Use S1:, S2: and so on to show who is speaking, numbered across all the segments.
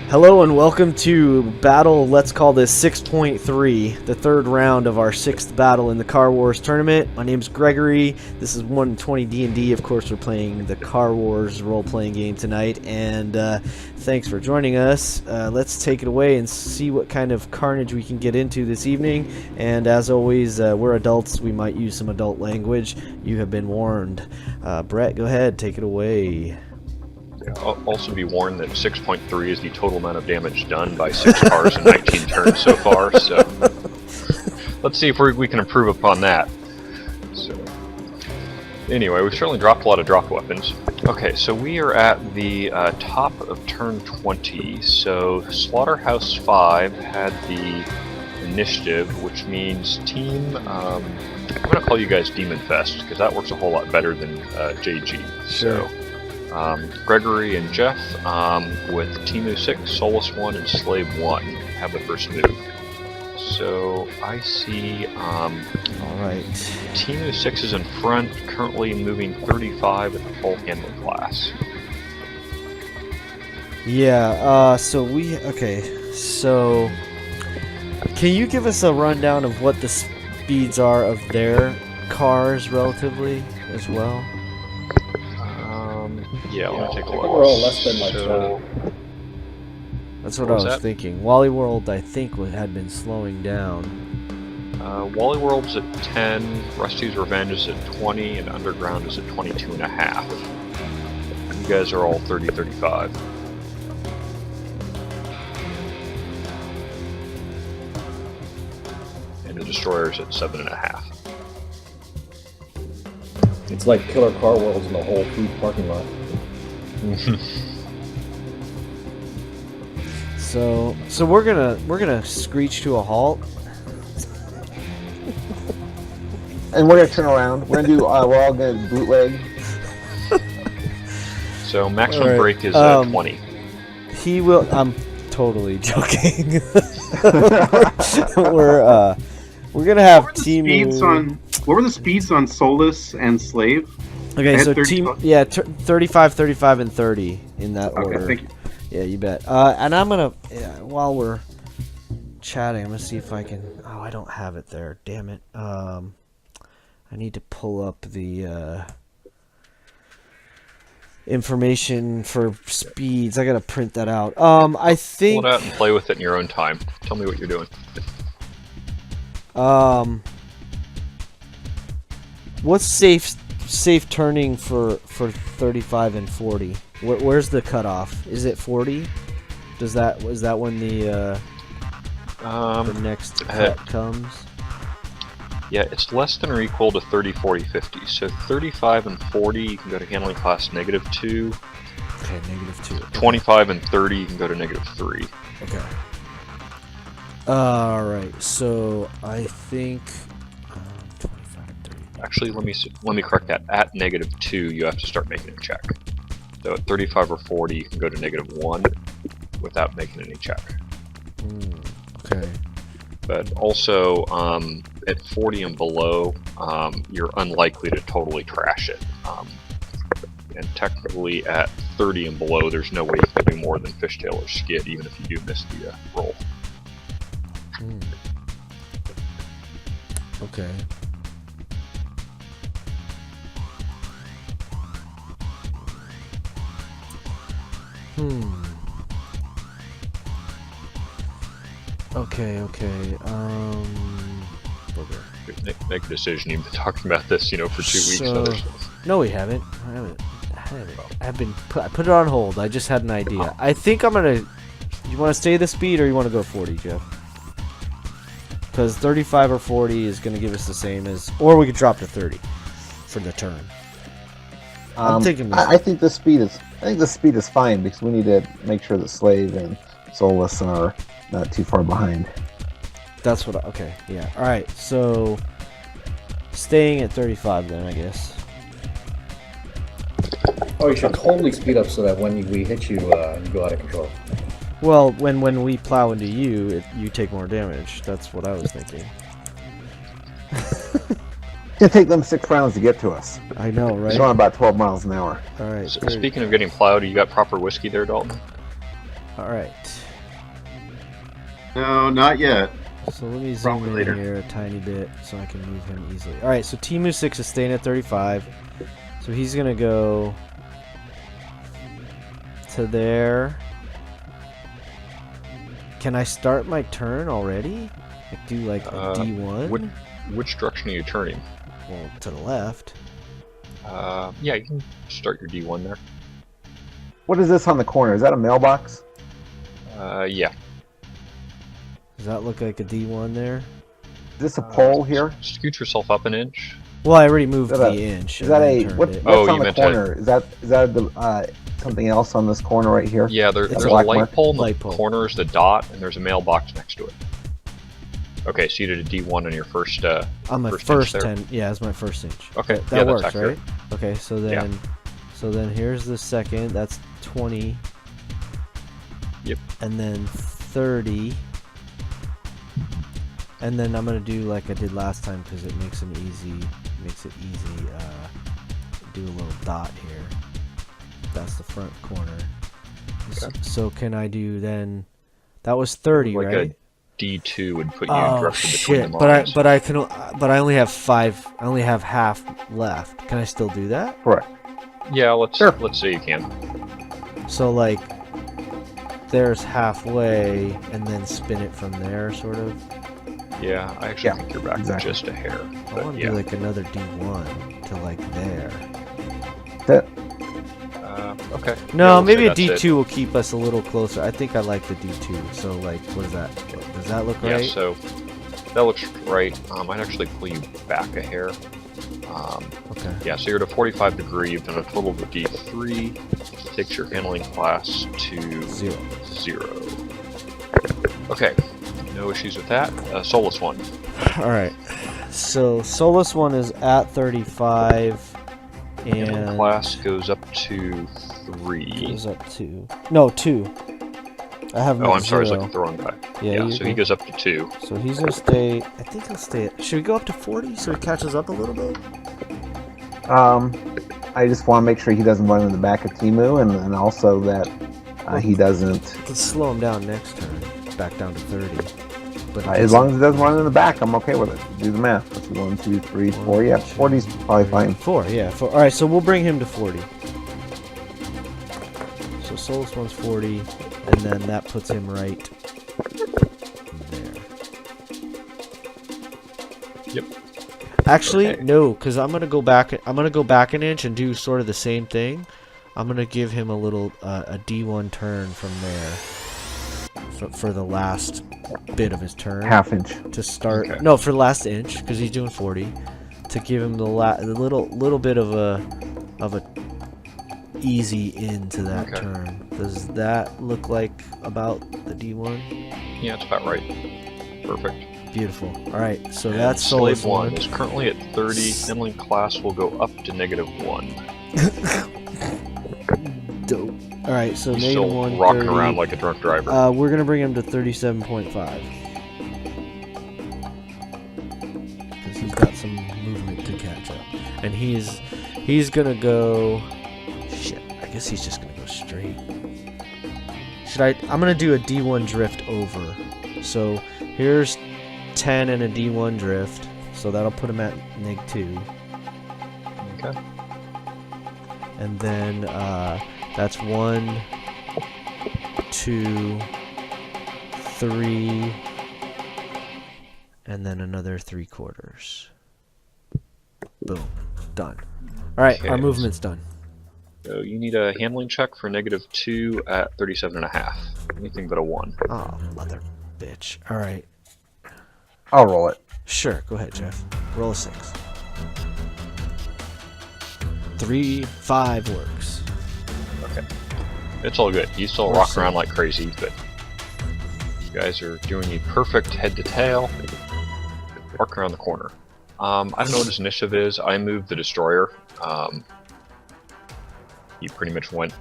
S1: Hello and welcome to Battle, let's call this 6.3, the third round of our sixth battle in the Car Wars tournament. My name's Gregory, this is 120 D&D, of course we're playing the Car Wars role-playing game tonight, and thanks for joining us. Let's take it away and see what kind of carnage we can get into this evening, and as always, we're adults, we might use some adult language. You have been warned. Brett, go ahead, take it away.
S2: Also be warned that 6.3 is the total amount of damage done by 6 cars in 19 turns so far, so let's see if we can improve upon that. So, anyway, we've certainly dropped a lot of drop weapons. Okay, so we are at the top of turn 20, so Slaughterhouse 5 had the initiative, which means team, I'm going to call you guys Demon Fest, because that works a whole lot better than JG.
S1: Sure.
S2: So, Gregory and Jeff with Timu 6, Solus 1, and Slave 1 have the first move. So I see
S1: Alright.
S2: Timu 6 is in front, currently moving 35 at the full handling class.
S1: Yeah, so can you give us a rundown of what the speeds are of their cars relatively as well?
S2: Yeah, let me take a look.
S3: We're all less than like
S1: That's what I was thinking. Wally World, I think, had been slowing down.
S2: Wally World's at 10, Rusty's Revenge is at 20, and Underground is at 22.5. You guys are all 30, 35. And the Destroyer's at 7.5.
S3: It's like Killer Car Worlds in the Whole Foods parking lot.
S1: So we're gonna screech to a halt.
S4: And we're gonna turn around. We're gonna do. We're all gonna bootleg.
S2: So maximum
S1: Right.
S2: break is 20.
S1: He will. I'm totally joking. We're gonna have
S5: What were the speeds on Solus and Slave?
S1: Okay, so
S5: 35?
S1: 35, 35, and 30 in that order.
S5: Okay, thank you.
S1: Yeah, you bet. And I'm gonna, while we're chatting, I'm gonna see if I can. Oh, I don't have it there. Damn it. I need to pull up the information for speeds. I gotta print that out. I think.
S2: Pull it out and play with it in your own time. Tell me what you're doing.
S1: What's safe turning for 35 and 40? Where's the cutoff? Is it 40? Is that when the next cut comes?
S2: Yeah, it's less than or equal to 30, 40, 50. So 35 and 40, you can go to handling class -2.
S1: Okay, -2. Okay.
S2: 25 and 30, you can go to -3.
S1: Okay. Alright, so I think 25 and 30.
S2: Actually, let me correct that. At -2, you have to start making a check. So at 35 or 40, you can go to -1 without making any check.
S1: Okay.
S2: But also, at 40 and below, you're unlikely to totally trash it. And technically, at 30 and below, there's no way you can do more than fishtail or skid, even if you do miss the roll.
S1: Okay. Okay. Booger.
S2: Make a decision. You've been talking about this, for 2 weeks.
S1: No, we haven't. I put it on hold. I just had an idea. I think I'm gonna. You want to stay the speed, or you want to go 40, Jeff? Because 35 or 40 is gonna give us the same as, or we could drop to 30 for the turn. I'm thinking.
S4: I think the speed is. I think the speed is fine because we need to make sure that Slave and Solus are not too far behind.
S1: That's what. Okay. Yeah. All right. So staying at 35 then, I guess.
S3: Oh, you should totally speed up so that when we hit you, you go out of control.
S1: Well, when we plow into you, you take more damage. That's what I was thinking.
S4: It's gonna take them 6 rounds to get to us.
S1: I know, right?
S4: They're going about 12 miles an hour.
S1: All right.
S2: Speaking of getting plowed, you got proper whiskey there, Dalton?
S1: All right.
S5: No, not yet.
S1: So let me zoom
S5: Probably
S1: in
S5: later.
S1: here a tiny bit so I can move him easily. All right, so Timu 6 is staying at 35. So he's going to go to there. Can I start my turn already? Like do like a D1?
S2: Which direction are you turning?
S1: Well, to the left.
S2: Yeah, you can start your D1 there.
S4: What is this on the corner? Is that a mailbox?
S2: Yeah.
S1: Does that look like a D1 there?
S4: Is this a pole here?
S2: Scoot yourself up an inch.
S1: Well, I already moved
S4: Is that
S1: the
S4: a-
S1: inch.
S4: Is
S1: and
S4: that
S1: then
S4: a
S1: turned
S4: what,
S1: it.
S4: what's
S2: Oh, you
S4: on the
S2: meant
S4: corner? Is that something else on this corner right here?
S2: Yeah,
S1: It's
S2: there's
S1: a
S2: a
S4: black
S2: light
S4: mark.
S2: pole in the
S1: Light pole.
S2: corner is the dot, and there's a mailbox next to it. Okay, so you did a D1 on your first.
S1: On my
S2: first
S1: first
S2: inch there.
S1: 10, yeah, it's my first inch.
S2: Okay,
S1: that
S2: yeah, that's
S1: works,
S2: accurate.
S1: right? Okay, so
S2: Yeah.
S1: then here's the second. That's 20.
S2: Yep.
S1: And then 30. And then I'm gonna do like I did last time because it makes it easy. Do a little dot here. That's the front corner.
S2: Okay.
S1: So can I do then? That was 30,
S2: Like
S1: right?
S2: a D2 would put you
S1: Oh
S2: directly between
S1: shit!
S2: the
S1: But
S2: lines.
S1: I only have 5. I only have half left. Can I still do that?
S4: Correct.
S2: Yeah, let's
S4: Sure.
S2: say you can.
S1: So like, there's halfway, and then spin it from there, sort of.
S2: Yeah, I actually
S4: Yeah,
S2: think you're back
S4: exactly.
S2: just a hair.
S1: I
S2: But
S1: want to
S2: yeah.
S1: do like another D1 to like there.
S4: That,
S2: Okay.
S1: No,
S2: Yeah,
S1: maybe a
S2: let's say that's
S1: D2 will keep us a little closer. I think I like the D2. So like, what is that? Does that look
S2: it. Yeah,
S1: right?
S2: so that looks right. I'd actually pull you back a hair.
S1: Okay.
S2: Yeah, so you're at a 45 degree. You've done a total of a D3. Takes your handling class to 0. Okay, no issues with that. Soulless one.
S1: All right. So Solus one is at 35,
S2: Handling
S1: and
S2: class goes up to 3.
S1: goes up to 2. I have.
S2: Oh, I'm sorry, I was
S1: 0.
S2: looking at the wrong guy.
S1: Yeah,
S2: Yeah,
S1: you're
S2: so he
S1: good.
S2: goes up to 2.
S1: So he's gonna stay. I think he'll stay. Should we go up to 40 so he catches up a little bit?
S4: I just want to make sure he doesn't run in the back of Timu, and also that he doesn't.
S1: I can slow him down next turn, back down to 30. But it
S4: As long as he doesn't run in the back, I'm okay with it. Do the math. Let's see, 1, 2, 3, 4. Yeah, 40's probably fine.
S1: 4, yeah. 4. All right, so we'll bring him to 40. So Solus one's 40, and then that puts him right there.
S2: Yep.
S1: Actually,
S2: Okay.
S1: no, because I'm gonna go back. I'm gonna go back an inch and do sort of the same thing. I'm gonna give him a little a D1 turn from there for the last bit of his turn.
S4: Half inch.
S1: To start.
S2: Okay.
S1: No, for the last inch because he's doing 40. To give him the little bit of a easy into that
S2: Okay.
S1: turn. Does that look like about the D1?
S2: Yeah, it's about right. Perfect.
S1: Beautiful. All right, so
S2: And
S1: that's
S2: Slave
S1: Solus
S2: 1
S1: one.
S2: is currently at 30. Handling class will go up to -1.
S1: Dope. All right, so
S2: He's
S1: negative
S2: still
S1: 1,
S2: rocking
S1: 30.
S2: around like a drunk driver.
S1: We're gonna bring him to 37.5 because he's got some movement to catch up, and he's gonna go. Shit, I guess he's just gonna go straight. Should I? I'm gonna do a D1 drift over. So here's 10 and a D1 drift, so that'll put him at -2,
S2: Okay.
S1: and then that's 1, 2, 3, and then another 3/4. Boom. Done. Alright, our
S2: Okay.
S1: movement's done.
S2: So you need a handling check for -2 at 37.5. Anything but a 1.
S1: Oh, mother bitch. Alright.
S4: I'll roll it.
S1: Sure, go ahead, Jeff. Roll a 6. 3, 5 works.
S2: Okay. It's all good. He's still
S1: We're
S2: rocking
S1: safe.
S2: around like crazy, but you guys are doing the perfect head to tail. Arc around the corner. I don't know what his initiative is. I moved the destroyer. He pretty much went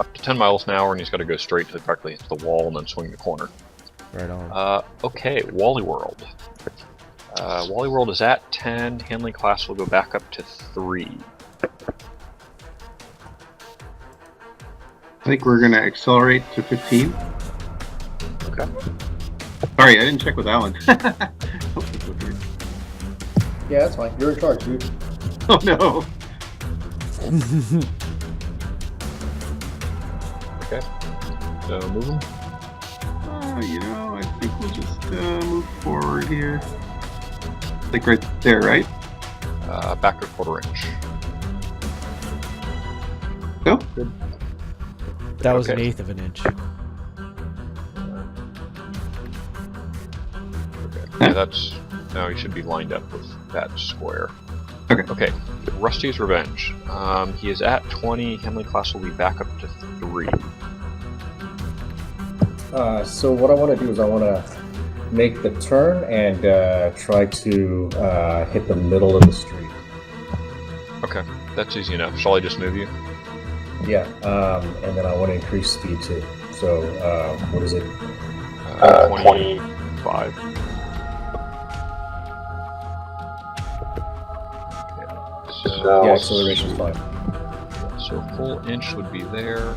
S2: up to 10 miles an hour, and he's got to go straight to directly hit the wall and then swing the corner.
S1: Right on.
S2: Okay, Wally World. Wally World is at 10. Handling class will go back up to 3.
S5: think we're gonna accelerate to 15.
S2: Okay.
S5: Sorry, I didn't check with Alan.
S3: Yeah, that's fine. You're in charge, dude.
S5: Oh no.
S2: Okay. So moving.
S5: I think we'll just move forward here. Like right there, right?
S2: Back a quarter inch.
S5: Go.
S2: Good.
S1: That was an
S2: Okay.
S1: eighth of an inch.
S2: Okay. Yeah, that's now you should be lined up with that square.
S5: Okay.
S2: Okay. Rusty's Revenge. He is at 20. Handling class will be back up to 3.
S3: So what I want to do is I want to make the turn and try to hit the middle of the street.
S2: Okay, that's easy enough. Shall I just move you?
S3: Yeah, and then I want to increase speed too. So what is it?
S2: 25. Okay, so,
S3: Yeah, acceleration is 5.
S2: so a full inch would be there.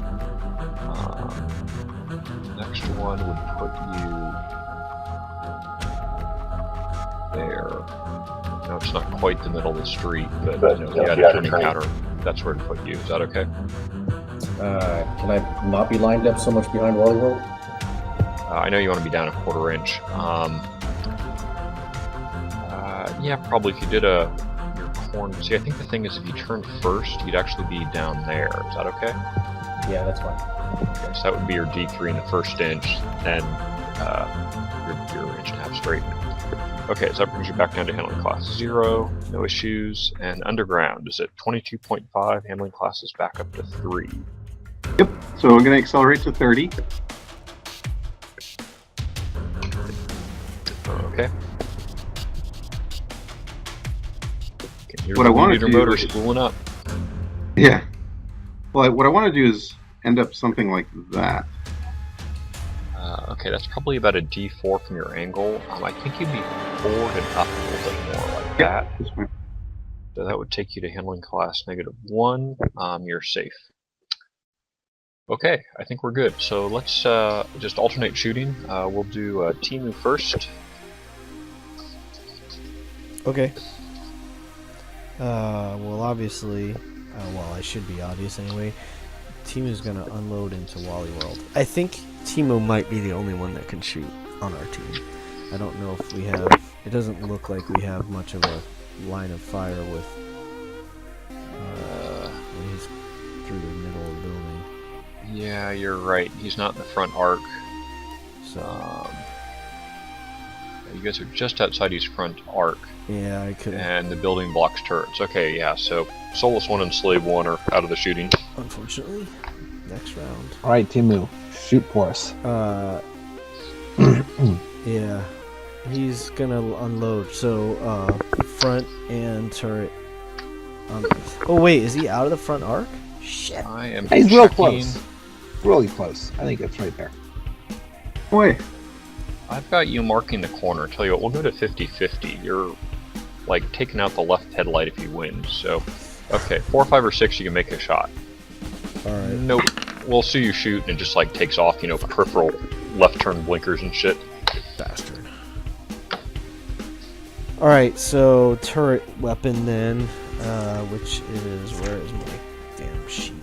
S2: Next one would put you there. No, it's not quite the middle of the street, but you know, if you had a turning counter, that's where to put you. Is that okay?
S3: Can I not be lined up so much behind Wally World?
S2: I know you want to be down a quarter inch. Yeah, probably if you did your corner. See, I think the thing is if you turned first, you'd actually be down there. Is that okay?
S3: Yeah, that's fine.
S2: Okay, so that would be your D3 in the first inch, and your inch and a half straight. Okay, so that brings you back down to handling class 0, no issues, and underground is at 22.5, handling class is back up to 3.
S5: Yep. So I'm gonna accelerate to 30.
S2: Okay.
S5: What I wanna
S2: your
S5: do
S2: motor's
S5: is-
S2: spooling up.
S5: Yeah. Well, what I want to do is end up something like that.
S2: Okay, that's probably about a D4 from your angle. I think you'd be forward and up a little bit more like that.
S5: That's fine.
S2: So that would take you to handling class -1. You're safe. Okay, I think we're good. So let's just alternate shooting. We'll do Timu first.
S1: Okay. Well, obviously, well, I should be obvious anyway. Timu's gonna unload into Wally World. I think Timu might be the only one that can shoot on our team. I don't know if we have. It doesn't look like we have much of a line of fire with when he's through the middle of the building.
S2: Yeah, you're right. He's not in the front arc.
S1: So
S2: You guys are just outside his front arc,
S1: yeah, I couldn't.
S2: and the building blocks turrets. Okay, yeah. So Soulless 1 and Slave 1 are out of the shooting.
S1: Unfortunately, next round.
S4: All right, Timu, shoot for us.
S1: Yeah, he's gonna unload. So front and turret. Oh wait, is he out of the front arc? Shit.
S2: I am.
S4: He's real
S2: checking.
S4: close. Really close. I think it's right there.
S5: Boy.
S2: I've got you marking the corner. Tell you what, we'll go to 50-50. You're like taking out the left headlight if you win. So, okay, 4, 5, or 6, you can make a shot.
S1: All right.
S2: Nope. We'll see you shoot and it just like takes off. You know, peripheral left turn blinkers and shit.
S1: Bastard. All right, so turret weapon then, which is where is my damn sheet?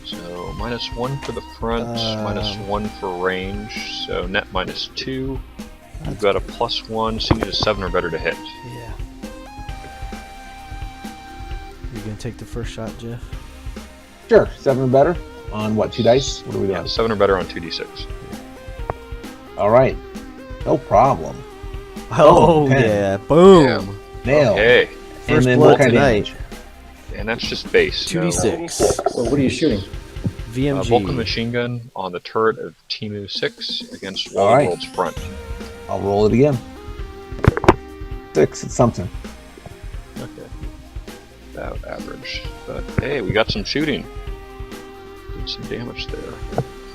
S2: So -1 for the front, -1 for range. So net -2. You've got a +1, so you need a 7 or better to hit.
S1: Yeah. You gonna take the first shot, Jeff?
S4: Sure, 7 or better. On what, 2 dice? What are we doing?
S2: Yeah, 7 or better on 2d6.
S4: All right, no problem.
S1: Oh,
S4: pen.
S1: yeah, boom.
S2: Yeah.
S4: Nail.
S2: Okay,
S4: And
S1: First
S4: then
S1: blood
S4: what kind of
S1: tonight.
S4: damage?
S2: and that's just base.
S1: 2d6.
S3: So what are you shooting?
S1: VMG.
S2: Vulcan machine gun on the turret of Timu 6 against
S4: All right.
S2: World's front.
S4: I'll roll it again. 6, it's something.
S2: Okay. About average. But hey, we got some shooting. Did some damage there.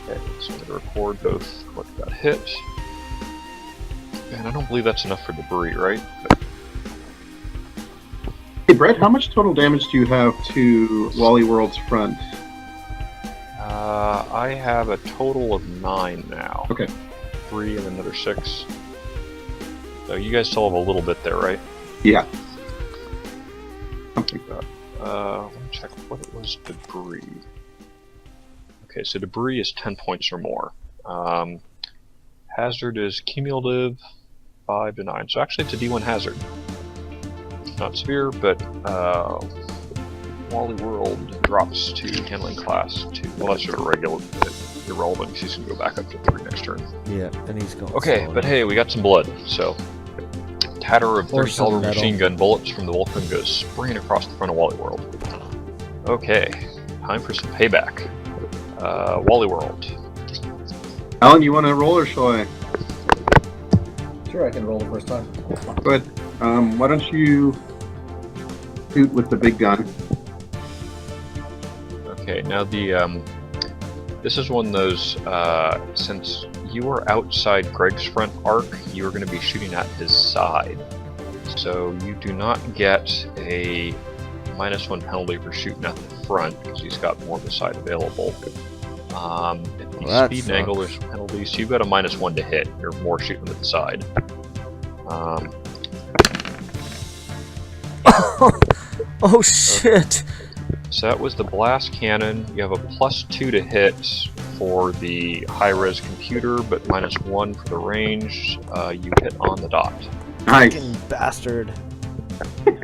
S2: Okay, so I'm going to record both what got hit. And I don't believe that's enough for debris, right?
S5: Hey, Brett, how much total damage do you have to Wally World's front?
S2: I have a total of 9 now.
S5: Okay.
S2: 3 and another 6. So you guys still have a little bit there, right?
S5: Yeah. Something.
S2: Let me check what it was. Debris. Okay, so debris is 10 points or more. Hazard is cumulative 5 to 9. So actually, it's a D1 hazard. Not severe, but Wally World drops to handling class 2. Well, that's sort of irrelevant because he's going to go back up to 3 next turn.
S1: Yeah, and he's going.
S2: Okay,
S1: slow
S2: but
S1: now.
S2: hey, we got some blood, so. Tatter of
S1: Or
S2: 30
S1: some
S2: caliber
S1: metal.
S2: machine gun bullets from the Vulcan goes spraying across the front of Wally World. Okay, time for some payback. Wally World.
S5: Alan, you want to roll or shall I?
S3: Sure, I can roll the first time.
S5: Go ahead. Why don't you shoot with the big gun?
S2: Okay, now the this is one of those since you are outside Greg's front arc, you are going to be shooting at his side. So you do not get a -1 penalty for shooting at the front because he's got more of the side available. If the
S1: Well, that
S2: speed and angle there's penalties, so you've got a -1 to hit. You're more shooting at the side.
S1: Oh shit!
S2: So that was the blast cannon. You have a +2 to hit for the high-res computer, but -1 for the range. You hit on the dot.
S5: Nice.
S1: Fucking bastard.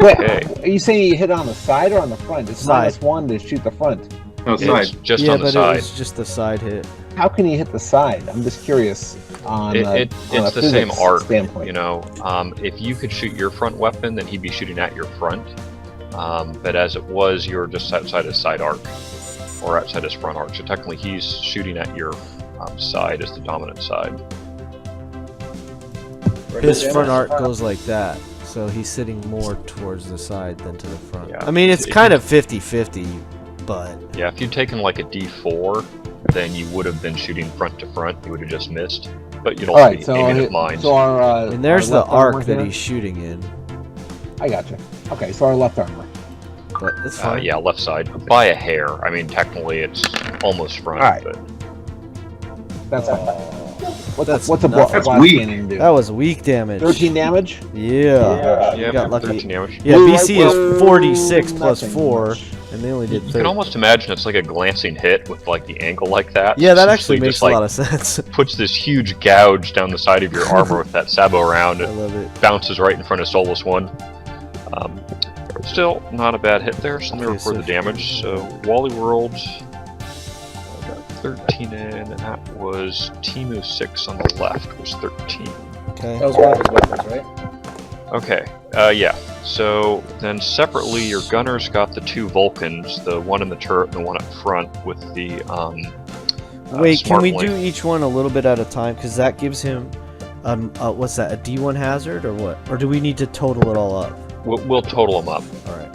S4: Wait,
S2: Okay.
S4: are you saying you hit on the side or on the front? It's
S1: Side.
S4: -1 to shoot the front.
S5: No,
S2: It's
S5: side.
S2: just
S1: Yeah,
S2: on the
S1: but
S2: side.
S1: it was just the side hit.
S4: How can you hit the side? I'm just curious on, on a
S2: It's the same
S4: physics
S2: arc,
S4: standpoint.
S2: you know. If you could shoot your front weapon, then he'd be shooting at your front. But as it was, you were just outside his side arc, or outside his front arc. So technically, he's shooting at your side as the dominant side.
S1: His front arc goes like that, so he's sitting more towards the side than to the front.
S2: Yeah.
S1: I mean, it's
S2: If
S1: kind
S2: you-
S1: of 50-50, but
S2: Yeah, if you'd taken like a D4, then you would have been shooting front to front. You would have just missed. But you'd
S4: All
S2: also
S4: right,
S2: be
S4: so
S2: aiming at mines.
S4: so our
S1: and there's
S4: our
S1: the
S4: left armor
S1: arc that
S4: here?
S1: he's shooting in.
S4: I gotcha. Okay, so our left armor.
S1: But it's fine.
S2: Yeah, left side by a hair. I mean, technically it's almost front,
S4: All right.
S2: but
S4: That's fine.
S1: That's
S4: What's a
S1: nothing.
S4: blast
S5: weak.
S4: cannon do?
S1: That was weak damage.
S4: 13 damage.
S1: Yeah.
S2: yeah,
S1: got lucky.
S2: 13 damage.
S1: Yeah,
S4: Blue
S1: BC
S4: light
S1: is
S4: was
S1: 46 plus
S4: nothing
S1: 4,
S4: much.
S1: and they only did
S2: You
S1: 30.
S2: can almost imagine it's like a glancing hit with like the angle like that.
S1: Yeah, that
S2: Essentially
S1: actually makes
S2: just,
S1: a
S2: like,
S1: lot of sense.
S2: puts this huge gouge down the side of your armor with that sabo round
S1: I
S2: and
S1: love it.
S2: bounces right in front of Solus 1. Still not a bad hit there, so let me
S1: Okay,
S2: record
S1: so
S2: the damage. So Wally World got 13 in, and that was Timu 6 on the left was 13.
S1: Okay.
S3: That was one of his weapons, right?
S2: Okay, yeah. So then separately, your gunners got the 2 Vulcans, the one in the turret and the one up front with the
S1: Wait, can
S2: smart
S1: we
S2: link.
S1: do each one a little bit at a time? Because that gives him, what's that, a D1 hazard or what? Or do we need to total it all up?
S2: We'll total them up.
S1: All right.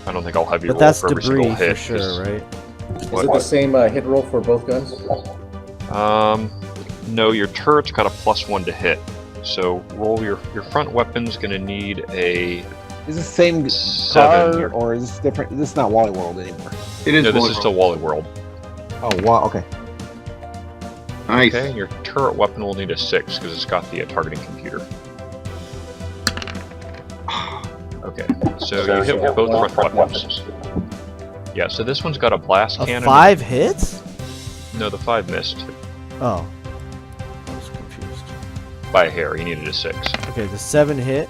S2: I don't think I'll have you
S1: But
S2: roll
S1: that's
S2: for every
S1: debris
S2: single
S1: for
S2: hit. 'cause,
S1: sure, right?
S3: Is it the same hit roll for both guns?
S2: No, your turret's got a +1 to hit. So roll your front weapon's gonna need a
S4: Is this the same
S2: 7.
S4: car
S2: Your-
S4: or is this different? This is not Wally World anymore.
S5: It is.
S2: no, this
S5: Wally
S2: is still
S5: World.
S2: Wally World.
S4: Oh, wow. Okay.
S5: Nice.
S2: Okay, and your turret weapon will need a 6 because it's got the targeting computer. Okay, so you hit with both front weapons. Yeah, so this one's got a blast
S1: A
S2: cannon.
S1: 5 hits?
S2: No, the 5 missed
S1: Oh. I was confused.
S2: by a hair. He needed a 6.
S1: Okay, the 7 hit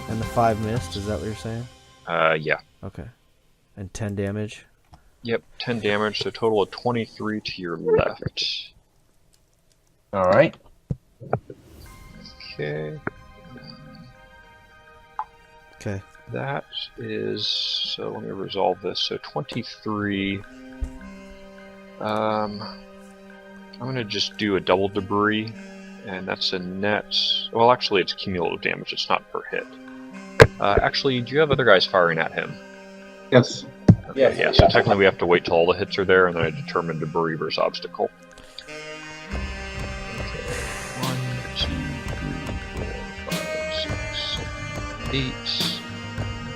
S1: and the 5 missed. Is that what you're saying?
S2: Yeah.
S1: Okay. And 10 damage.
S2: Yep, 10 damage, so total of 23 to your left.
S4: All right.
S2: Okay.
S1: Okay.
S2: That is, so let me resolve this. So 23. I'm gonna just do a double debris, and that's a net. Well, actually, it's cumulative damage. It's not per hit. Actually, do you have other guys firing at him?
S5: Yes.
S2: Okay, yeah. So technically, we have to wait till all the hits are there, and then I determine debris versus obstacle. Okay. 1, 2, 3, 4, 5, 6, 7, 8.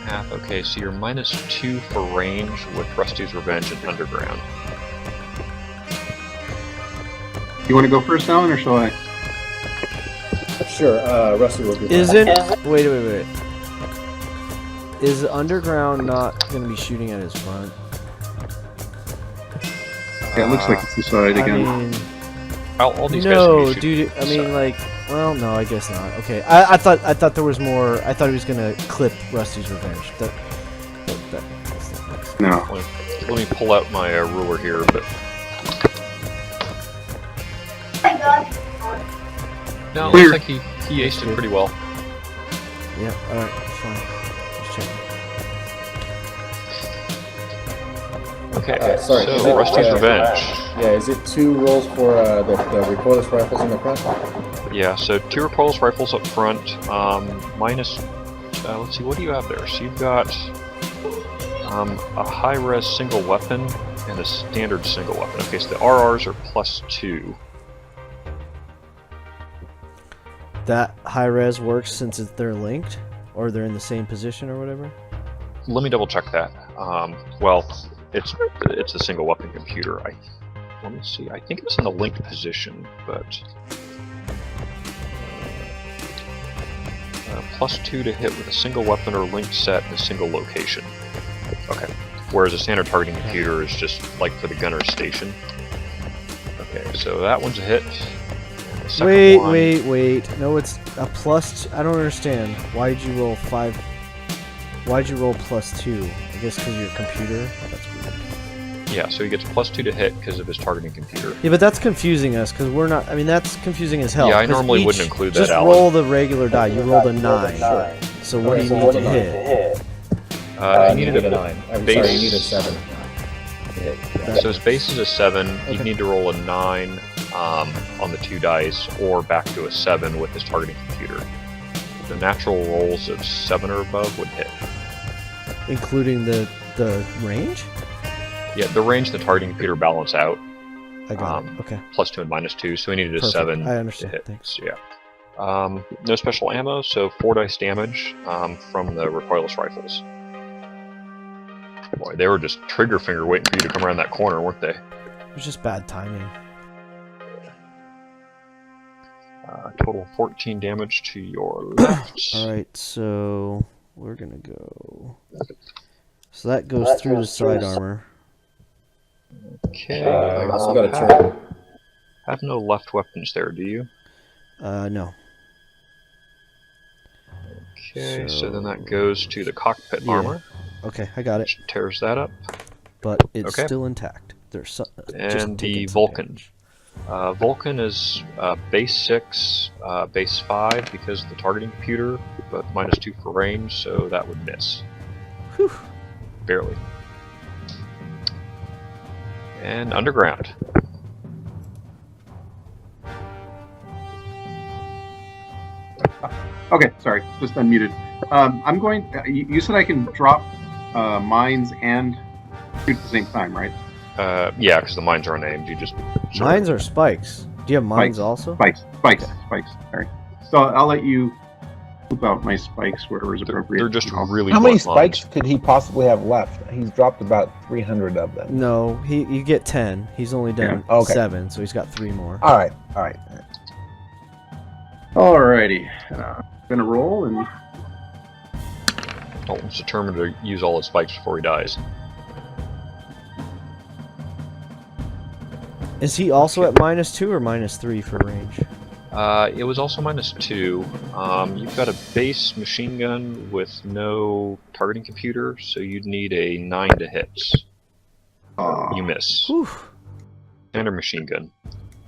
S2: Half. Okay, so you're -2 for range with Rusty's Revenge and Underground.
S5: You want to go first, Alan, or shall I?
S3: Sure, Rusty will do that.
S1: Isn't... Wait. Is Underground not going to be shooting at his front?
S5: Yeah, it looks like it's the side again.
S1: I mean...
S2: All these guys
S1: No,
S2: can be shooting
S1: dude, I mean, like... Well, no, I guess not. Okay, I thought there was more... I thought he was going to clip Rusty's revenge. That's
S5: No.
S2: Let me pull out my ruler here, but... No, it
S5: Clear.
S2: looks like he aced it pretty well.
S1: Yeah, alright, fine. Just checking.
S2: Okay,
S3: sorry, is
S2: so
S3: it,
S2: Rusty's Revenge.
S3: Yeah, is it 2 rolls for the recoilless rifles in the front?
S2: Yeah, so 2 recoilless rifles up front, minus... let's see, what do you have there? So you've got a high-res single weapon and a standard single weapon. Okay, so the RRs are +2.
S1: That high res works since they're linked, or they're in the same position, or whatever.
S2: Let me double check that. Well, it's a single weapon computer. Let me see. I think it was in the linked position, but +2 to hit with a single weapon or linked set in a single location. Okay. Whereas a standard targeting computer is just like for the gunner's station. Okay, so that one's a hit. And the second one,
S1: Wait. No, it's a plus. I don't understand. Why'd you roll 5? Why'd you roll +2? I guess because of your computer? That's weird.
S2: Yeah, so he gets +2 to hit because of his targeting computer.
S1: Yeah, but that's confusing us, because we're not... I mean, that's confusing as hell.
S2: Yeah, I
S1: 'cause
S2: normally wouldn't include that,
S1: Just
S2: Alan.
S1: roll the regular die. You rolled a 9. So what do you need to hit?
S2: You needed a
S3: 9. I'm
S2: base.
S3: sorry, you need a 7.
S2: So his base is a 7. He'd need to roll a 9 on the 2 dice, or back to a 7 with his targeting computer. The natural rolls of 7 or above would hit.
S1: Including the range?
S2: Yeah, the range and the targeting computer balance out.
S1: I got it. Okay.
S2: +2 and -2, so we needed a
S1: Perfect.
S2: 7
S1: I understand.
S2: to hit.
S1: Thanks.
S2: So, yeah. No special ammo, so 4 dice damage from the recoilless rifles. Boy, they were just trigger finger waiting for you to come around that corner, weren't they?
S1: It was just bad timing.
S2: Total 14 damage to your left.
S1: Alright, so we're gonna go... So that goes through the side armor.
S2: Okay.
S3: I also got a turn.
S2: Have no left weapons there, do you?
S1: No.
S2: Okay, so then that goes to the cockpit
S1: Yeah.
S2: armor.
S1: Okay, I got it.
S2: Which tears that up.
S1: But it's
S2: Okay.
S1: still intact. There's some, just
S2: And
S1: taking
S2: the
S1: some
S2: Vulcan.
S1: damage.
S2: Vulcan is base 6, base 5 because of the targeting computer, but -2 for range, so that would miss.
S1: Whew.
S2: Barely. And underground.
S5: Okay, sorry, just unmuted. I'm going. You said I can drop mines and shoot at the same time, right?
S2: Yeah, because the mines are unnamed. You just
S1: Mines are spikes. Do you have mines
S5: Spikes.
S1: also?
S5: Spikes. Sorry. So I'll let you poop out my spikes wherever is appropriate.
S2: They're just really
S4: How many
S2: blunt lines.
S4: spikes could he possibly have left? He's dropped about 300 of them.
S1: No, you get 10. He's only done
S4: Yeah. Okay.
S1: 7, so he's got 3 more.
S4: All right.
S5: Alrighty, gonna roll and
S2: Dalton's determined to use all his spikes before he dies.
S1: Is he also at -2 or -3 for range?
S2: It was also -2. You've got a base machine gun with no targeting computer, so you'd need a 9 to hit. You miss.
S1: Whew.
S2: Standard machine gun.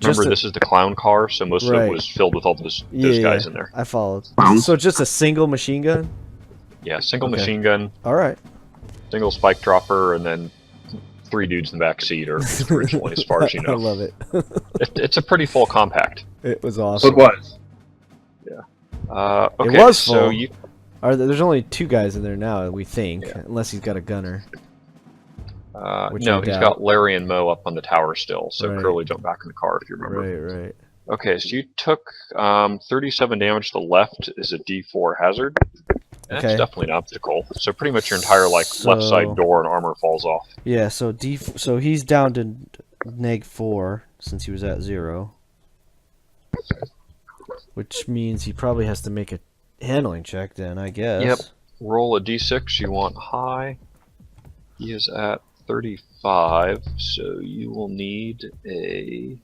S1: Just
S2: Remember,
S1: a-
S2: this is the clown car, so most of
S1: Right.
S2: it was filled with all those
S1: Yeah,
S2: guys in there.
S1: I followed.
S5: Clowns?
S1: So just a single machine gun?
S2: Yeah, single
S1: Okay.
S2: machine gun,
S1: Alright.
S2: single spike dropper, and then 3 dudes in the back seat, or originally, as far as you know.
S1: I love it.
S2: It's a pretty full compact.
S1: It was
S5: so
S1: awesome.
S5: it was.
S2: Okay,
S1: was
S2: so
S1: full.
S2: you
S1: There's only 2 guys in there now, we think,
S2: Yeah.
S1: unless he's got a gunner. Which
S2: no,
S1: I
S2: he's
S1: doubt.
S2: got Larry and Mo up on the tower still, so
S1: Right.
S2: Curly jumped back in the car if you remember.
S1: Right.
S2: Okay, so you took 37 damage to the left is a D4 hazard. That's
S1: Okay.
S2: definitely an obstacle. So pretty much your entire left
S1: So-
S2: side door and armor falls off.
S1: Yeah, so so he's down to -4 since he was at 0. Which means he probably has to make a handling check then, I guess.
S2: Yep. Roll a d6. You want high. He is at 35, so you will need a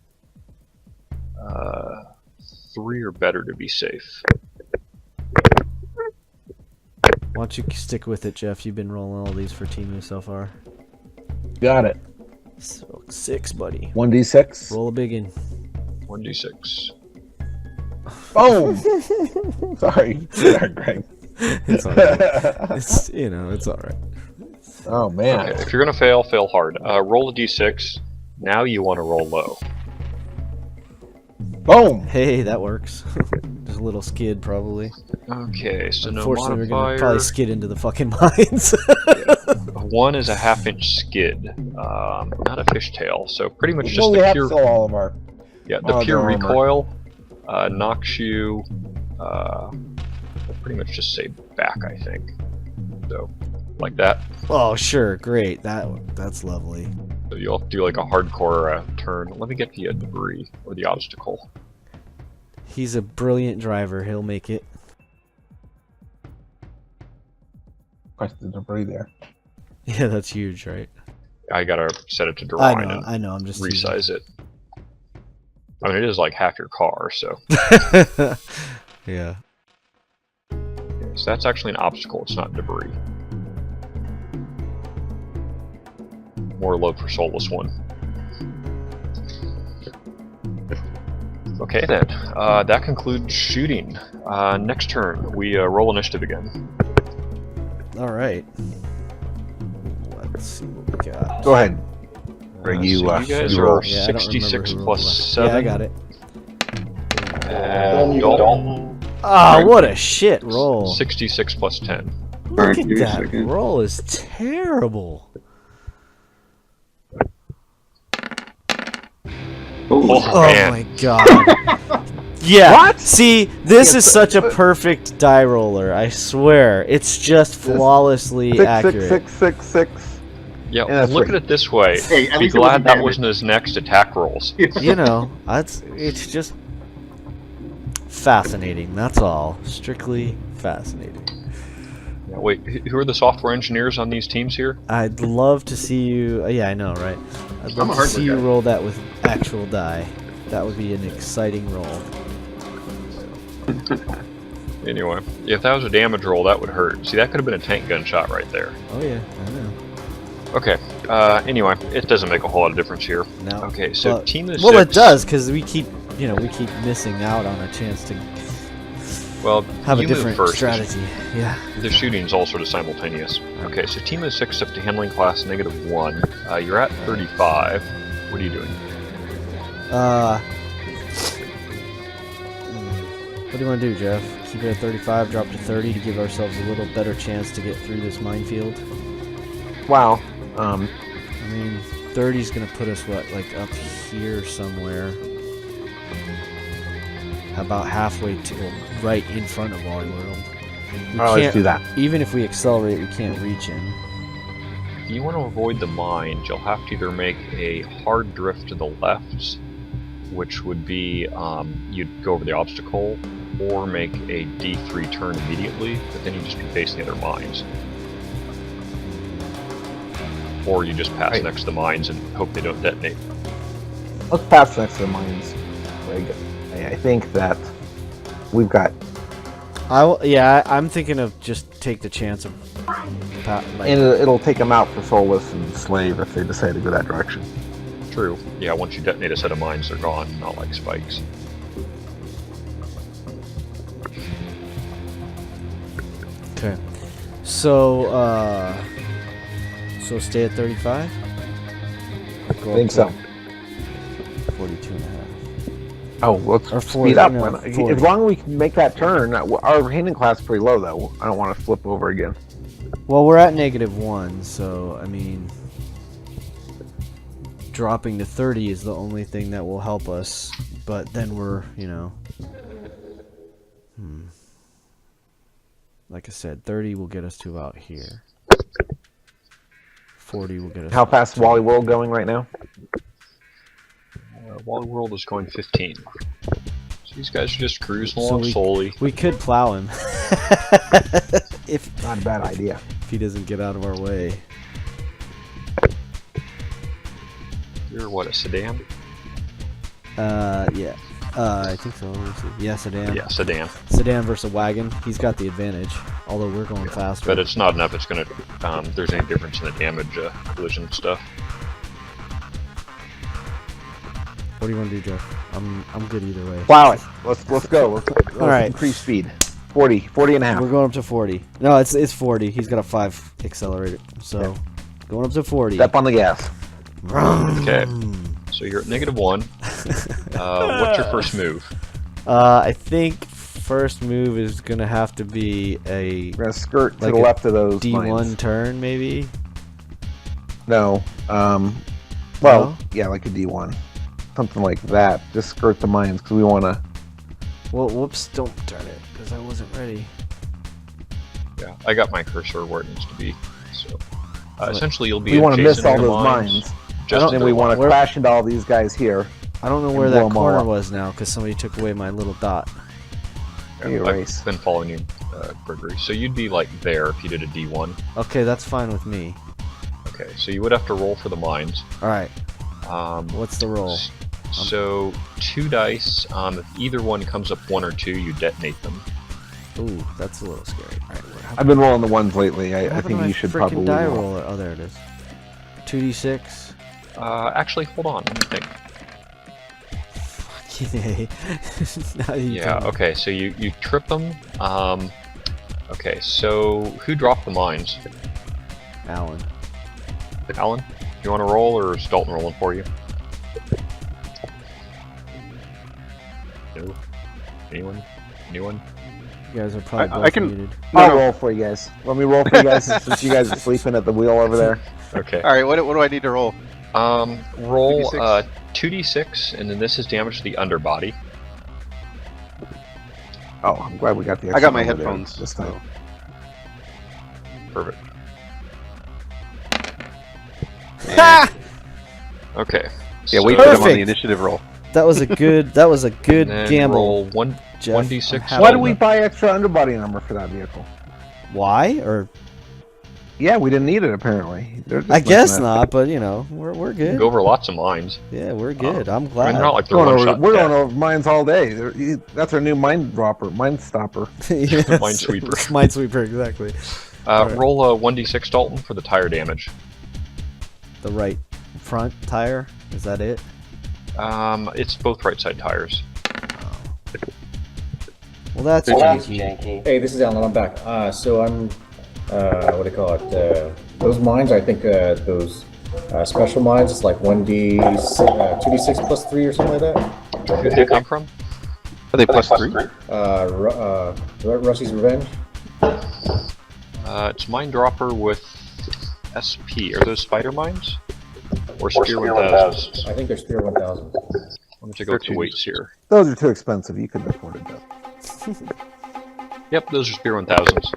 S2: 3 or better to be safe.
S1: Why don't you stick with it, Jeff? You've been rolling all these for Timu so far.
S4: Got it.
S1: So 6, buddy.
S4: 1d6.
S1: Roll a biggin.
S2: 1d6.
S4: Boom! Sorry. Sorry, Greg.
S1: It's alright. It's, you know, it's alright.
S4: Oh, man.
S2: Okay, if you're going to fail, fail hard. Roll a d6. Now you want to roll low.
S4: Boom!
S1: Hey, that works. Just a little skid, probably.
S2: Okay, so no
S1: Unfortunately, we're
S2: modifier.
S1: gonna probably skid into the fucking mines.
S2: 1 is a half-inch skid, not a fishtail. So pretty much just
S4: Well, we
S2: the
S4: have
S2: pure,
S4: to sell all of our...
S2: yeah, the
S4: Oh,
S2: pure
S4: their armor.
S2: recoil knocks you, pretty much just say back, I think. So, like that.
S1: Oh, sure, great. That's lovely.
S2: So you'll have to do like a hardcore turn. Let me get the debris or the obstacle.
S1: He's a brilliant driver. He'll make it.
S4: Quite the debris there.
S1: Yeah, that's huge, right?
S2: I gotta set it to drawing and
S1: I know. I'm just
S2: resize it. I mean, it is like half your car, so.
S1: Yeah.
S2: So that's actually an obstacle, it's not debris. More love for Soulless One. Okay then, that concludes shooting. Next turn, we roll initiative again.
S1: All right. Let's see what we got.
S4: Go ahead. Greg,
S2: So
S4: you,
S2: you guys
S4: you
S2: are
S4: roll.
S1: Yeah, I don't remember
S2: 66
S1: who rolled
S2: plus
S1: last.
S2: 7.
S1: Yeah, I got it.
S2: And Dalton,
S1: Ah, what a shit roll.
S2: 66 plus 10.
S1: Look
S5: Alright,
S1: at
S5: give me a
S1: that
S5: second.
S1: roll is terrible.
S2: Oh,
S1: Oh
S2: man.
S1: my god. Yeah.
S4: What?
S1: See, this is
S4: It's-
S1: such a perfect die roller. I swear, it's just flawlessly accurate.
S4: 66666.
S2: Yeah,
S4: Yeah, that's
S2: look
S4: right.
S2: at it this way.
S5: Hey, at
S2: Be
S5: least it
S2: glad
S5: wasn't
S2: that
S5: damage.
S2: wasn't his next attack rolls.
S1: You know, it's just fascinating. That's all. Strictly fascinating.
S2: Yeah, wait, who are the software engineers on these teams here?
S1: I'd love to see you. Yeah, I know, right? I'd
S5: I'm
S1: love
S5: a
S1: to see you
S5: hardware guy.
S1: roll that with actual die. That would be an exciting roll.
S2: Anyway, if that was a damage roll, that would hurt. See, that could have been a tank gun shot right there.
S1: Oh yeah, I know.
S2: Okay, anyway, it doesn't make a whole lot of difference here.
S1: No.
S2: Okay, so
S1: But-
S2: team of
S1: well, it
S2: 6.
S1: does because we keep missing out on a chance to
S2: Well,
S1: have a
S2: you move
S1: different
S2: first.
S1: strategy. Yeah.
S2: The shooting's all sort of simultaneous. Okay, so team of 6 up to handling class -1. You're at 35. What are you doing?
S1: What do you want to do, Jeff? Keep it at 35, drop to 30 to give ourselves a little better chance to get through this minefield.
S4: Wow.
S1: I mean, 30 is gonna put us what, like up here somewhere? About halfway to, well, right in front of Wally World. We
S4: Let's do that.
S1: Even if we accelerate, we can't reach him.
S2: If you want to avoid the mines, you'll have to either make a hard drift to the left, which would be you'd go over the obstacle, or make a D3 turn immediately, but then you'd just be facing the other mines. Or you just pass
S4: Right.
S2: next to the mines and hope they don't detonate.
S4: Let's pass next to the mines. Greg. I think that we've got...
S1: I'm thinking of just take the chance of
S4: And it'll take them out for Soulless and Slave if they decide to go that direction.
S2: True. Yeah, once you detonate a set of mines, they're gone, not like spikes.
S1: Okay. So stay at 35?
S4: I think so.
S1: 42 and a half.
S4: Oh, let's
S1: Or
S4: speed up.
S1: 40.
S4: As long as we can make that turn. Our handling class is pretty low, though. I don't want to flip over again.
S1: Well, we're at -1, so, I mean, dropping to 30 is the only thing that will help us, but then we're, you know, like I said, 30 will get us to about here. 40 will get us...
S4: How fast is Wally World going right now?
S2: Wally World is going 15. So These guys are just cruising
S1: So
S2: along slowly.
S1: We could plow him. if
S4: Not a bad idea.
S1: he doesn't get out of our way.
S2: You're what, a sedan?
S1: Yeah. I think so. Yeah, sedan.
S2: Yeah, sedan.
S1: Sedan versus a wagon. He's got the advantage. Although we're going faster.
S2: But it's not enough. It's gonna. There's any difference in the damage, collision stuff.
S1: What do you want to do, Jeff? I'm good either way.
S4: Plow it. Let's go. Let's
S1: All right.
S4: increase speed. 40 and a half.
S1: We're going up to 40. No, it's 40. He's got a 5 accelerator. So, going up to 40.
S4: Step on the gas.
S2: Okay. So you're at -1. What's your first move?
S1: I think first move is gonna have to be a
S4: We're gonna skirt to
S1: Like
S4: the
S1: a
S4: left of those
S1: D1
S4: mines.
S1: turn, maybe.
S4: No. Well,
S1: No?
S4: yeah, like a D1. Something like that. Just skirt the mines because we want to.
S1: Well, whoops! Don't turn it because I wasn't ready.
S2: Yeah, I got my cursor where it needs to be. So essentially, you'll be.
S4: We want to miss
S2: adjacent
S4: all
S2: to
S4: those
S2: mines.
S4: mines.
S2: Just
S4: Then
S2: to
S4: we
S2: the
S4: want
S2: left.
S4: to crash into all these guys here.
S1: I don't know
S4: And
S1: where
S4: blow
S1: that
S4: 'em all
S1: corner
S4: up.
S1: was now because somebody took away my little dot.
S4: You erase.
S2: I've been following you, Gregory. So you'd be like there if you did a D1.
S1: Okay, that's fine with me.
S2: Okay, so you would have to roll for the mines.
S1: All right,
S2: Um,
S1: what's the roll?
S2: So 2 dice. If either one comes up 1 or 2, you detonate them.
S1: Ooh, that's a little scary. All right, what
S4: I've been rolling the ones lately. I
S1: happened to
S4: think
S1: my
S4: you should
S1: frickin'
S4: probably
S1: die
S4: roll.
S1: roller. Oh, there it is. 2d6.
S2: Actually, hold on. Let me think.
S1: Now you
S2: Yeah.
S1: tell me.
S2: Okay. So you trip them. Okay. So who dropped the mines?
S1: Alan.
S2: Alan. Do you want to roll, or is Dalton rolling for you? No. Anyone? Anyone?
S1: You guys are probably
S5: I
S1: both
S5: can-
S1: muted.
S4: I'll roll for you guys. Let me roll for you guys since you guys are sleeping at the wheel over there.
S2: Okay.
S5: All right, what do I need to roll?
S2: Roll
S5: 2d6?
S2: 2d6, and then this is damage to the underbody.
S4: Oh, I'm glad we got the.
S5: I got my
S4: extra over there
S5: headphones.
S4: this time.
S2: Perfect.
S1: Ha!
S2: Okay.
S5: Yeah,
S2: so
S5: wait for them on
S1: Perfect.
S5: the initiative roll.
S1: That was a good. That was a good
S2: and then
S1: gamble.
S2: roll
S1: Jeff.
S2: 1d6.
S1: I'm happy
S4: Why do
S1: with
S4: we
S1: that.
S4: buy extra underbody armor for that vehicle?
S1: Why? Or
S4: Yeah, we didn't need it apparently. They're just
S1: I guess
S4: messing up.
S1: not. But you know, we're
S2: You
S1: good.
S2: can go over lots of mines.
S1: Yeah, we're good. I'm
S2: I mean,
S1: glad.
S2: they're not like they're
S4: Going
S2: one
S4: over,
S2: shot.
S4: we're going over mines all day. That's our new mine dropper, mine stopper.
S1: Yes.
S2: Minesweeper.
S1: Minesweeper, exactly. Alright.
S2: Roll a 1d6 Dalton for the tire damage.
S1: The right front tire. Is that it?
S2: It's both right side tires.
S1: Well, that's janky.
S3: Hey, this is Alan. I'm back. So I'm, what do you call it? Those mines, I think those special mines, it's like 2d6 plus 3 or something like that.
S2: Who'd they come from?
S5: Are they +3?
S3: Rusty's Revenge.
S2: It's mine dropper with SP. Are those spider mines? Or Spear 1000s?
S3: I think they're Spear 1000.
S2: Let me take a look at the weights here.
S4: Those are too expensive. You couldn't afford it though.
S2: Yep, those are Spear 1000s.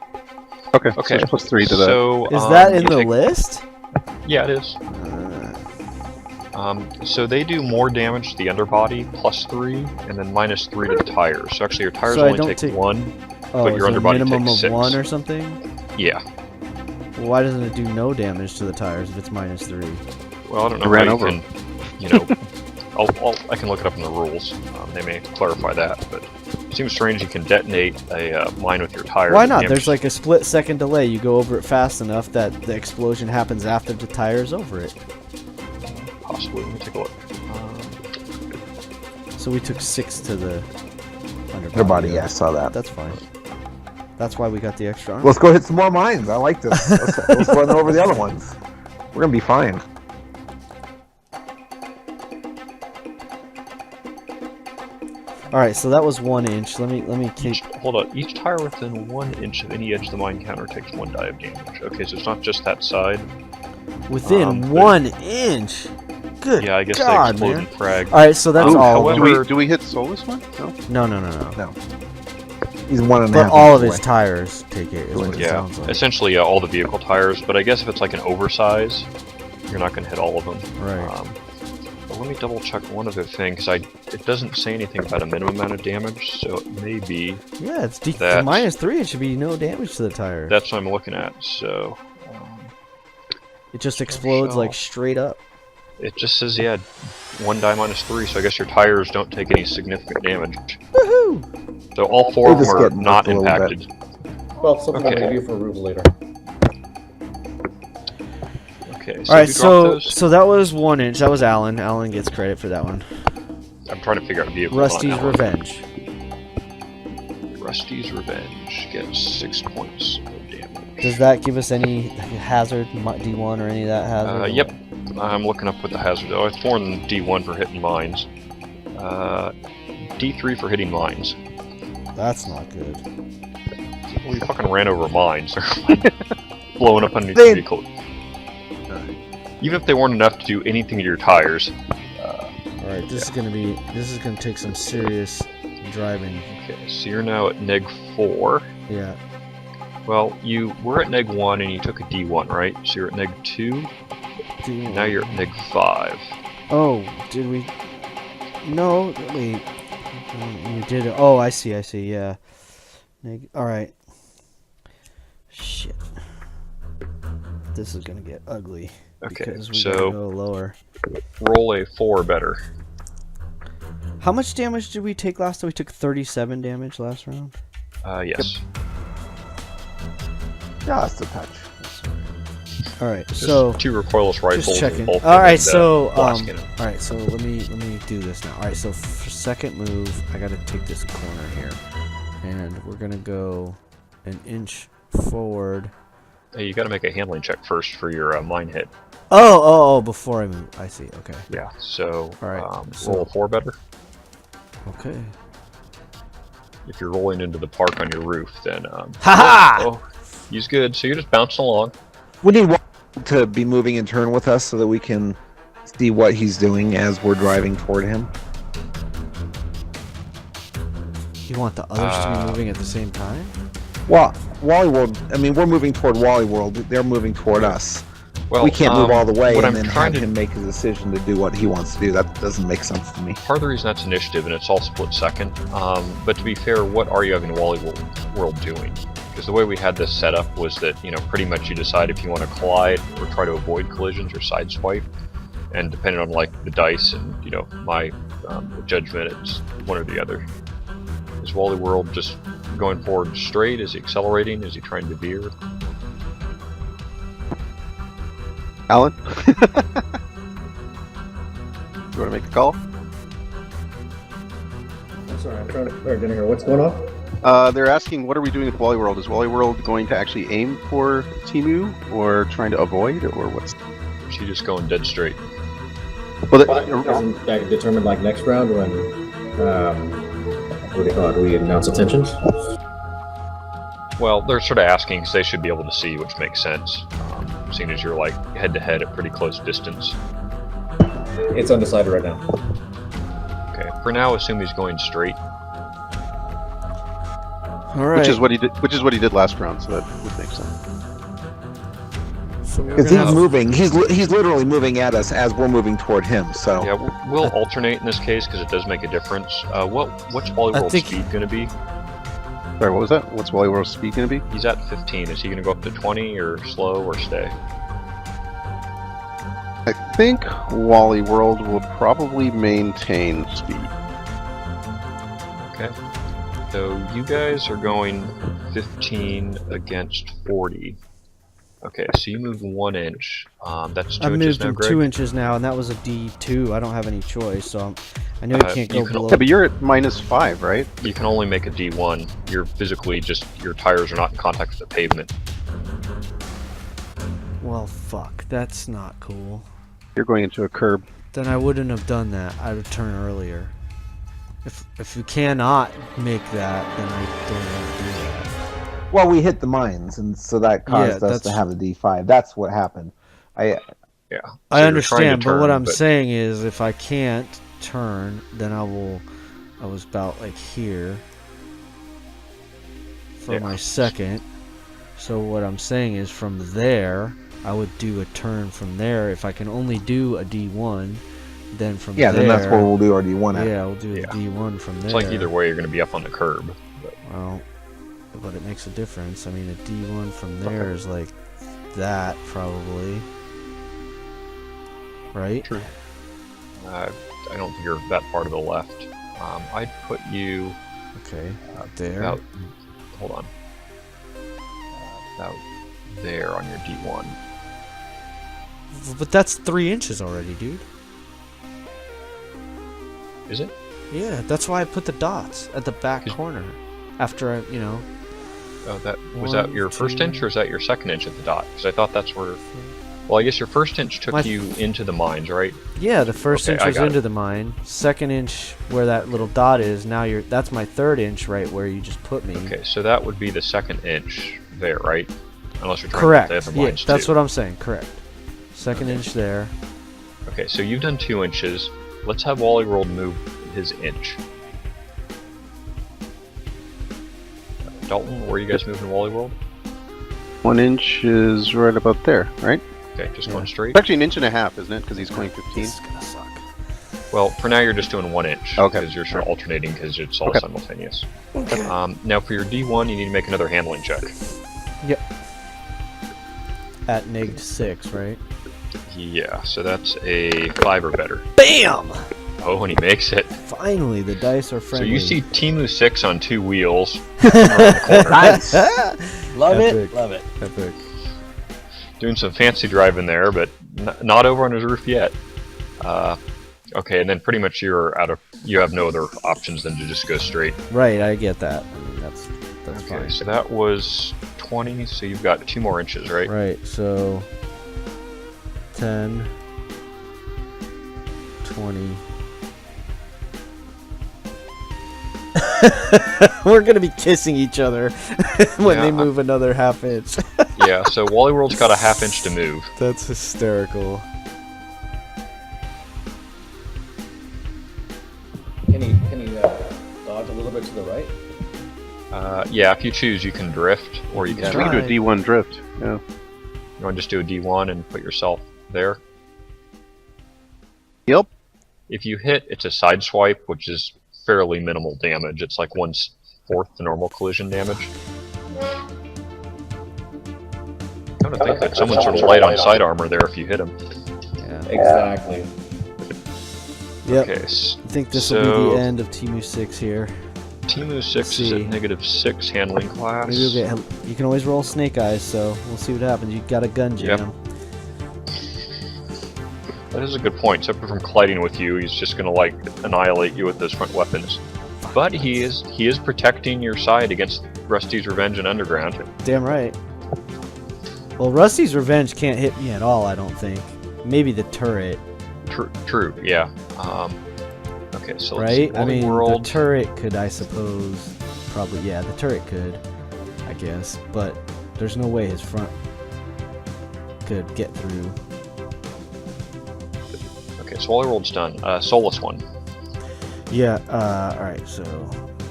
S5: Okay,
S2: Okay,
S5: so +3 to the.
S2: So,
S1: Is that in
S2: you
S1: the
S2: take-
S1: list?
S2: Yeah, it is. So they do more damage to the underbody, +3, and then -3 to the tires. So actually, your tires
S1: So I
S2: only
S1: don't
S2: take
S1: take-
S2: 1.
S1: Oh,
S2: But
S1: is
S2: your
S1: it a
S2: underbody
S1: minimum
S2: takes
S1: of
S2: 6.
S1: 1 or something?
S2: Yeah.
S1: Well, why doesn't it do no damage to the tires if it's -3?
S2: Well, I don't know
S5: I ran
S2: how
S5: over
S2: you can, you know, I can look it up in the rules. They may clarify that, but it seems strange you can detonate a mine with your tire.
S1: Why
S2: and
S1: not?
S2: damage-
S1: There's like a split-second delay. You go over it fast enough that the explosion happens after the tire's over it.
S2: Possibly. Let me take a look.
S1: So we took 6 to the underbody.
S4: Underbody, yeah, I saw that.
S1: That's fine. That's why we got the extra armor.
S4: Let's go hit some more mines. I like this. Let's run over the other ones. We're gonna be fine.
S1: All right, so that was 1 inch. Let me keep.
S2: Hold on. Each tire within 1 inch of any edge of the mine counter takes 1 die of damage. Okay, so it's not just that side.
S1: Within
S2: but-
S1: 1 inch. Good.
S2: Yeah, I guess
S1: God,
S2: they
S1: man.
S2: exploded frag.
S1: All right, so that's
S5: Oh,
S1: all.
S2: however-
S1: of them.
S5: do we hit Solus one? No.
S1: No.
S4: He's 1.5.
S1: But all of his
S4: away.
S1: tires take it. Is what it
S2: Yeah,
S1: sounds like.
S2: essentially all the vehicle tires. But I guess if it's like an oversize, you're not going to hit all of them.
S1: Right.
S2: let me double check one other thing, because it doesn't say anything about a minimum amount of damage, so it may be...
S1: Yeah, it's
S2: That's-
S1: -3. It should be no damage to the tire.
S2: That's what I'm looking at, so...
S1: It just explodes
S2: So-
S1: like straight up.
S2: It just says, yeah, 1 die -3, so I guess your tires don't take any significant damage.
S1: Woohoo!
S2: So all 4 of
S4: They
S2: them
S4: just
S2: are
S4: get
S2: not
S4: knocked a little
S2: impacted.
S3: Well, something
S2: Okay.
S3: I'll review for Ruba later.
S2: Okay, so
S1: All right,
S2: who dropped
S1: so
S2: those?
S1: that was 1 inch. That was Alan. Alan gets credit for that one.
S2: I'm trying to figure out vehicle.
S1: Rusty's Revenge.
S2: Rusty's Revenge gets 6 points of damage.
S1: Does that give us any hazard, D1 or any of that hazard?
S2: Yep. I'm looking up what the hazard. Oh, it's more than D1 for hitting mines. D3 for hitting mines.
S1: That's not good.
S2: Well, you fucking ran over mines. Blowing up underneath
S4: They-
S2: the vehicle. Even if they weren't enough to do anything to your tires.
S1: All right, this is gonna take some serious driving.
S2: Okay, so you're now at -4.
S1: Yeah.
S2: Well, you were at -1 and you took a D1, right? So you're at -2. Now you're at -5.
S1: Oh, did we? No, wait. We did it. Oh, I see. Yeah. All right. Shit. This is gonna get ugly.
S2: Okay,
S1: Because we gotta
S2: so
S1: go lower.
S2: roll a 4 better.
S1: How much damage did we take last time? We took 37 damage last round.
S2: Yes.
S4: Just a touch.
S1: All right,
S2: Just
S1: so
S2: 2 recoilless rifles.
S1: just checking.
S2: And both
S1: All right,
S2: of them,
S1: so
S2: blast cannon.
S1: all right, so let me do this now. All right, so for second move, I gotta take this corner here, and we're gonna go an inch forward.
S2: Hey, you got to make a handling check first for your mine hit.
S1: Oh, before I move. I see. Okay.
S2: Yeah. So,
S1: All right, so-
S2: roll a 4 better.
S1: Okay.
S2: If you're rolling into the park on your roof, then
S1: Ha-ha!
S2: oh, he's good. So you're just bouncing along.
S4: We need one to be moving in turn with us so that we can see what he's doing as we're driving toward him.
S1: You want the others to be moving at the same time?
S4: Well, Wally World, I mean, we're moving toward Wally World. They're moving toward us.
S2: Well,
S4: We can't move all the way
S2: what
S4: and
S2: I'm
S4: then
S2: trying
S4: have
S2: to
S4: him make a decision to do what he wants to do. That doesn't make sense to me.
S2: Part of the reason that's initiative, and it's all split second. But to be fair, what are you having Wally World doing? Because the way we had this set up was that, pretty much you decide if you want to collide or try to avoid collisions or sideswipe. And depending on, the dice and, my judgment, it's one or the other. Is Wally World just going forward straight? Is he accelerating? Is he trying to veer?
S6: Alan? You want to make the call?
S3: I'm sorry, I'm trying to. I didn't hear what's going on.
S6: They're asking, what are we doing with Wally World? Is Wally World going to actually aim for Timu, or trying to avoid, or what's?
S2: Is he just going dead straight?
S6: Well,
S3: Isn't that determined next round when what do you call it? Do we announce intentions?
S2: Well, they're sort of asking because they should be able to see, which makes sense, seeing as you're head to head at pretty close distance.
S3: It's undecided right now.
S2: Okay, for now, assume he's going straight.
S1: All right.
S6: which is what he did. Which is what he did last round, so that would make sense.
S1: So we're
S4: Because
S1: gonna
S4: he's
S1: have-
S4: moving. He's literally moving at us as we're moving toward him. So
S2: Yeah, we'll alternate in this case because it does make a difference. What's Wally
S1: I
S2: World's
S1: think-
S2: speed going to be?
S6: Sorry, what was that? What's Wally World's speed going to be?
S2: He's at 15. Is he going to go up to 20 or slow or stay?
S6: I think Wally World will probably maintain speed.
S2: Okay. So you guys are going 15 against 40. Okay, so you moved 1 inch. That's 2
S1: I
S2: inches
S1: moved
S2: now,
S1: him
S2: Greg.
S1: 2 inches now, and that was a D2. I don't have any choice, so I know he can't
S2: you
S1: go
S2: can-
S1: below.
S6: Yeah, but you're at -5, right?
S2: You can only make a D1. You're physically your tires are not in contact with the pavement.
S1: Well, fuck. That's not cool.
S6: You're going into a curb.
S1: Then I wouldn't have done that. I would turn earlier. If you cannot make that, then I don't want to do that.
S4: well, we hit the mines, and so that caused us to
S1: that's-
S4: have a D5. That's what happened.
S2: Yeah.
S1: I
S2: So you're trying to
S1: understand, but what
S2: turn,
S1: I'm saying is, if I can't turn, then I was about here for
S2: Yeah.
S1: my second. So what I'm saying is, from there, I would do a turn from there. If I can only do a D1, Then from
S4: Yeah,
S1: there,
S4: then that's where we'll do our D1 at.
S1: yeah, we'll do a
S2: Yeah.
S1: D1 from there.
S2: It's like either way, you're going to be up on the curb.
S1: Well, but it makes a difference. I mean, a D1 from there is like that, probably. Right?
S2: True. I don't think you're that far to the left. I'd put you
S1: Okay, there.
S2: about. Hold on. About there on your D1.
S1: But that's 3 inches already, dude.
S2: Is it?
S1: Yeah, that's why I put the dots at the back corner. After I, you know.
S2: Oh, that was that your first
S1: 2.
S2: inch or is that your second inch at the dot? Because I thought that's where. Well, I guess your first inch took you into the mines, right?
S1: Yeah, the first
S2: Okay,
S1: inch
S2: I
S1: was
S2: got
S1: into
S2: it.
S1: the mine. Second inch where that little dot is. Now that's my 3rd inch, right where you just put me.
S2: Okay, so that would be the second inch there, right? Unless you're trying
S1: Correct.
S2: to get the other
S1: Yeah,
S2: mines
S1: that's
S2: too.
S1: what I'm saying. Correct. Second inch there.
S2: Okay, so you've done 2 inches. Let's have Wally World move his inch. Dalton, where are you guys moving Wally World?
S6: 1 inch is right about there, right?
S2: Okay, just
S1: Yeah.
S2: going straight.
S6: It's actually an inch and a half, isn't it? Because he's going 15.
S1: This is gonna suck.
S2: Well, for now you're just doing 1 inch.
S6: Okay.
S2: Because you're sort of alternating because it's all
S6: Okay.
S2: simultaneous. Now for your D1, you need to make another handling check.
S1: Yep. At -6, right?
S2: Yeah, so that's a 5 or better.
S1: Bam!
S2: Oh, and he makes it.
S1: Finally, the dice are
S2: So
S1: friendly.
S2: you see Timu 6 on 2 wheels. around the corner,
S7: Nice. Love
S1: Epic.
S7: it. Love it.
S1: Epic.
S2: doing some fancy driving there, but not over on his roof yet. Okay, and then pretty much you have no other options than to just go straight.
S1: Right, I get that. I mean, that's
S2: Okay,
S1: fine.
S2: so that was 20, so you've got 2 more inches, right?
S1: Right, so 10, 20. We're gonna be kissing each other when they
S2: Yeah,
S1: move another half inch.
S2: Yeah, so Wally World's got a half inch to move.
S1: That's hysterical.
S3: Can he dodge a little bit to the right?
S2: Yeah, if you choose, you can drift, or you can
S6: So we can do a D1 drift. Yeah.
S2: You want to just do a D1 and put yourself there?
S6: Yep.
S2: If you hit, it's a side swipe, which is fairly minimal damage. It's like 1/4 the normal collision damage. I'm gonna think that someone's sort of light on side armor there if you hit him.
S1: Yeah.
S3: Exactly.
S1: Yep.
S2: Okay,
S1: I think this will be
S2: so
S1: the end of Timu 6 here.
S2: Timu 6 is
S1: see.
S2: at -6 handling class.
S1: Maybe you'll get. You can always roll Snake Eyes, so we'll see what happens. You got a gun
S2: Yep.
S1: jam.
S2: That is a good point. Separate from colliding with you, he's just gonna like annihilate you with those front weapons. But he is protecting your side against Rusty's Revenge and Underground.
S1: Damn right. Well, Rusty's Revenge can't hit me at all, I don't think. Maybe the turret,
S2: True, yeah. Okay, so let's
S1: right?
S2: see.
S1: I
S2: Wally
S1: mean,
S2: World.
S1: the turret could, I suppose. Probably, yeah, the turret could, I guess. But there's no way his front could get through.
S2: Okay, so Wally World's done. Soulless one.
S1: Yeah, alright, so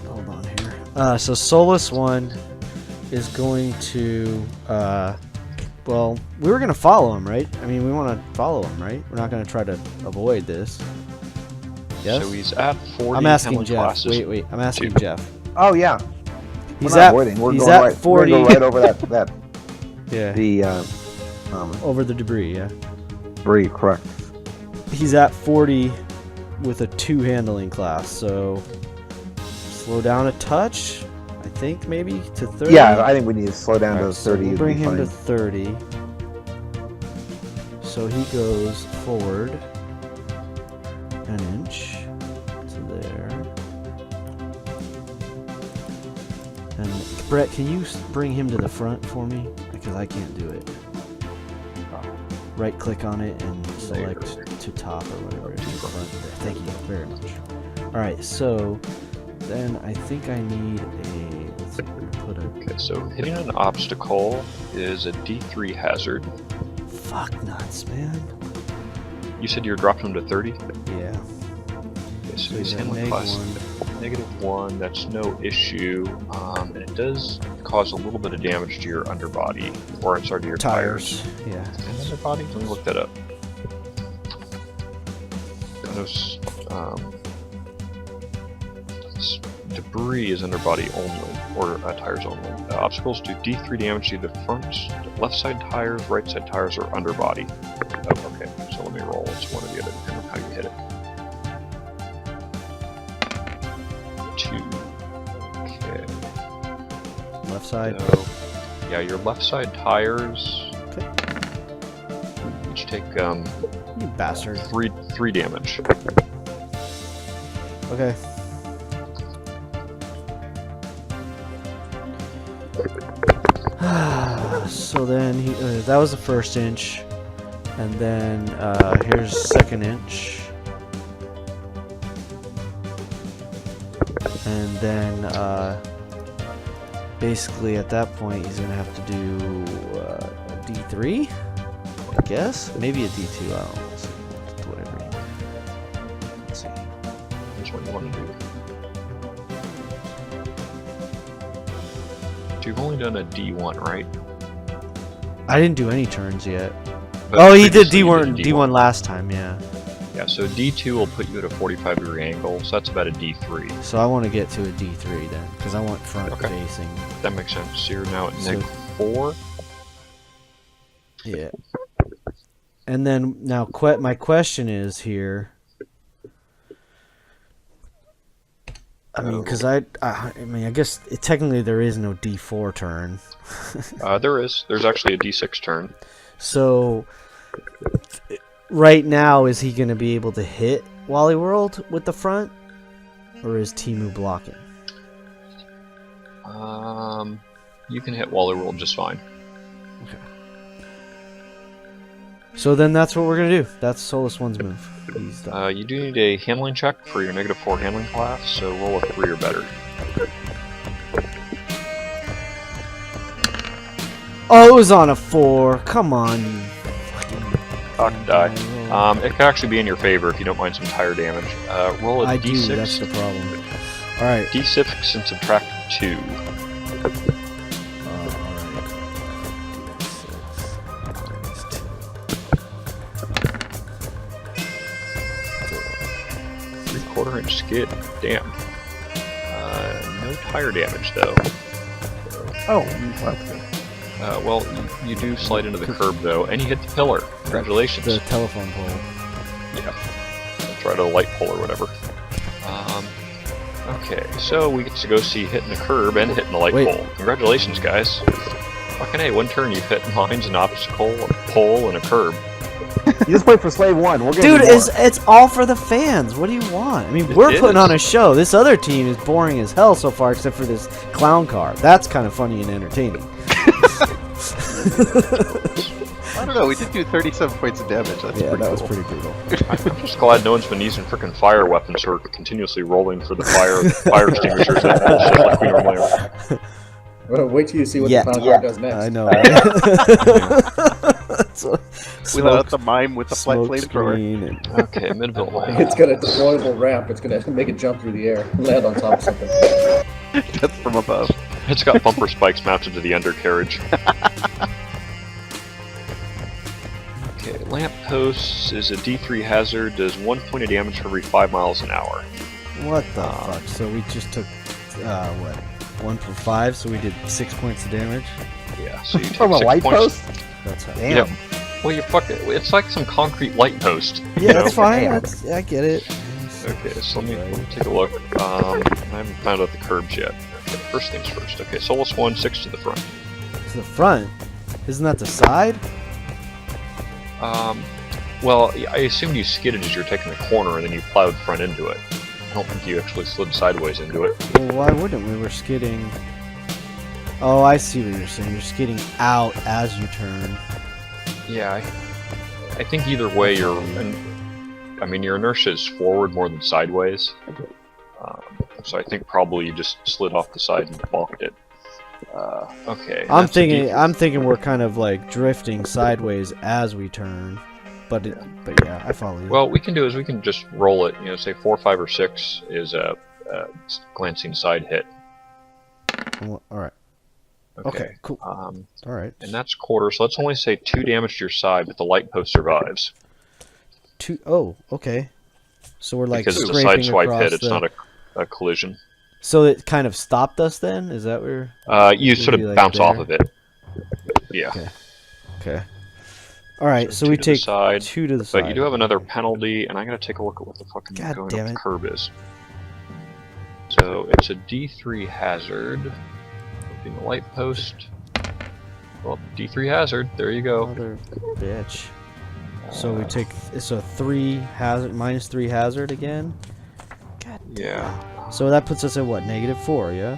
S1: hold on here. So Soulless one is going to, well, we were going to follow him, right? I mean, we want to follow him, right? We're not going to try to avoid this. Yes?
S2: So he's at 40
S1: I'm asking
S2: handling
S1: Jeff.
S2: classes.
S1: Wait, I'm asking
S2: Two.
S1: Jeff.
S4: Oh yeah,
S1: He's
S4: we're not
S1: at,
S4: avoiding. We're
S1: he's
S4: going
S1: at
S4: right.
S1: 40.
S4: We're gonna go right over that
S1: Yeah,
S4: the
S1: over the debris, yeah.
S4: debris. Correct.
S1: He's at 40 with a 2 handling class, so slow down a touch, I think, maybe, to 30.
S4: Yeah, I think we need to slow down
S1: Alright,
S4: to
S1: so
S4: 30.
S1: we'll
S4: would
S1: bring
S4: be
S1: him to
S4: fine.
S1: 30. So he goes forward an inch to there. And Brett, can you bring him to the front for me? Because I can't do it. Right click on it and select to top or whatever. To front. There. Thank you very much. Alright, so then I think I need a. Let's see, we're gonna put a.
S2: Okay, so hitting an obstacle is a D3 hazard.
S1: Fuck nuts, man.
S2: You said you were dropping him to 30?
S1: Yeah.
S2: Okay, so
S1: So
S2: he's
S1: he's at
S2: handling class -1. That's no issue. And it does cause a little bit of damage to your underbody, or sorry, to your tires.
S1: Yeah.
S2: And underbody? Let me look that up. Debris is underbody only, or tires only. Obstacles do D3 damage to the front, left side tires, right side tires, or underbody. Oh, okay, so let me roll. It's one or the other, depending on how you hit it. 2. Okay.
S1: Left side.
S2: So, yeah, your left side tires
S1: Okay.
S2: each take
S1: You bastard.
S2: 3 damage.
S1: Okay. So then that was the first inch, and then here's second inch, and then basically at that point he's gonna have to do a D3, I guess, maybe a D2. I don't know. Whatever. Let's see.
S2: Which one you want to do? You've only done a D1, right?
S1: I didn't do any turns yet.
S2: But
S1: Oh, he did
S2: previously you
S1: D1, D1 last time, yeah.
S2: Yeah, so D2 will put you at a 45-degree angle, so that's about a D3.
S1: So I want to get to a D3 then, because I want front
S2: Okay.
S1: facing.
S2: That makes sense. So you're now at
S1: So-
S2: neg 4.
S1: Yeah. And then now my question is here. I mean, because I guess technically there is no D4 turn.
S2: There's actually a D6 turn.
S1: So right now, is he going to be able to hit Wally World with the front, or is Timu blocking?
S2: You can hit Wally World just fine.
S1: So then that's what we're going to do. That's Solus 1's move. He's done.
S2: You do need a handling check for your -4 handling class, so roll a 3 or better.
S1: Oh, it was on a 4. Come on, you fucking...
S2: Die. It could actually be in your favor if you don't mind some tire damage. Roll a
S1: I
S2: D6.
S1: do, that's the problem. Alright.
S2: D6 and subtract 2. Quarter-inch skid. Damn. No tire damage though.
S4: Oh, what?
S2: Well, you do slide into the curb though, and you hit the pillar. Congratulations.
S1: The telephone pole.
S2: Yeah. Try to light pole or whatever. Okay, so we get to go see hitting the curb and hitting the light
S1: Wait.
S2: pole. Congratulations, guys. Fucking A, one turn you've hit mines, an obstacle, a pole, and a curb.
S4: You just wait for Slave 1. We're gonna
S1: Dude,
S4: do more.
S1: it's all for the fans. What do you want? I mean, we're
S2: It
S1: putting
S2: is.
S1: on a show. This other team is boring as hell so far, except for this clown car. That's kind of funny and entertaining.
S6: I don't know. We did do 37 points of damage. That's
S1: Yeah,
S6: pretty
S1: that was
S6: cool.
S1: pretty brutal.
S2: I'm just glad no one's been using frickin' fire weapons or continuously rolling for the fire extinguishers and bullshit like we normally are.
S3: Well, wait till you see what
S1: Yeah.
S3: the clown car does next.
S1: I know.
S6: Without the mime with the
S1: smoke
S6: flamethrower.
S1: screen and
S2: Okay, Midville Lane.
S3: It's got a deployable ramp. It's gonna make it jump through the air, land on top of something.
S6: That's from above.
S2: It's got bumper spikes mounted to the undercarriage. Okay, lampposts is a D3 hazard, does 1 point of damage for every 5 miles an hour.
S1: what the fuck? So we just took what? 1 for 5, so we did 6 points of damage.
S2: Yeah, so you take
S4: From a
S2: 6
S4: light
S2: points.
S4: post?
S1: That's how.
S4: Damn.
S2: Yep. Well, you fuck it. It's like some concrete light post.
S1: Yeah, that's
S2: know?
S1: fine.
S4: Damn.
S1: I get it.
S2: Okay, so let me take a look. I haven't found out the curbs yet. Okay, first things first. Okay, Solus 1, 6 to the front.
S1: To the front. Isn't that the side?
S2: Well, I assumed you skidded as you were taking the corner and then you plowed front into it. I don't think you actually slid sideways into it.
S1: Well, why wouldn't we? We're skidding. Oh, I see what you're saying. You're skidding out as you turn.
S2: Yeah, I think either way your inertia is forward more than sideways. So I think probably you just slid off the side and balked it. Okay.
S1: I'm
S2: that's a
S1: thinking we're kind of like drifting sideways as we turn. But yeah, I follow you.
S2: Well, we can do is we can just roll it. You know, say 4, 5, or 6 is a glancing side hit.
S1: All right. Okay. Cool. All right.
S2: And that's quarter, so let's only say 2 damage to your side, but the light post survives.
S1: 2. Oh, okay. So we're like
S2: because it's a
S1: scraping
S2: sideswipe
S1: across
S2: hit. It's
S1: the...
S2: not a collision.
S1: So it kind of stopped us then? Is that where?
S2: You sort of
S1: be, like,
S2: bounce off
S1: there?
S2: of it. Yeah.
S1: Okay. Okay. All right. So
S2: two
S1: we
S2: to the
S1: take
S2: side,
S1: 2 to the side.
S2: But you do have another penalty, and I gotta take a look at what the fucking
S1: God
S2: going
S1: damn
S2: up the
S1: it.
S2: curb is. So it's a D3 hazard. Being a light post. Well, D3 hazard. There you go.
S1: Mother bitch. So we take it's a 3 hazard minus 3 hazard again. God damn.
S2: Yeah.
S1: So that puts us at what? -4, yeah?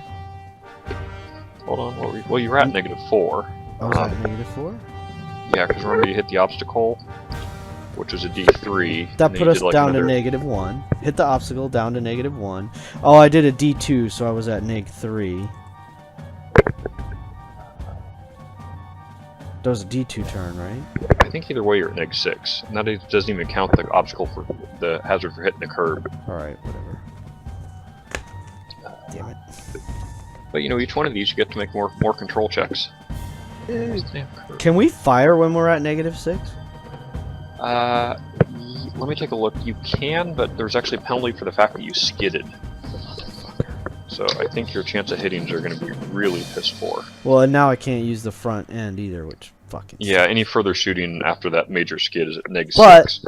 S2: Hold on. Well, you were at -4.
S1: I was at -4?
S2: Yeah, because remember you hit the obstacle, which was a D3.
S1: That
S2: and then
S1: put
S2: you
S1: us
S2: did, like,
S1: down
S2: another...
S1: to -1. Hit the obstacle down to -1. Oh, I did a D2, so I was at -3. That was a D2 turn, right?
S2: I think either way you're at -6, and that doesn't even count the obstacle for the hazard for hitting the curb.
S1: Alright, whatever. Damn it.
S2: But you know, each one of these you get to make more control checks.
S1: Can we fire when we're at -6?
S2: Let me take a look. You can, but there's actually a penalty for the fact that you skidded. So I think your chance of hittings are going to be really piss poor.
S1: Well, and now I can't use the front end either, which fucking
S2: Yeah, any further shooting after that major skid is at -6.
S1: But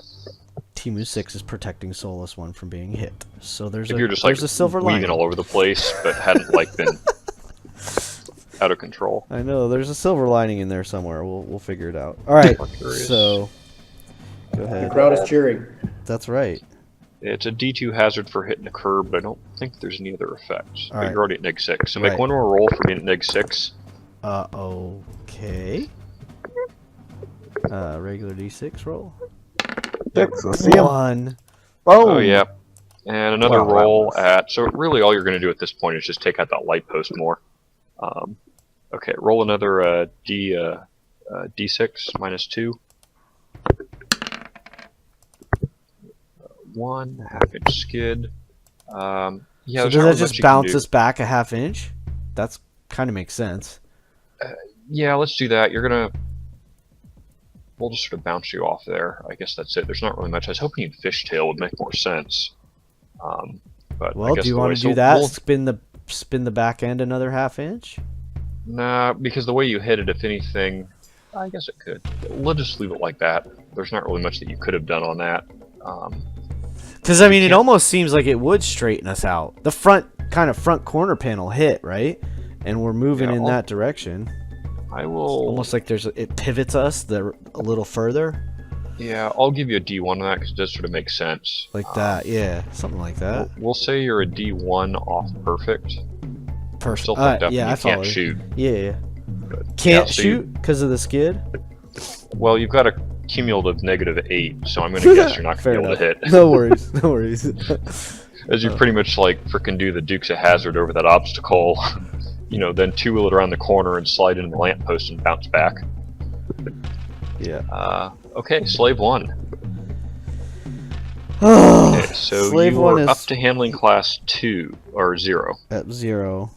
S1: Timu 6 is protecting Solus 1 from being hit. So there's
S2: if
S1: a
S2: you're just like
S1: there's a silver
S2: weaving
S1: lining.
S2: all over the place, but hadn't like been out of control.
S1: I know there's a silver lining in there somewhere. We'll figure it out. All right. So go
S3: The
S1: ahead.
S3: crowd is cheering.
S1: That's right.
S2: It's a D2 hazard for hitting a curb, but I don't think there's any other effects. But
S1: Alright.
S2: you're already at -6, so make
S1: Right.
S2: one more roll for being at -6.
S1: Okay. Regular D6 roll.
S4: 6. Let's see 'em.
S1: 1.
S4: Boom.
S2: Oh yeah, and another
S4: Wow, that
S2: roll
S4: was-
S2: at. So really, all you're going to do at this point is just take out that light post more. Okay, roll another D6 -2. 1 half-inch skid. Yeah,
S1: So
S2: there's
S1: does
S2: not
S1: that
S2: really much
S1: just
S2: you can
S1: bounce
S2: do.
S1: us back a ½ inch? That's kind of makes sense.
S2: Yeah, let's do that. We'll just sort of bounce you off there. I guess that's it. There's not really much. I was hoping you'd fishtail would make more sense. But
S1: Well,
S2: I guess
S1: do you
S2: the
S1: want
S2: way-
S1: to
S2: so
S1: do that?
S2: we'll-
S1: Spin the back end another ½ inch?
S2: Nah, because the way you hit it, if anything, I guess it could. We'll just leave it like that. There's not really much that you could have done on that.
S1: Because, I mean, it almost seems like it would straighten us out. The front corner panel hit, right? And we're moving
S2: Yeah,
S1: in
S2: I'll-
S1: that direction.
S2: I will.
S1: Almost like it pivots us a little further.
S2: Yeah, I'll give you a D1 on that because it does sort of make sense.
S1: Like that, yeah. Something like that.
S2: We'll say you're a D1 off perfect.
S1: Perfect.
S2: Still fucked up.
S1: Yeah,
S2: and
S1: I
S2: you
S1: follow
S2: can't
S1: you.
S2: shoot.
S1: Yeah.
S2: But,
S1: Can't
S2: yeah, so
S1: shoot because of the skid?
S2: Well, you've got a cumulative -8, so I'm going to guess you're not
S1: Fair
S2: going to be able to hit.
S1: No worries. No worries.
S2: As you pretty much like frickin' do the Dukes of Hazzard over that obstacle, you know, then two-wheel it around the corner and slide into the lamppost and bounce back.
S1: Yeah.
S2: Okay, Slave 1. Okay, so
S1: Slave
S2: you
S1: 1
S2: are
S1: is
S2: up to handling class 2, or 0.
S1: at 0.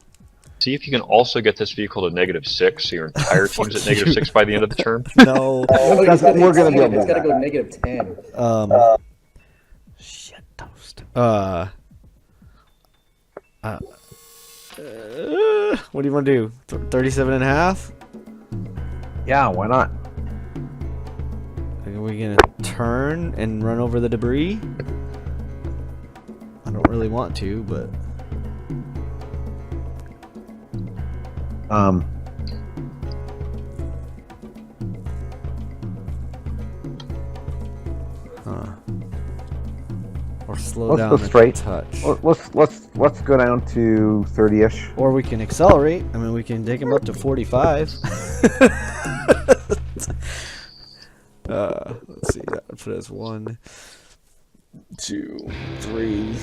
S2: See if you can also get this vehicle to -6, so your entire team's at
S1: Fuck you.
S2: -6 by the end of the turn.
S1: No.
S4: That's what we're gonna be able to
S3: It's
S4: do.
S3: got to go -10.
S1: Shit toast. What do you want to do? 37.5?
S4: Yeah, why not?
S1: Are we gonna turn and run over the debris? I don't really want to, but or slow
S4: Let's
S1: down
S4: go
S1: a
S4: straight.
S1: touch.
S4: Let's go down to 30-ish.
S1: Or we can accelerate. I mean, we can take him up to 45. Let's see. That would put us 1, 2, 3,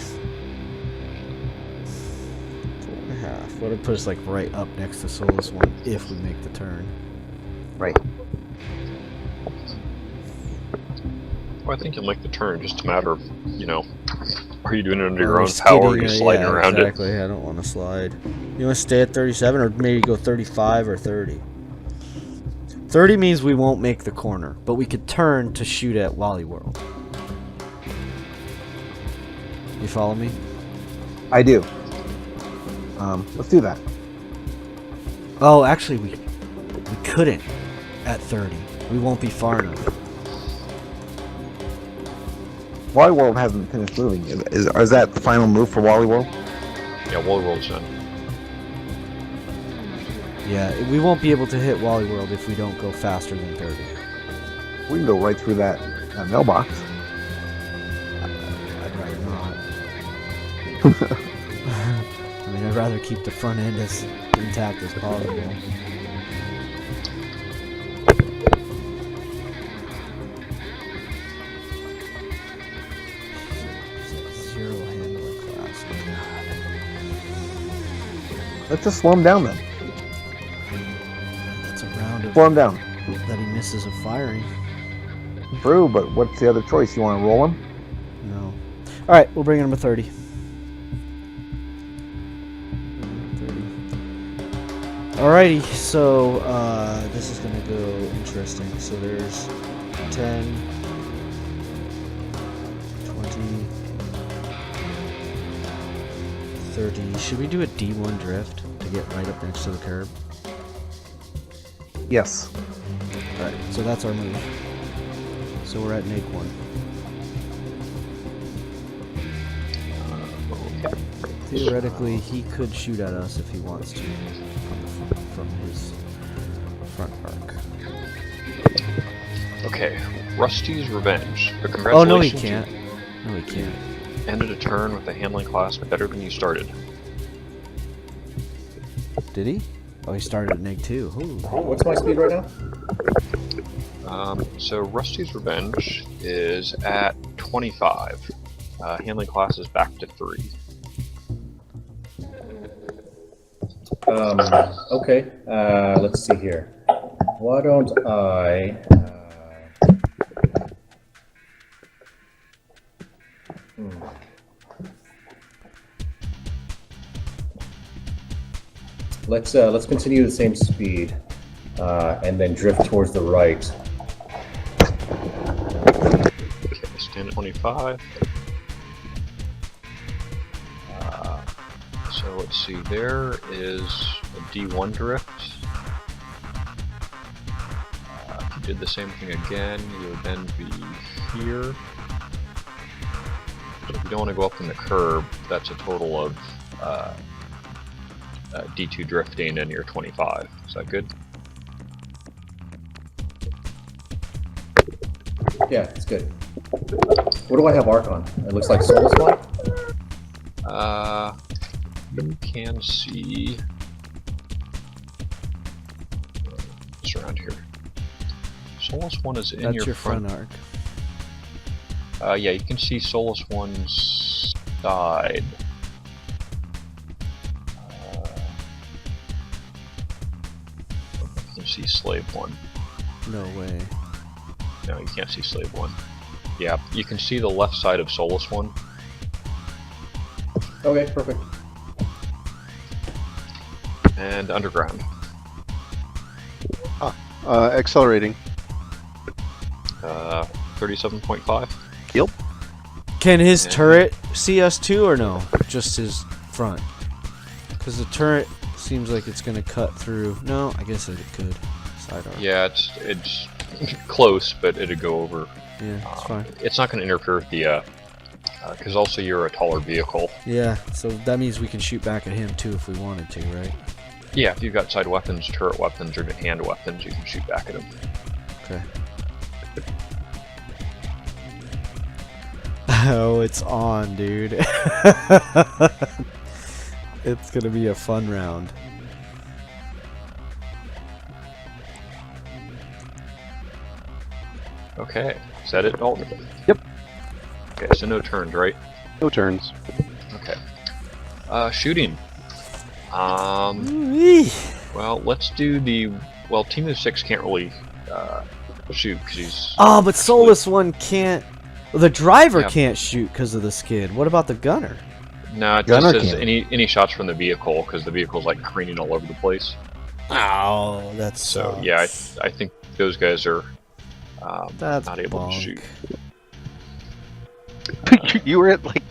S1: 4.5. What would put us like right up next to Solus 1 if we make the turn?
S4: Right.
S2: Well, I think you'll make the turn, just a matter of, you know, are you doing it under
S1: Or
S2: your
S1: we're
S2: own power or are
S1: skidding
S2: you
S1: or-
S2: sliding
S1: yeah,
S2: around
S1: exactly. I don't want to slide. You want to stay at 37 or maybe go 35 or 30? 30 means we won't make the corner, but we could turn to shoot at Wally World. follow me?
S4: I do. Let's do that.
S1: Oh, actually, we couldn't at 30. We won't be far enough.
S4: Wally World hasn't finished moving. Is that the final move for Wally World?
S2: Yeah, Wally World's done.
S1: Yeah, we won't be able to hit Wally World if we don't go faster than 30.
S4: We can go right through that mailbox.
S1: I'd rather not. I mean, I'd rather keep the front end as intact as possible. Zero handler class.
S4: Let's just slow him down then.
S1: That's a round of
S4: Slow him down.
S1: that he misses of firing.
S4: True, but what's the other choice? You want to roll him?
S1: No. Alright, we'll bring him to 30. 30. Alrighty, so this is going to go interesting. So there's 10, 20, 30. Should we do a D1 drift to get right up next to the curb?
S4: Yes.
S1: Alright, so that's our move. So we're at make 1. Theoretically, he could shoot at us if he wants to from his front arc.
S2: Okay, Rusty's Revenge. But
S1: Oh, no, he
S2: congratulations,
S1: can't. No, he can't.
S2: you ended a turn with a handling class better than you started.
S1: Did he? Oh, he started at neg 2. Ooh.
S3: What's my speed right now?
S2: So Rusty's Revenge is at 25. Handling class is back to 3.
S3: Okay. Let's see here. Why don't I? Let's continue the same speed, and then drift towards the right.
S2: Okay, stand at 25. So let's see, there is a D1 drift. If you did the same thing again, you would then be here. So if you don't want to go up in the curb, that's a total of D2 drifting and you're 25. Is that good?
S3: Yeah, it's good. What do I have arc on? It looks like Soulless One?
S2: You can see it's around here. Solus 1 is in
S1: That's your front arc.
S2: Yeah, you can see Solus 1's side. You can see Slave 1.
S1: No way.
S2: No, you can't see Slave 1. Yeah, you can see the left side of Solus 1.
S3: Okay, perfect.
S2: And Underground.
S6: Accelerating.
S2: 37.5.
S6: Yep.
S1: Can his
S2: Yeah.
S1: turret see us too, or no? Just his front? Because the turret seems like it's going to cut through. No, I guess it could. Side arc.
S2: Yeah, it's close, but it'd go over.
S1: Yeah, it's fine.
S2: It's not going to interfere with the, because also you're a taller vehicle.
S1: Yeah, so that means we can shoot back at him too if we wanted to, right?
S2: Yeah, if you've got side weapons, turret weapons, or hand weapons, you can shoot back at him.
S1: Okay. Oh, it's on, dude. It's gonna be a fun round.
S2: Okay, is that it, Dalton?
S6: Yep.
S2: Okay, so no turns, right?
S6: No turns.
S2: Okay. Shooting.
S1: Ooh-wee.
S2: Well, let's do the... Well, Team of 6 can't really shoot, because he's...
S1: Oh, but Soulless One can't... Well, the driver
S2: Yeah.
S1: can't shoot because of the skid. What about the gunner?
S2: No, it
S4: Gunner
S2: just says
S4: can't.
S2: any shots from the vehicle, because the vehicle's like careening all over the place.
S1: Oh, that's
S2: So, yeah, I think those guys are
S1: that's
S2: not able
S1: bonk.
S2: to shoot.
S6: You were at like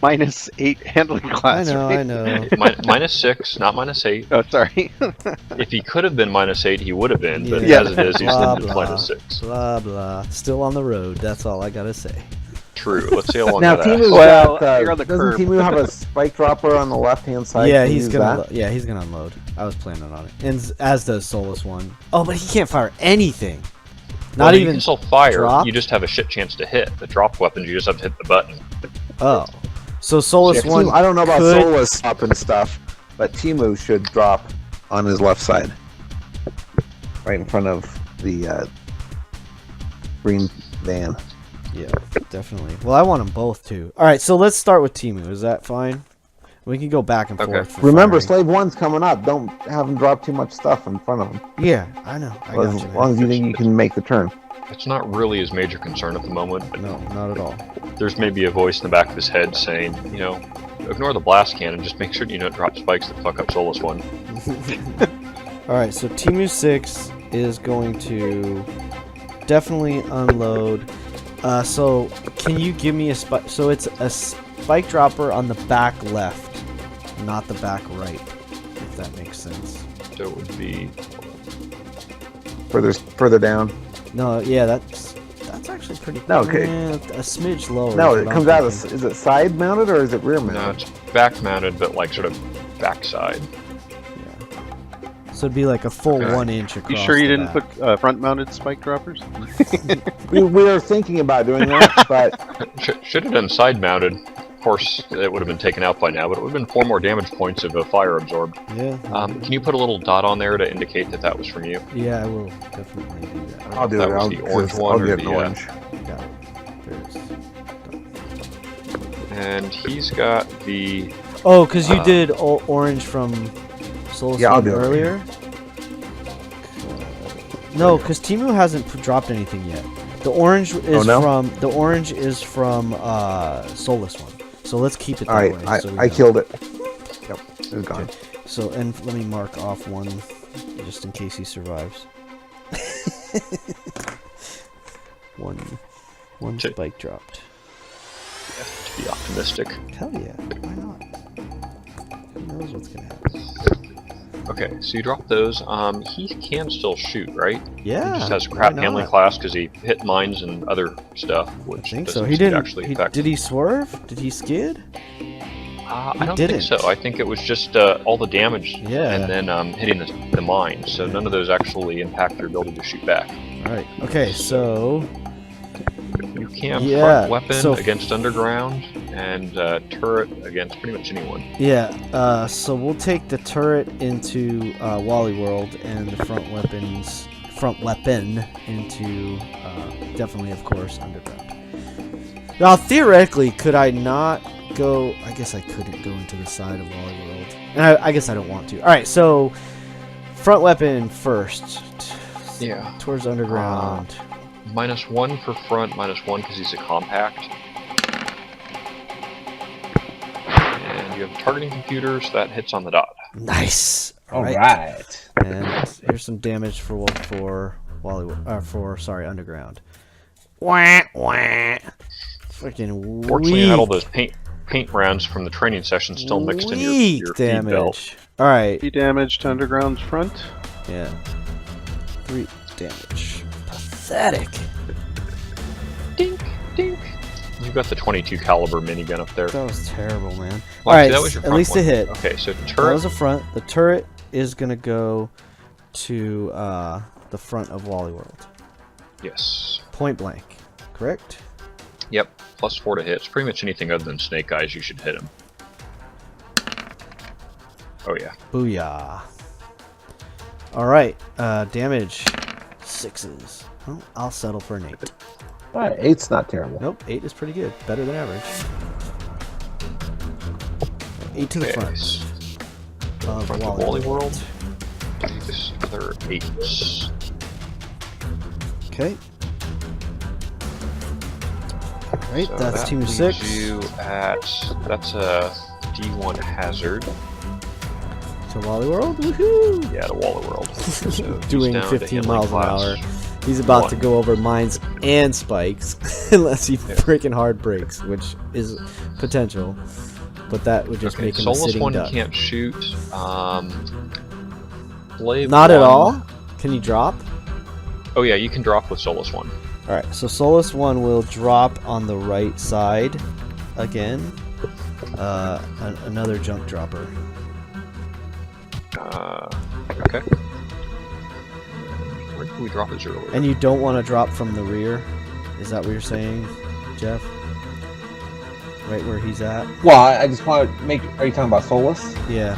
S6: -8 handling class.
S1: I know,
S6: right?
S1: I know.
S2: -6, not -8.
S6: Oh, sorry.
S2: If he could have been -8, he would have been, but
S1: Yeah.
S2: as it is, he's
S1: Blah,
S2: limited to
S1: blah.
S2: -6.
S1: Blah blah. Still on the road. That's all I gotta say.
S2: True. Let's see how long
S4: Now,
S2: that lasts.
S4: Timu's
S6: Well,
S4: got,
S6: you're on the
S4: doesn't
S6: curb.
S4: Timu have a spike dropper on the left-hand side?
S1: Yeah,
S4: Can you
S1: he's
S4: use
S1: gonna.
S4: that?
S1: Yeah, he's gonna unload. I was planning on it, and as does Solus one. Oh, but he can't fire anything. Not
S2: Well, you
S1: even.
S2: can still fire.
S1: drop?
S2: You just have a shit chance to hit. The drop weapons, you just have to hit the button.
S1: Oh, so Solus
S4: Yeah,
S1: one.
S4: I don't know about
S1: could-
S4: Solus up and stuff, but Timu should drop on his left side, right in front of the green van.
S1: Yeah, definitely. Well, I want them both too. All right, so let's start with Timu. Is that fine? We can go back and
S2: Okay.
S1: forth. For
S4: Remember,
S1: firing.
S4: Slave 1's coming up. Don't have him drop too much stuff in front of him.
S1: Yeah, I know. I got
S4: As
S1: you. Man.
S4: long as you think you can make the turn.
S2: It's not really his major concern at the moment, but
S1: No, not at all.
S2: there's maybe a voice in the back of his head saying, you know, ignore the blast cannon, just make sure you don't drop spikes that fuck up Solus 1.
S1: All right, so Timu 6 is going to definitely unload. So can you give me a spike? So it's a spike dropper on the back left, not the back right, if that makes sense.
S2: So it would be
S4: Further down.
S1: No, yeah, that's actually pretty.
S4: No, okay.
S1: A smidge lower.
S4: No,
S1: is
S4: it
S1: what
S4: comes
S1: I'm
S4: out of.
S1: thinking.
S4: Is it side mounted or is it rear mounted?
S2: no, it's back mounted, but like sort of backside.
S1: Yeah. So it'd be like a full
S2: Okay.
S1: 1 inch across.
S6: You sure you
S1: the
S6: didn't
S1: back.
S6: put front-mounted spike droppers?
S4: We were thinking about doing that, but
S2: Should have done side mounted. Of course, it would have been taken out by now, but it would have been 4 more damage points of fire absorbed.
S1: Yeah.
S2: Can you put a little dot on there to indicate that that was from you?
S1: Yeah, I will definitely do that.
S4: I'll do
S2: That
S4: it.
S2: was
S4: I'll,
S2: the orange
S4: 'cause
S2: one
S4: I'll
S2: or
S4: get an
S2: the,
S4: orange.
S1: Got it. There it is.
S2: And he's got the
S1: Oh, because you did orange from Solus
S4: Yeah, I'll do it.
S1: earlier? No, because Timu hasn't dropped anything yet. The orange is
S4: no?
S1: from Solus one. So let's keep it that
S4: All right,
S1: way. so we
S4: I
S1: know.
S4: killed it. Yep, it was gone.
S1: Okay. So, and let me mark off one, just in case he survives. one
S2: Okay.
S1: spike dropped.
S2: to be optimistic.
S1: Hell yeah, why not? Who knows what's gonna happen?
S2: Okay, so you drop those. He can still shoot, right?
S1: Yeah.
S2: He just has
S1: why
S2: crap
S1: not?
S2: handling class because he hit mines and other stuff,
S1: I
S2: which
S1: think
S2: doesn't
S1: so. He
S2: seem to
S1: didn't.
S2: actually affect.
S1: Did he swerve? Did he skid?
S2: I don't
S1: didn't.
S2: think so. I think it was just all the damage
S1: Yeah.
S2: and then hitting the mine. So none of those actually impact your ability to shoot back.
S1: All right. Okay. So
S2: You can
S1: Yeah,
S2: front weapon
S1: so-
S2: against underground and turret against pretty much anyone.
S1: yeah. So we'll take the turret into Wally World and the front weapon into definitely, of course, underground. Now, theoretically, could I not go? I guess I couldn't go into the side of Wally World, and I guess I don't want to. All right. So front weapon first.
S2: Yeah.
S1: Towards underground.
S2: -1 for front, -1 because he's a compact. And you have targeting computers, that hits on the dot.
S1: Nice.
S7: All right.
S1: And here's some damage for Wally. Underground. Wah wah. Freaking
S2: Fortunately, I had all
S1: weak,
S2: those paint rounds from the training session still mixed in
S1: weak
S2: your feed belt.
S1: damage. All right.
S6: 3 damage to underground's front.
S1: Yeah. 3 damage. Pathetic.
S2: Dink, dink. You've got the 22 caliber minigun up there.
S1: That was terrible, man.
S2: Well,
S1: All
S2: actually,
S1: right.
S2: that was your
S1: At
S2: front
S1: least
S2: one.
S1: a hit.
S2: Okay, so
S1: That
S2: turret.
S1: was a front. The turret is gonna go to the front of Wally World.
S2: Yes.
S1: Point blank. Correct.
S2: Yep. +4 to hit. It's pretty much anything other than snake eyes. You should hit him. Oh yeah.
S1: Booyah. Alright, damage 6s. Well, I'll settle for an 8.
S4: All right, 8's not terrible.
S1: Nope, 8 is pretty good. Better than average. 8 to the
S2: Okay,
S1: front
S2: so
S1: of
S2: front of
S1: Wally
S2: Wally
S1: World.
S2: World. Do this other 8s.
S1: Okay. Alright,
S2: So
S1: that's
S2: that
S1: Team
S2: leaves
S1: 6.
S2: You at that's a D1 hazard.
S1: To Wally World? Woohoo!
S2: Yeah, to Wally World. So he's
S1: Doing
S2: down to
S1: 15
S2: handling
S1: miles an
S2: class.
S1: hour. He's about to
S2: One.
S1: go over mines and spikes, unless he freaking hard breaks, which is potential. But that would just make him a
S2: Soulless
S1: sitting
S2: one
S1: duck.
S2: can't shoot. Blade
S1: Not at
S2: one-
S1: all? Can you drop?
S2: Oh yeah, you can drop with Soulless one.
S1: Alright, so Solus 1 will drop on the right side again. Another junk dropper.
S2: Okay. Where did we drop it earlier?
S1: And you don't want to drop from the rear? Is that what you're saying, Jeff? Right where he's at?
S4: Well, I just want to make. Are you talking about Solus?
S1: Yeah.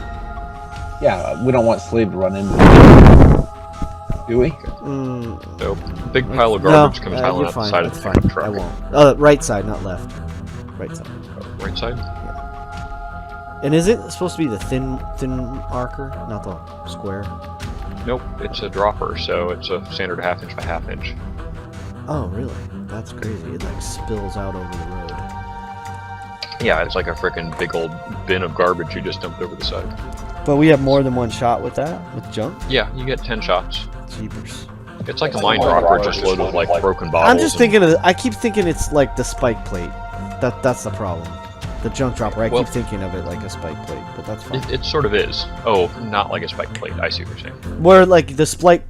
S4: Yeah, we don't want Slave to run into it. Do we?
S2: So, big pile of garbage comes
S1: you're
S2: piling out the
S1: fine.
S2: side of
S1: That's
S2: the
S1: fine.
S2: pickup
S1: I
S2: truck.
S1: won't. Right side, not left. Right side.
S2: Right side?
S1: And is it supposed to be the thin archer, not the square?
S2: Nope, it's a dropper, so it's a standard 1/2 inch by 1/2 inch.
S1: Oh, really? That's crazy. It like spills out over the road.
S2: Yeah, it's like a freaking big old bin of garbage you just dumped over the side.
S1: But we have more than one shot with that, with junk.
S2: Yeah, you get 10 shots.
S1: Jeepers.
S2: It's like a mine dropper just loaded with like broken bottles.
S1: I'm just thinking of. I keep thinking it's like the spike plate. That's the problem. The junk dropper. I
S2: Well-
S1: keep thinking of it like a spike plate, but that's fine.
S2: It sort of is. Oh, not like a spike plate. I see what you're saying.
S1: Where like the spike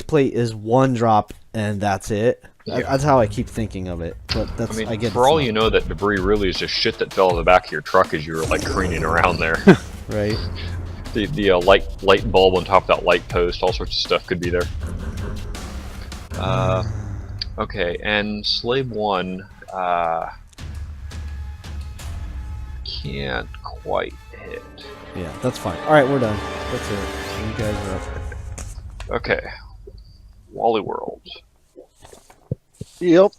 S1: plate is one drop and that's it. That's how I keep thinking of it. But that's
S2: I mean,
S1: get
S2: for
S1: it's
S2: all
S1: not,
S2: you know, that debris really is just shit that fell in the back of your truck as you were like careening around there.
S1: right.
S2: The light bulb on top of that light post, all sorts of stuff could be there. Okay, and Slave 1 can't quite hit.
S1: Yeah, that's fine. All right, we're done. That's it. You guys are up.
S2: Okay, Wally World.
S6: Yep.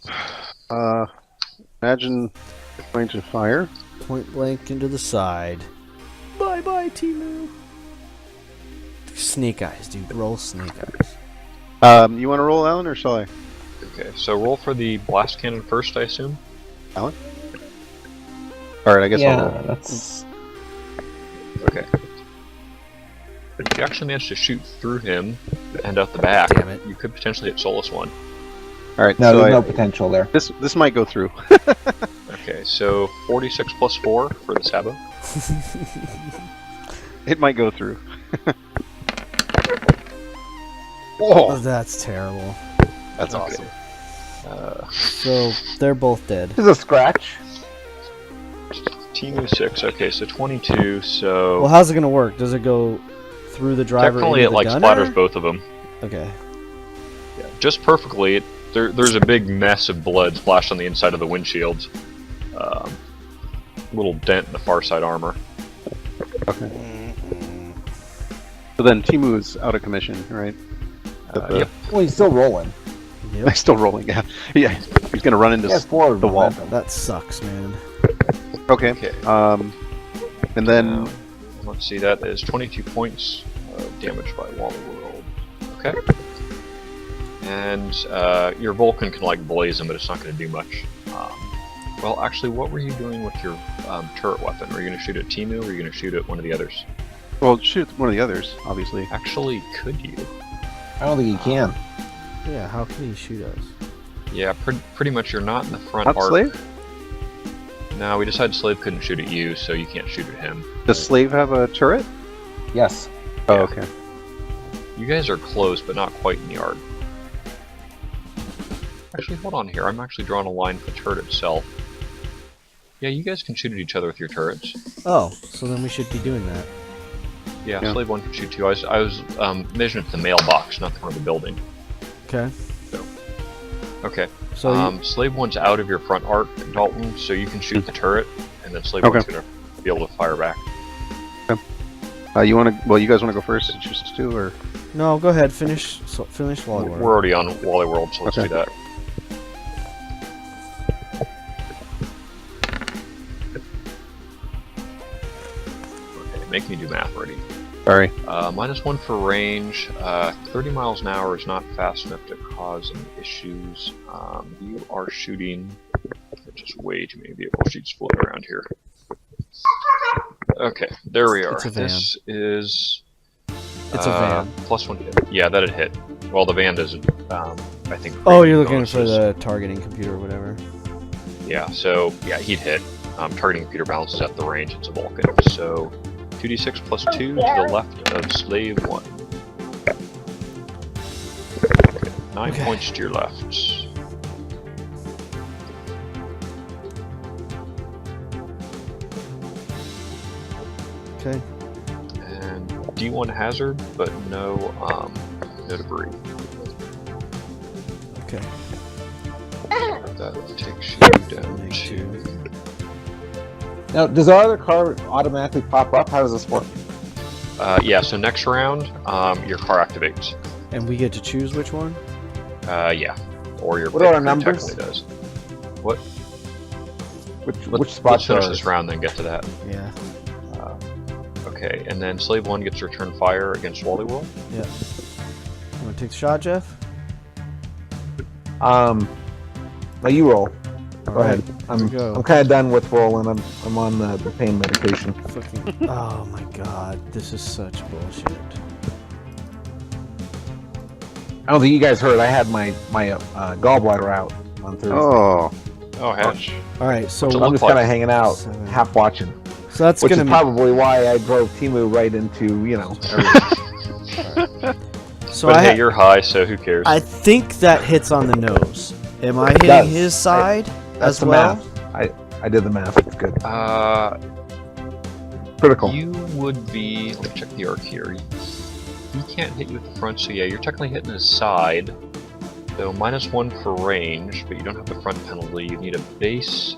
S6: Imagine going to fire.
S1: Point blank into the side. Bye bye, Timu. Snake eyes, dude. Roll snake eyes.
S6: You want to roll, Alan, or shall I?
S2: Okay, so roll for the blast cannon first, I assume.
S6: Alan? Alright, I guess I'll roll.
S4: Yeah, that's.
S2: Okay. If you actually manage to shoot through him and out the back,
S1: Damn it.
S2: you could potentially hit Solus 1.
S6: Alright,
S4: No,
S6: so
S4: there's no potential there.
S6: this might go through.
S2: Okay, so 46 plus 4 for the Sabo.
S6: It might go through.
S1: Oh, that's terrible.
S6: That's
S2: Okay.
S6: awesome.
S1: So they're both dead.
S4: This is a scratch.
S2: Team 6, okay, so 22, so...
S1: Well, how's it gonna work? Does it go through the driver?
S2: technically
S1: into
S2: it
S1: the
S2: like
S1: gunner?
S2: splatters both of them.
S1: Okay.
S2: Yeah, just perfectly. There's a big mess of blood splashed on the inside of the windshields. Little dent in the far side armor.
S6: Okay. So then Timu is out of commission, right?
S2: Yep.
S4: Well, he's still rolling.
S6: He's still rolling, yeah. Yeah, he's gonna run into
S4: He has forward
S6: the wall.
S4: momentum.
S1: That sucks, man.
S6: Okay.
S2: Okay.
S6: And then
S2: Let's see, that is 22 points of damage by Wally World. Okay. And your Vulcan can like blaze him, but it's not going to do much. Well, actually, what were you doing with your turret weapon? Were you going to shoot at Timu, or were you going to shoot at one of the others?
S6: well, shoot one of the others, obviously.
S2: Actually, could you?
S4: I don't think he can.
S1: Yeah, how can he shoot us?
S2: Yeah, pretty much you're not in the front
S6: Not
S2: arc.
S6: Slave?
S2: No, we decided Slave couldn't shoot at you, so you can't shoot at him.
S6: Does Slave have a turret?
S4: Yes.
S6: Oh,
S2: Yeah.
S6: okay.
S2: You guys are close, but not quite in the arc. Actually, hold on here. I'm actually drawing a line for the turret itself. Yeah, you guys can shoot at each other with your turrets.
S1: Oh, so then we should be doing that.
S2: Yeah,
S6: Yeah.
S2: Slave 1 can shoot too. I was measuring at the mailbox, not the front of the building.
S1: Okay.
S2: Okay.
S1: So
S2: Slave 1's out of your front arc, Dalton, so you can shoot the turret, and then Slave
S6: Okay.
S2: 1's gonna be able to fire back.
S6: You want to? Well, you guys want to go first? Just two, or
S1: no, go ahead. Finish Wally
S2: We're
S1: World.
S2: already on Wally World, so let's
S6: Okay.
S2: do that. Okay, make me do math ready.
S6: sorry.
S2: -1 for range. 30 miles an hour is not fast enough to cause any issues. You are shooting. There's just way too many vehicle sheets floating around here. Okay, there we are.
S1: It's a van.
S2: This is.
S1: It's a van.
S2: +1 hit. Yeah, that'd hit. Well, the van doesn't. I think.
S1: Oh,
S2: premium
S1: you're looking for
S2: bonuses.
S1: the targeting computer or whatever.
S2: Yeah, so yeah, he'd hit. Targeting computer balances at the range. It's a Vulcan. So 2d6 plus 2 to the left of slave 1. 9
S1: Okay.
S2: points to your left.
S1: Okay.
S2: And D1 hazard, but no debris.
S1: Okay.
S2: That takes you down to.
S1: -2.
S4: Now, does our other card automatically pop up? How does this work?
S2: Yeah, so next round, your car activates.
S1: And we get to choose which one?
S2: Yeah. Or your
S4: What are our
S2: pick
S4: numbers?
S2: technically does. What?
S4: Which
S2: Let's
S4: spots
S2: finish
S4: are
S2: this round, then get to that.
S1: Yeah.
S2: Okay, and then Slave 1 gets to return fire against Wally World.
S1: You want to take the shot, Jeff?
S4: Now you roll. Go ahead. I'm
S1: go.
S4: kind of done with rolling. I'm on the pain medication.
S1: Fucking. Oh my god, this is such bullshit.
S4: I don't think you guys heard. I had my gallbladder out on Thursday.
S6: Oh,
S2: Oh, Hatch.
S1: All right, so
S2: What's it
S4: I'm just
S2: look
S4: kind
S2: like?
S4: of hanging out,
S1: 7.
S4: half watching.
S1: So that's
S4: Which is
S1: gonna be.
S4: probably why I drove Timu right into, everything.
S1: So
S2: But
S1: I,
S2: hey, you're high, so who cares?
S1: I think that hits on the nose. Am I hitting
S4: does.
S1: his side
S4: That's
S1: as
S4: the
S1: well?
S4: math. I did the math. It's good. Critical.
S2: You would be. Let me check the arc here. He can't hit you at the front, so yeah, you're technically hitting his side. So -1 for range, but you don't have the front penalty. You need a base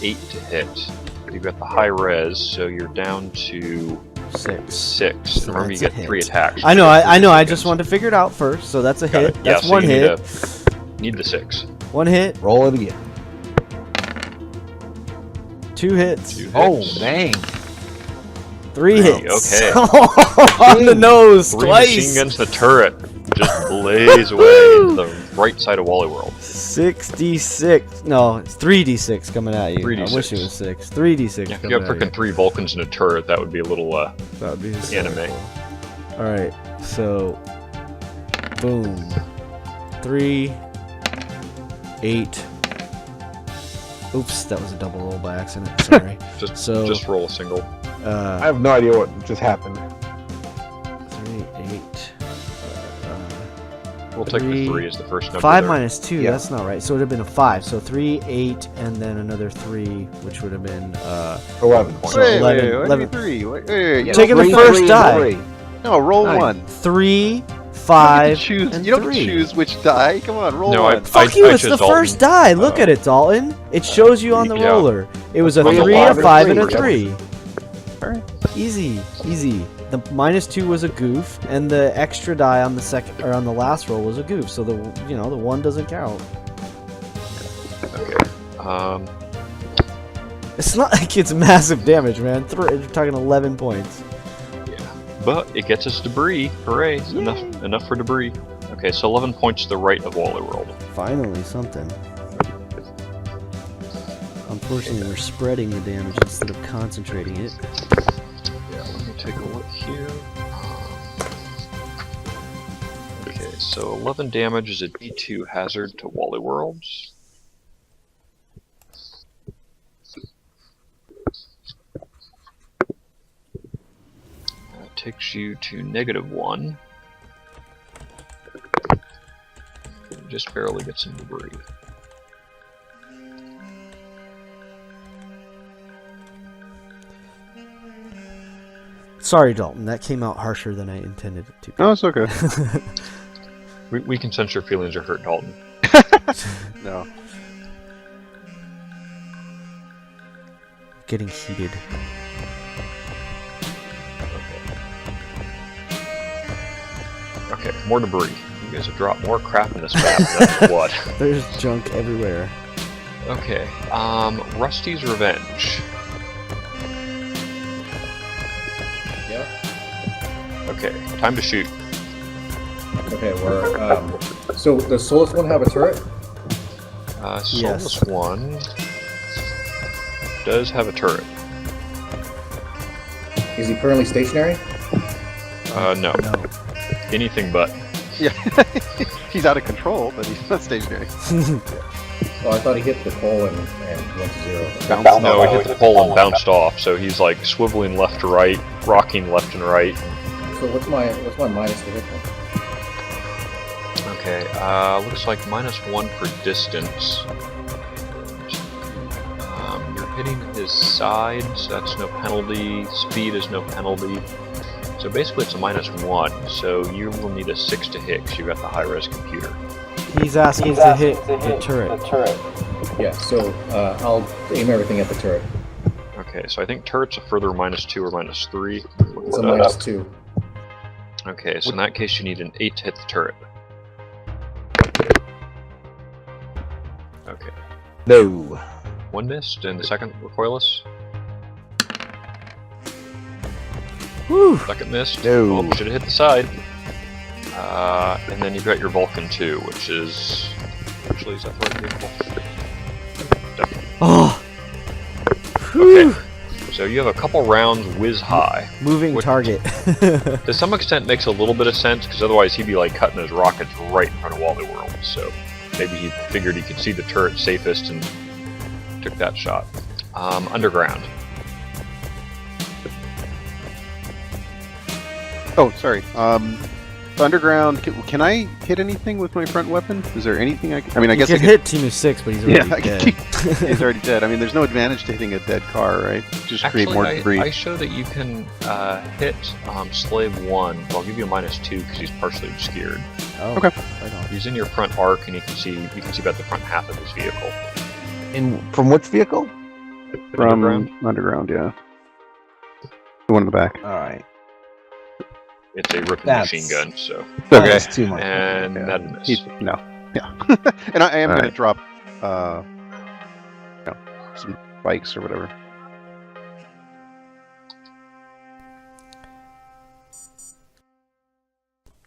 S2: 8 to hit. You've got the high res, so you're down to
S1: 6.
S2: 6.
S1: So
S2: Remember, you
S1: that's a
S2: get 3
S1: hit.
S2: attacks.
S1: I know. I know. I
S2: Seconds.
S1: just wanted to figure it out first. So that's a
S2: Got
S1: hit.
S2: it. Yeah,
S1: That's
S2: so
S1: one
S2: you
S1: hit.
S2: Need the 6.
S1: 1 hit.
S4: Roll it again.
S1: 2 hits.
S2: 2
S4: Oh,
S2: hits.
S4: dang.
S1: 3
S2: Really?
S1: hits.
S2: Okay.
S1: On the nose
S2: 3
S1: twice.
S2: machine guns to the turret. Just blaze away into the right side of Wally World.
S1: 6d6. No, it's 3d6 coming at you.
S2: 3d6.
S1: I wish it was 6. 3d6
S2: Yeah, if you
S1: coming
S2: have
S1: at you.
S2: freaking 3 Vulcans in a turret, that would be a little
S1: That would be
S2: anime.
S1: hysterical. Alright, so. Boom. 3. 8. Oops, that was a double roll by accident. Sorry.
S2: just roll a single.
S4: I have no idea what just happened.
S1: 3, 8.
S2: We'll take the
S1: 3,
S2: 3 as the first number.
S1: 5
S2: there.
S1: minus 2,
S4: Yeah.
S1: that's not right. So it would have been a 5. So 3, 8, and then another 3, which would have been
S4: 11.
S1: So
S6: wait,
S1: 11,
S6: wait, wait,
S1: 11.
S6: 3. Wait,
S1: Taking the first die.
S4: 3.
S6: No, roll
S4: Nice.
S6: 1.
S1: 3,
S6: You don't
S1: 5,
S6: get to choose.
S1: and
S6: You don't
S1: 3.
S6: get to choose which die. Come on, roll
S2: No,
S6: 1.
S1: Fuck you,
S2: I
S1: it's the
S2: chose Dalton.
S1: first die. Look at it, Dalton. It shows you on the
S2: Yeah.
S1: roller. It was a
S2: On the
S1: 3, a
S2: log.
S1: 5, and a
S4: 3.
S1: 3.
S6: Alright.
S1: Easy, easy. The -2 was a goof, and the extra die on the second or on the last roll was a goof. So the the 1 doesn't count.
S2: Okay.
S1: It's not like it's massive damage, man. You're talking 11 points.
S2: But it gets us debris. Hooray! Enough for debris. Okay, so 11 points to the right of Wally World.
S1: Finally, something. Unfortunately, we're spreading the damage instead of concentrating it.
S2: Yeah, let me take a look here. Okay, so 11 damage is a D2 hazard to Wally World. That takes you to -1. You just barely get some debris.
S1: Sorry, Dalton. That came out harsher than I intended it to.
S6: No, it's okay.
S2: We can sense your feelings are hurt, Dalton.
S6: No.
S1: Getting heated.
S2: Okay, more debris. You guys have dropped more crap in this map than what?
S1: There's junk everywhere.
S2: Okay, Rusty's Revenge.
S3: Yeah.
S2: Okay, time to shoot.
S3: Okay, we're so does Solus one have a turret?
S2: Solus 1 does have a turret.
S3: Is he currently stationary?
S2: No.
S1: No.
S2: Anything but.
S6: Yeah. He's out of control, but he's not stationary.
S3: Well, I thought he hit the pole and went to 0.
S6: Bounced
S2: No,
S6: off.
S2: he hit the pole and bounced off, so he's like swiveling left to right, rocking left and right.
S3: So what's my minus to hit him?
S2: Okay, looks like -1 for distance. You're hitting his side, so that's no penalty. Speed is no penalty. So basically it's a -1, so you will need a 6 to hit because you've got the high-res computer.
S1: He's asking to hit the turret.
S3: Yeah, so I'll aim everything at the turret.
S2: Okay, so I think turret's a further -2 or -3.
S3: It's a -2.
S2: Okay, so in that case you need an 8 to hit the turret. Okay.
S4: No.
S2: One missed, and the second recoilless.
S1: Whew.
S2: Second missed.
S4: No.
S2: Oh, should have hit the side. And then you've got your Vulcan 2, which is... Actually, is that the right vehicle? Definitely.
S1: Oh.
S2: Okay. So you have a couple rounds whiz high.
S1: Moving
S2: What-
S1: target.
S2: To some extent makes a little bit of sense, because otherwise he'd be like cutting those rockets right in front of Wally World. So maybe he figured he could see the turret safest and took that shot. Underground.
S6: Oh, sorry. Underground. Can I hit anything with my front weapon? Is there anything I can? I mean, I
S1: You
S6: guess I
S1: could hit Team 6, but he's already
S6: Yeah, I
S1: dead.
S6: He's already dead. I mean, there's no advantage to hitting a dead car, right? Just create more debris.
S2: I show that you can hit Slave 1. But I'll give you a -2 because he's partially obscured.
S1: Oh,
S6: Okay.
S1: right on.
S2: He's in your front arc, and you can see about the front half of his vehicle.
S4: From which vehicle?
S6: From
S2: Underground.
S6: underground, yeah. The one in the back.
S4: All right.
S2: It's a ripping
S4: That's-
S2: machine gun, so
S6: Okay.
S4: That's too much.
S2: and
S6: Yeah.
S2: that miss.
S6: No. Yeah. And I am
S4: All
S6: going to
S4: right.
S6: drop some bikes or whatever.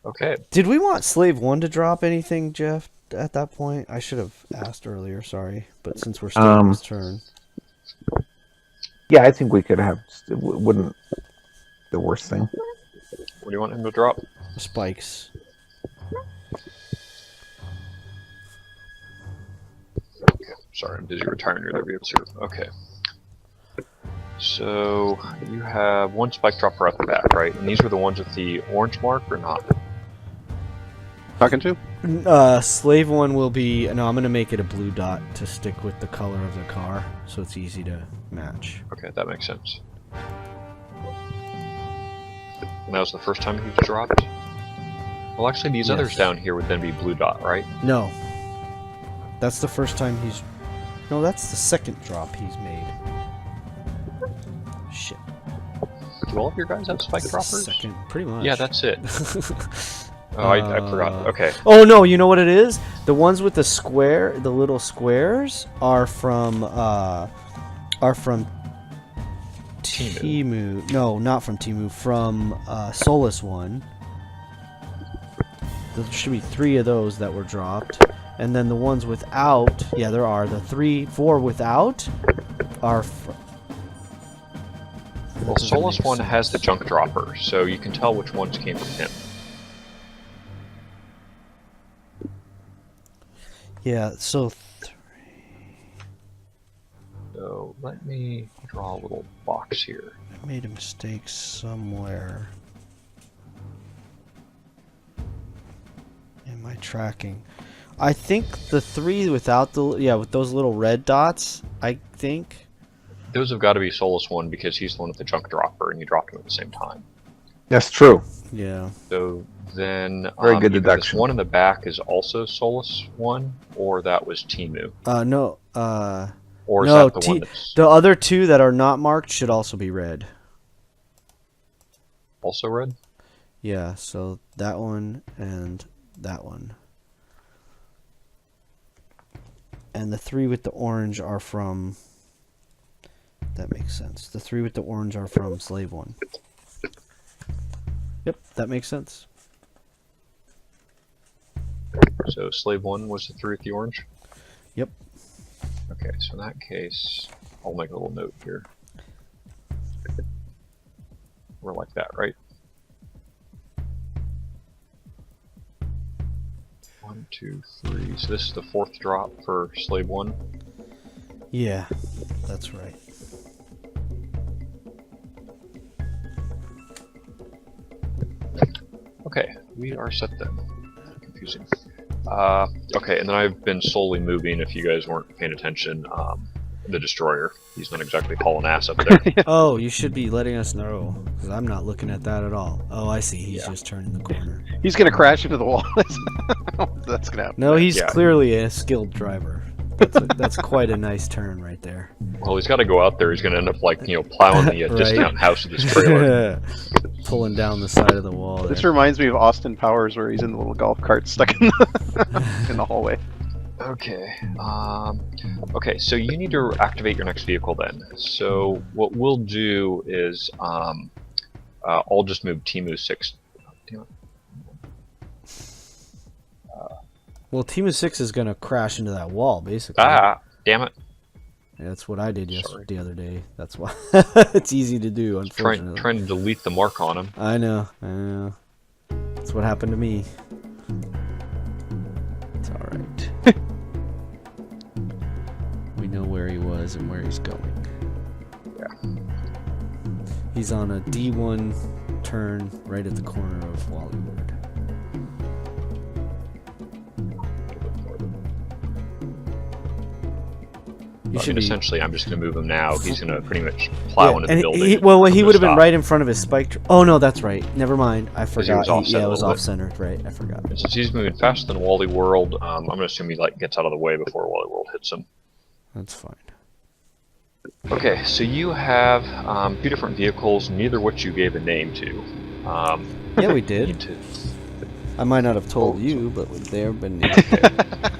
S2: Okay.
S1: Did we want Slave 1 to drop anything, Jeff, at that point? I should have asked earlier, sorry. But since we're still on his turn.
S4: Yeah, I think we could have. It wouldn't the worst thing.
S2: What do you want him to drop?
S1: Spikes.
S2: Okay. Sorry, I'm busy retiring your other vehicles here. Okay. So you have one spike dropper at the back, right? And these are the ones with the orange mark or not?
S6: Talking to?
S1: Slave 1 will be... No, I'm going to make it a blue dot to stick with the color of the car, so it's easy to match.
S2: Okay, that makes sense. And that was the first time he was dropped? Well, actually, these others
S1: Yes.
S2: down here would then be blue dot, right?
S1: No. That's the first time he's... No, that's the second drop he's made. Shit.
S2: Do all of your guys have spike droppers?
S1: Second, pretty much.
S2: Yeah, that's it. Oh, I forgot. Okay.
S1: Oh no, you know what it is? The ones with the square, the little squares, are from Temu. No, not from Temu. From Solus one. There should be 3 of those that were dropped, and then the ones without. Yeah, there are the 4 without are.
S2: Well, Solus one has the junk dropper, so you can tell which ones came from him.
S1: Yeah, so
S2: So let me draw a little box here.
S1: I made a mistake somewhere. In my tracking. I think the 3 without the... Yeah, with those little red dots, I think.
S2: Those have got to be Solus one because he's the one with the junk dropper, and you dropped him at the same time.
S4: That's true.
S1: Yeah.
S2: So then,
S4: Very good
S2: either
S4: deduction.
S2: This one in the back is also Solus one, or that was Temu,
S1: No,
S2: or is
S1: no,
S2: that the one that's
S1: the other 2 that are not marked should also be red.
S2: also red?
S1: Yeah, so that one and that one. And the 3 with the orange are from... That makes sense. The 3 with the orange are from Slave 1. Yep, that makes sense.
S2: So Slave one was the 3 with the orange.
S1: Yep.
S2: Okay, so in that case, I'll make a little note here. We're like that, right? 1, 2, 3. So this is the 4th drop for Slave 1.
S1: Yeah, that's right.
S2: Okay, we are set then. Confusing. Okay, and then I've been slowly moving, if you guys weren't paying attention, the Destroyer. He's not exactly hauling ass up there.
S1: Oh, you should be letting us know, because I'm not looking at that at all. Oh, I see. He's just turning the corner.
S6: He's gonna crash into the wall. That's gonna happen.
S1: No, he's
S2: Yeah.
S1: clearly a skilled driver. That's quite a nice turn right there.
S2: Well, he's got to go out there. He's going to end up, like, plowing the
S1: Right.
S2: discount house with his trailer.
S1: Pulling down the side of the wall
S6: This
S1: there.
S6: reminds me of Austin Powers, where he's in the little golf cart stuck in the hallway.
S2: Okay. Okay, so you need to activate your next vehicle then. So what we'll do is I'll just move Timu 6. Damn it.
S1: Well, Team of 6 is going to crash into that wall, basically.
S2: Ah, damn it.
S1: Yeah, that's what I did
S2: Sorry.
S1: the other day. That's why. It's easy to do, unfortunately.
S2: Trying to delete the mark on him.
S1: I know. That's what happened to me. It's alright. We know where he was and where he's going.
S2: Yeah.
S1: He's on a D1 turn right at the corner of Wally Wood. You
S2: I
S1: should
S2: mean,
S1: be.
S2: essentially, I'm just going to move him now. He's going to pretty much plow into the
S1: and
S2: building.
S1: he
S2: I'm
S1: would
S2: gonna
S1: have been
S2: stop.
S1: right in front of his spike. Oh no, that's right. Never mind. I
S2: he
S1: forgot.
S2: was offset
S1: Yeah,
S2: a
S1: it was
S2: little bit.
S1: off-centered. Right, I forgot.
S2: And since he's moving faster than Wally World, I'm going to assume he gets out of the way before Wally World hits him.
S1: That's fine.
S2: Okay, so you have 2 different vehicles, neither which you gave a name to.
S1: Yeah, we
S2: you
S1: did.
S2: need to-
S1: I might not have told you, but they're been.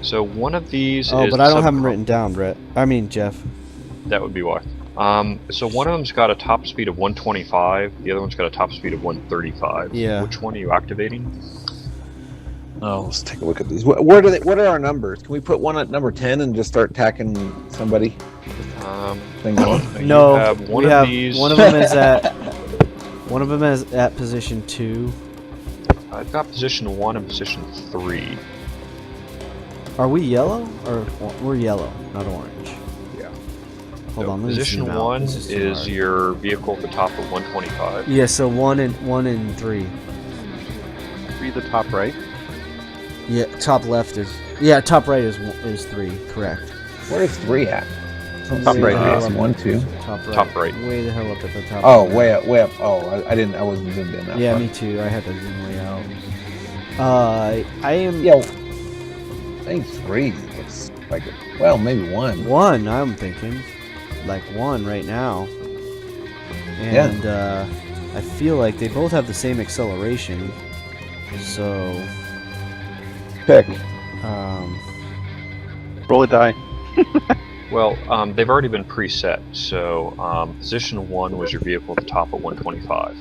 S2: So one of these
S1: Oh,
S2: is
S1: but I don't
S2: sub-
S1: have them written down, Brett. I mean, Jeff.
S2: That would be why. So one of them's got a top speed of 125, the other one's got a top speed of 135.
S1: Yeah.
S2: Which one are you activating?
S4: Oh, let's take a look at these. What are they? What are our numbers? Can we put one at number 10 and just start attacking somebody? Thing going?
S1: No,
S2: you have one
S1: we
S2: of
S1: have
S2: these.
S1: one of them is at one of them is at position 2.
S2: I've got position 1 and position 3.
S1: Are we yellow or we're yellow, not orange?
S2: Yeah.
S1: Hold
S2: So
S1: on, let me
S2: position
S1: zoom out.
S2: 1
S1: This too
S2: is
S1: hard.
S2: your vehicle at the top of 125.
S1: Yeah, so 1 and 3.
S6: Read the top right.
S1: Yeah, top left is top right is 3. Correct.
S4: Where's 3 at?
S6: Top
S1: Way
S6: right,
S1: the hell
S6: yes.
S1: up
S4: 1,
S1: at-
S4: 2.
S1: Top right.
S2: Top right.
S1: Way the hell up at the top.
S4: Oh,
S1: right.
S4: way up, way up. Oh, I wasn't zoomed in that
S1: Yeah,
S4: far.
S1: me too. I had to zoom way out. I am
S4: Yeah, I think 3 looks like it. Well, maybe 1.
S1: 1. I'm thinking like 1 right now, and I feel like they both have the same acceleration. So,
S4: Pick.
S6: Roll a die.
S2: Well, they've already been preset, so position 1 was your vehicle at the top of 125.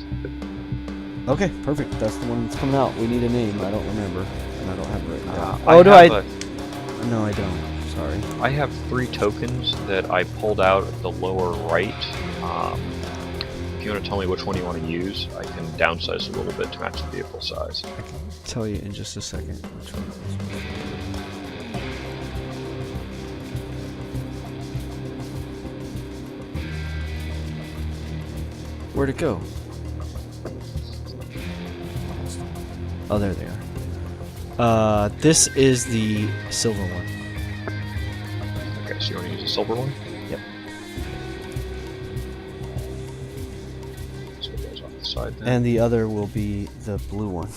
S1: okay, perfect. That's the one that's coming out. We need a name. I don't remember, and I don't have it written down.
S2: I
S1: Oh, do
S2: have
S1: I? No, I don't. Sorry.
S2: I have 3 tokens that I pulled out at the lower right. If you want to tell me which one you want to use, I can downsize a little bit to match the vehicle size.
S1: I can tell you in just a second which one it is. Where'd it go? Oh, there they are. This is the silver one.
S2: Okay, so you want to use the silver one?
S1: Yep.
S2: So it goes off the side then.
S1: And the other will be the blue one.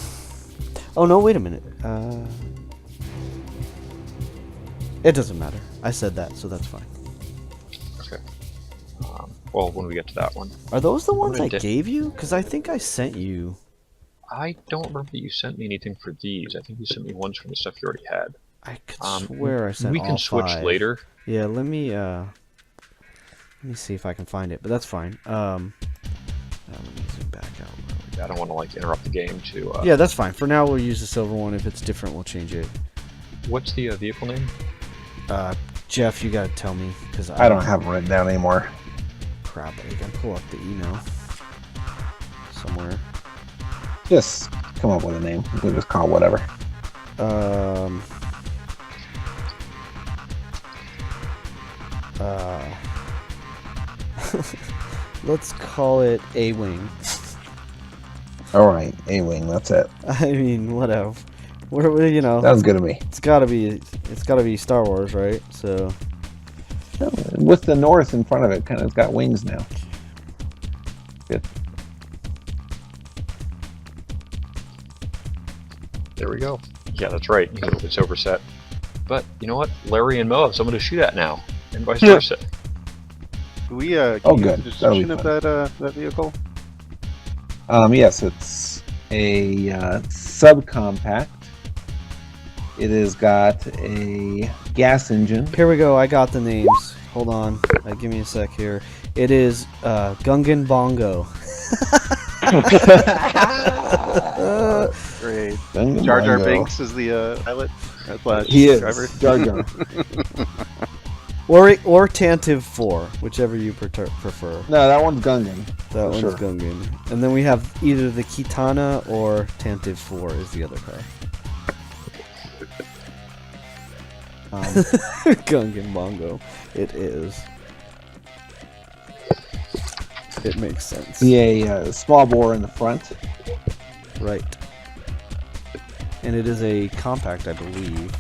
S1: Oh, no, wait a minute. It doesn't matter. I said that, so that's fine.
S2: Okay. Well, when we get to that one.
S1: Are those the ones
S2: gonna
S1: I
S2: di-
S1: gave you? Because I think I sent you.
S2: I don't remember that you sent me anything for these. I think you sent me ones from the stuff you already had.
S1: I could swear I sent
S2: We
S1: all
S2: can switch
S1: 5.
S2: later.
S1: Yeah, let me see if I can find it, but that's fine. Let me zoom back out.
S2: I don't want to like interrupt the game to.
S1: Yeah, that's fine. For now, we'll use the silver one. If it's different, we'll change it.
S2: What's the vehicle name?
S1: Jeff, you gotta tell me because
S4: I don't have it written down anymore.
S1: Crap, I can pull up the email somewhere.
S4: Just come up with a name. We'll just call it whatever.
S1: Let's call it A-Wing.
S4: All right, A-Wing. That's it.
S1: I mean, whatever. What you know?
S4: Sounds good to me.
S1: It's gotta be Star Wars, right? So.
S4: With the north in front of it, kind of got wings now. Good.
S2: There we go. Yeah, that's right. It's overset. But you know what? Larry and Mo have someone to shoot at now, and vice versa.
S6: Do we can
S4: Oh,
S6: you
S4: good.
S6: give a
S4: That'll be
S6: description of
S4: fun.
S6: that vehicle?
S4: Yes, it's a subcompact. It has got a gas engine.
S1: Here we go. I got the names. Hold on. Give me a sec here. It is Gungan Bongo.
S6: Great.
S4: Gungan
S6: Jar Jar
S4: Bongo.
S6: Binks is the pilot. Slash
S4: He is
S6: driver.
S4: Jar Jar.
S1: Or Tantive 4, whichever you prefer.
S4: No, that one's Gungan.
S1: That one's
S4: sure.
S1: Gungan. And then we have either the Kitana or Tantive 4 is the other car. Gungan Bongo. It is. It makes sense.
S4: A small bore in the front.
S1: Right. And it is a compact, I believe.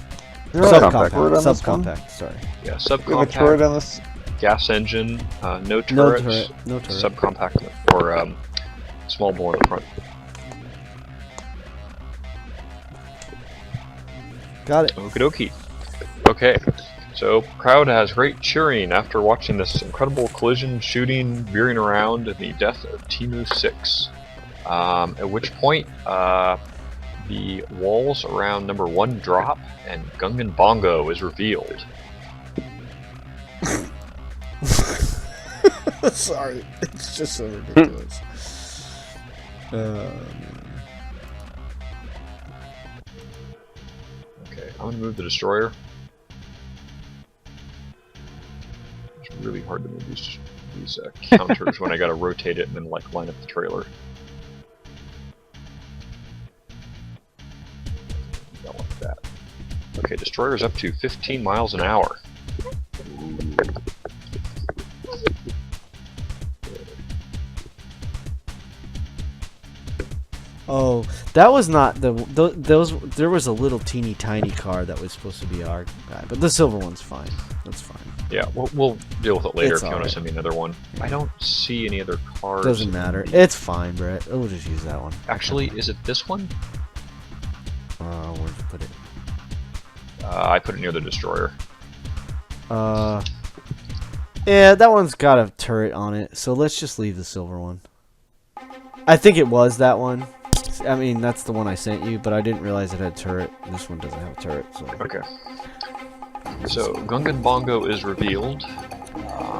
S4: There is a turret on this one?
S1: Subcompact, sorry.
S2: Yeah,
S4: We have a turret
S2: subcompact,
S4: on this.
S2: gas engine, no
S1: No
S2: turrets,
S1: turret. No turret.
S2: subcompact, or small bore in the front.
S1: Got it.
S2: Okie dokie. Okay, so crowd has great cheering after watching this incredible collision, shooting, veering around, and the death of Timu 6. At which point, the walls around number 1 drop, and Gungan Bongo is revealed.
S1: Sorry. It's just so ridiculous.
S2: Okay, I'm gonna move the destroyer. It's really hard to move these counters when I gotta rotate it and then like line up the trailer. Not like that. Okay, destroyer's up to 15 miles an hour.
S1: Oh, that was not those. There was a little teeny tiny car that was supposed to be our guy, but the silver one's fine. That's fine.
S2: Yeah, we'll deal with it later
S1: It's
S2: if you want
S1: alright.
S2: to send me another one. I don't see any other cars.
S1: Doesn't matter. It's fine, Brett. We'll just use that one.
S2: Actually, is it this one?
S1: Where'd you put it?
S2: I put it near the destroyer.
S1: Yeah, that one's got a turret on it, so let's just leave the silver one. I think it was that one. I mean, that's the one I sent you, but I didn't realize it had a turret. This one doesn't have a turret, so.
S2: Okay. So, Gungan Bongo is revealed.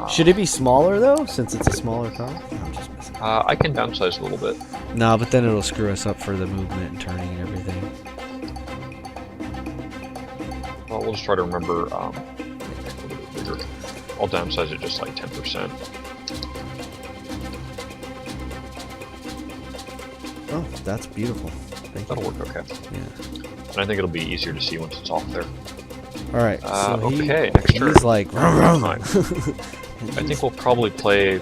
S1: Should it be smaller, though, since it's a smaller car? I'm just messing.
S2: I can downsize a little bit.
S1: No, but then it'll screw us up for the movement and turning and everything.
S2: Well, we'll just try to remember a little bit bigger. I'll downsize it just like 10%.
S1: Oh, that's beautiful. Thank you.
S2: That'll work okay.
S1: Yeah.
S2: And I think it'll be easier to see once it's off there.
S1: All right. So
S2: okay, next turn.
S1: he's like.
S2: Time. I think we'll probably play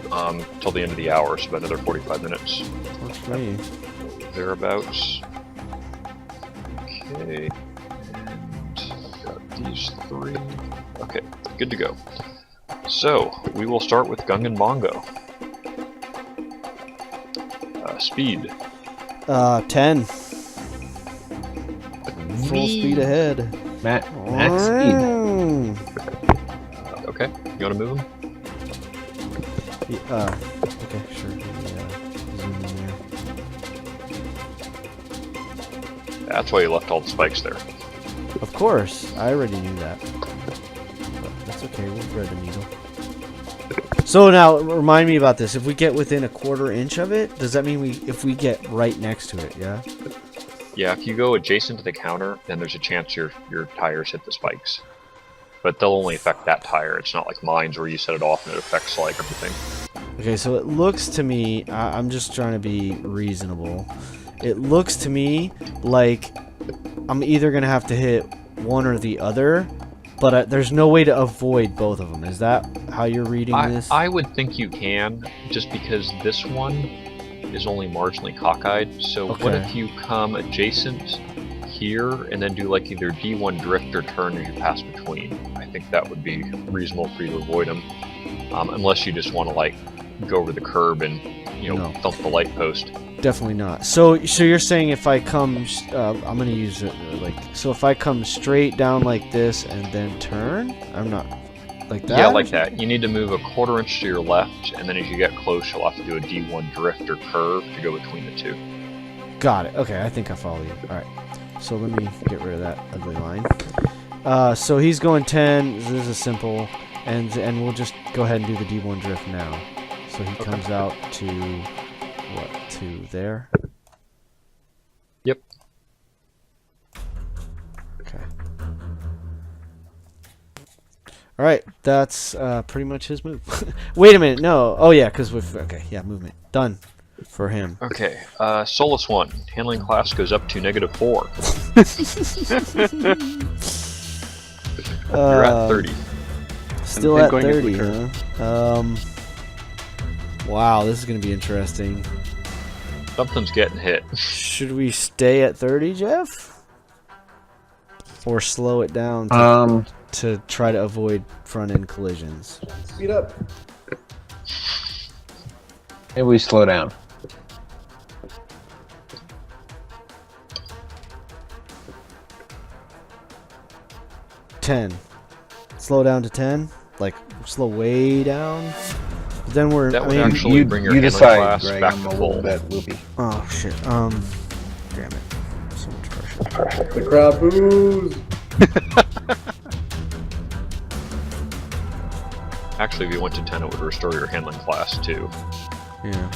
S2: till the end of the hour, so about another 45 minutes.
S1: Works for me.
S2: Thereabouts. Okay. And I've got these 3. Okay, good to go. So, we will start with Gungan Bongo. Speed.
S1: 10. Full speed ahead.
S4: Max speed.
S2: Okay, you want to move him?
S1: Yeah, okay, sure. Zoom in there.
S2: That's why you left all the spikes there.
S1: Of course, I already knew that. But that's okay, we'll thread the needle. So now, remind me about this. If we get within a quarter inch of it, does that mean if we get right next to it, yeah?
S2: Yeah, if you go adjacent to the counter, then there's a chance your tires hit the spikes. But they'll only affect that tire. It's not like mines where you set it off and it affects like everything.
S1: Okay, so it looks to me, I'm just trying to be reasonable. It looks to me like I'm either gonna have to hit one or the other, but there's no way to avoid both of them. Is that how you're reading this?
S2: I would think you can, just because this one is only marginally cockeyed. So what
S1: Okay.
S2: if you come adjacent here and then do like either D1 drift or turn as you pass between? I think that would be reasonable for you to avoid them, unless you just want to like go over the curb and
S1: No.
S2: thump the light post.
S1: Definitely not. So you're saying if I come, I'm gonna use it so if I come straight down like this and then turn, I'm not like that.
S2: Yeah, like that. You need to move a 1/4 inch to your left, and then as you get close, you'll have to do a D1 drift or curve to go between the two.
S1: Got it. Okay, I think I follow you. All right. So let me get rid of that ugly line. So he's going 10. This is simple, and we'll just go ahead and do the D1 drift now. So he comes out to what? To there.
S2: Yep.
S1: Okay. All right, that's pretty much his move. Wait a minute, no. Oh yeah, because okay, yeah, movement done for him.
S2: Okay, Solus 1. Handling class goes up to -4. You're at 30.
S1: Still
S6: And
S1: at
S6: going into
S1: 30,
S6: the
S1: huh? Wow, this is gonna be interesting.
S2: Something's getting hit.
S1: Should we stay at 30, Jeff? Or slow it down to try to avoid front-end collisions?
S3: Speed up.
S4: Maybe we slow down.
S1: Ten. Slow down to 10? Like, slow way down? But then we're...
S2: That
S1: I
S2: would
S1: mean,
S2: actually bring your
S4: you
S2: handling
S4: decide,
S2: class
S4: Greg.
S2: back
S4: I'm
S2: to
S4: a little
S2: full.
S4: bit loopy.
S1: oh, shit. Damn it. So much pressure.
S3: The crowd boos.
S2: Actually, if you went to 10, it would restore your handling class too.
S1: Yeah.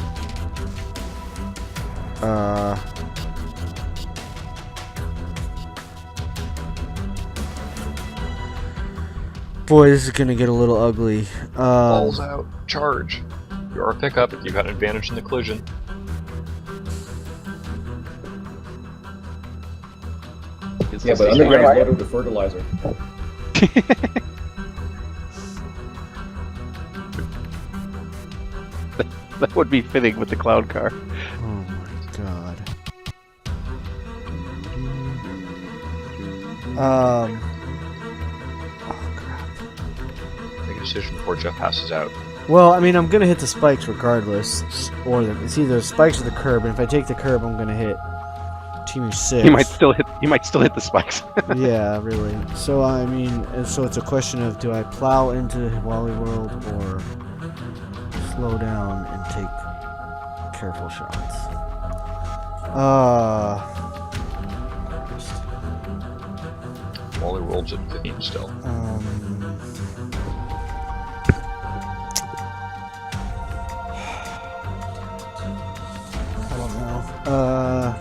S1: Boy, this is gonna get a little ugly.
S2: Balls out. Charge. You are a pickup. You got an advantage in the collision.
S3: Yeah, but underground is loaded with fertilizer.
S6: That would be fitting with the cloud car.
S1: Oh my god. Oh crap.
S2: Make a decision before Jeff passes out.
S1: Well, I mean, I'm gonna hit the spikes regardless, or it's either the spikes or the curb. And if I take the curb, I'm gonna hit Team 6.
S6: You might still hit the spikes.
S1: Yeah, really. So I mean, and so it's a question of do I plow into Wally World or slow down and take careful shots.
S2: Wally World's at 15 still.
S1: I don't know.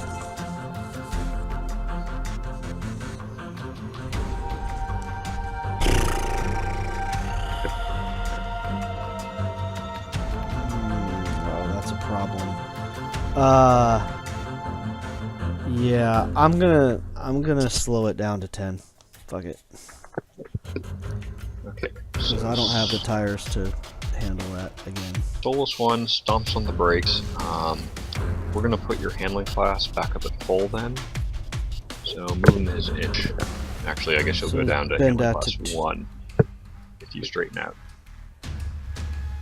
S1: Oh, that's a problem. Yeah, I'm gonna slow it down to 10. Fuck it,
S2: Okay.
S1: because I don't have the tires to handle that again.
S2: Solus 1 stomps on the brakes. We're gonna put your handling class back up at full then. So move him his inch. Actually, I guess you'll
S1: So
S2: go down to
S1: bend
S2: handling
S1: that
S2: class
S1: to
S2: 1 if you straighten out.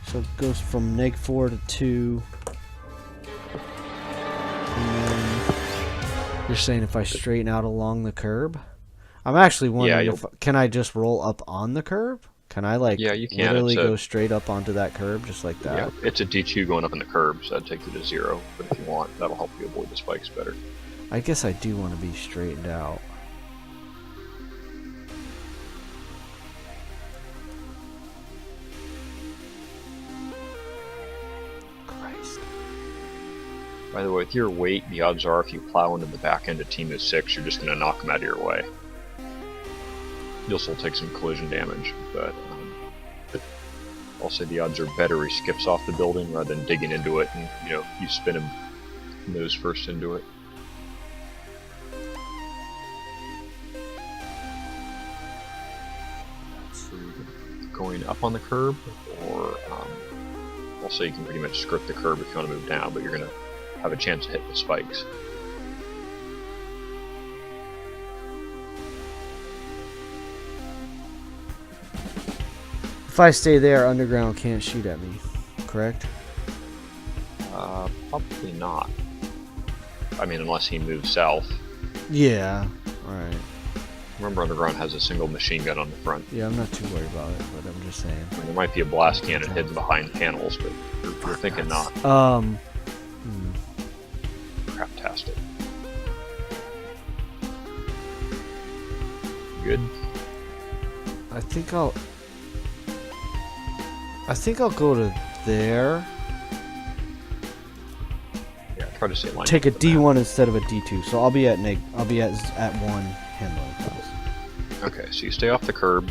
S1: So it goes from -4 to 2. And then you're saying if I straighten out along the curb? I'm actually wondering
S2: Yeah,
S1: if can I just roll up on the curb? Can I like
S2: Yeah, you can.
S1: literally
S2: It's a-
S1: go straight up onto that curb just like that?
S2: Yeah, it's a D2 going up in the curb, so that'd take you to 0. But if you want, that'll help you avoid the spikes better.
S1: I guess I do want to be straightened out. Christ.
S2: By the way, with your weight, the odds are if you plow into the back end of Team of 6, you're just going to knock them out of your way. You'll still take some collision damage, but I'll say the odds are better he skips off the building rather than digging into it and, you spin him nose first into it. going up on the curb, or also you can pretty much script the curb if you want to move down, but you're going to have a chance to hit the spikes.
S1: If I stay there, underground can't shoot at me, correct?
S2: Probably not. I mean, unless he moves south.
S1: Yeah. Alright.
S2: Remember, underground has a single machine gun on the front.
S1: Yeah, I'm not too worried about it, but I'm just saying.
S2: I mean, there might be a blast cannon hidden behind panels, but you're thinking not. Craptastic. Good.
S1: I think I'll go to there.
S2: Yeah, try to stay line.
S1: Take a D1 instead of a D2, so I'll be at at 1 handling calls.
S2: Okay, so you stay off the curb.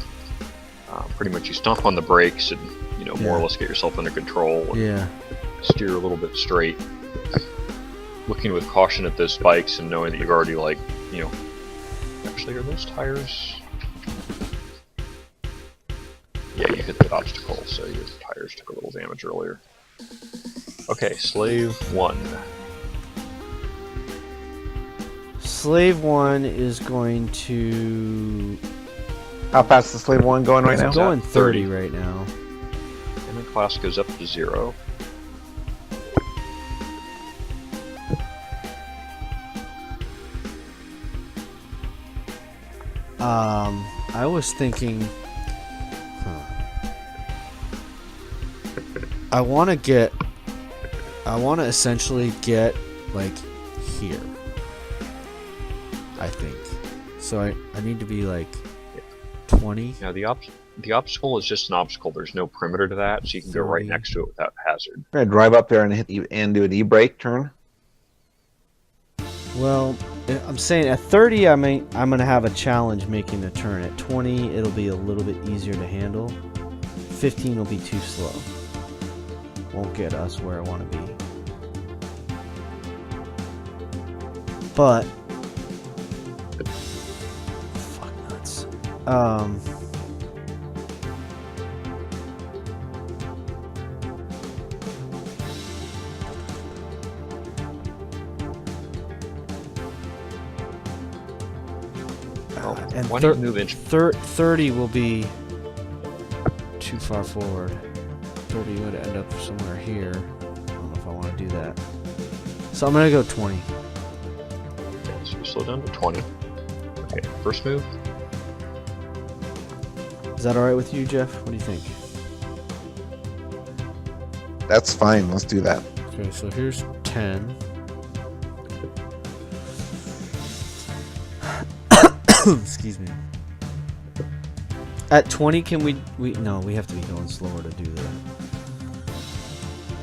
S2: Pretty much you stomp on the brakes and, you know, more or less get yourself under control. And
S1: Yeah.
S2: steer a little bit straight. Looking with caution at those spikes and knowing that you've already, like, you know... Actually, are those tires... Yeah, you hit the obstacle, so your tires took a little damage earlier. Okay, Slave 1.
S1: Slave 1 is going to...
S4: How fast is Slave 1 going right
S1: It's
S4: now?
S1: going 30
S2: 30
S1: right now.
S2: And the class goes up to 0.
S1: I was thinking... I want to essentially get, like, here. I think. So I need to be, like, 20.
S2: Now, the obstacle is just an obstacle. There's no perimeter to that, so you can go right
S1: 30.
S2: next to it without hazard.
S4: I'm gonna drive up there and do an E-brake turn.
S1: Well, I'm saying at 30, I'm gonna have a challenge making a turn. At 20, it'll be a little bit easier to handle. 15 will be too slow. Won't get us where I want to be. But fuck nuts. And
S2: Why don't you move inch?
S1: 30 will be too far forward. 30 would end up somewhere here. I don't know if I want to do that. So I'm going to go 20.
S2: Okay, so you slow down to 20. Okay, first move.
S1: Is that alright with you, Jeff? What do you think?
S4: That's fine. Let's do that.
S1: Okay, so here's 10. Excuse me. At 20, can we no, we have to be going slower to do that.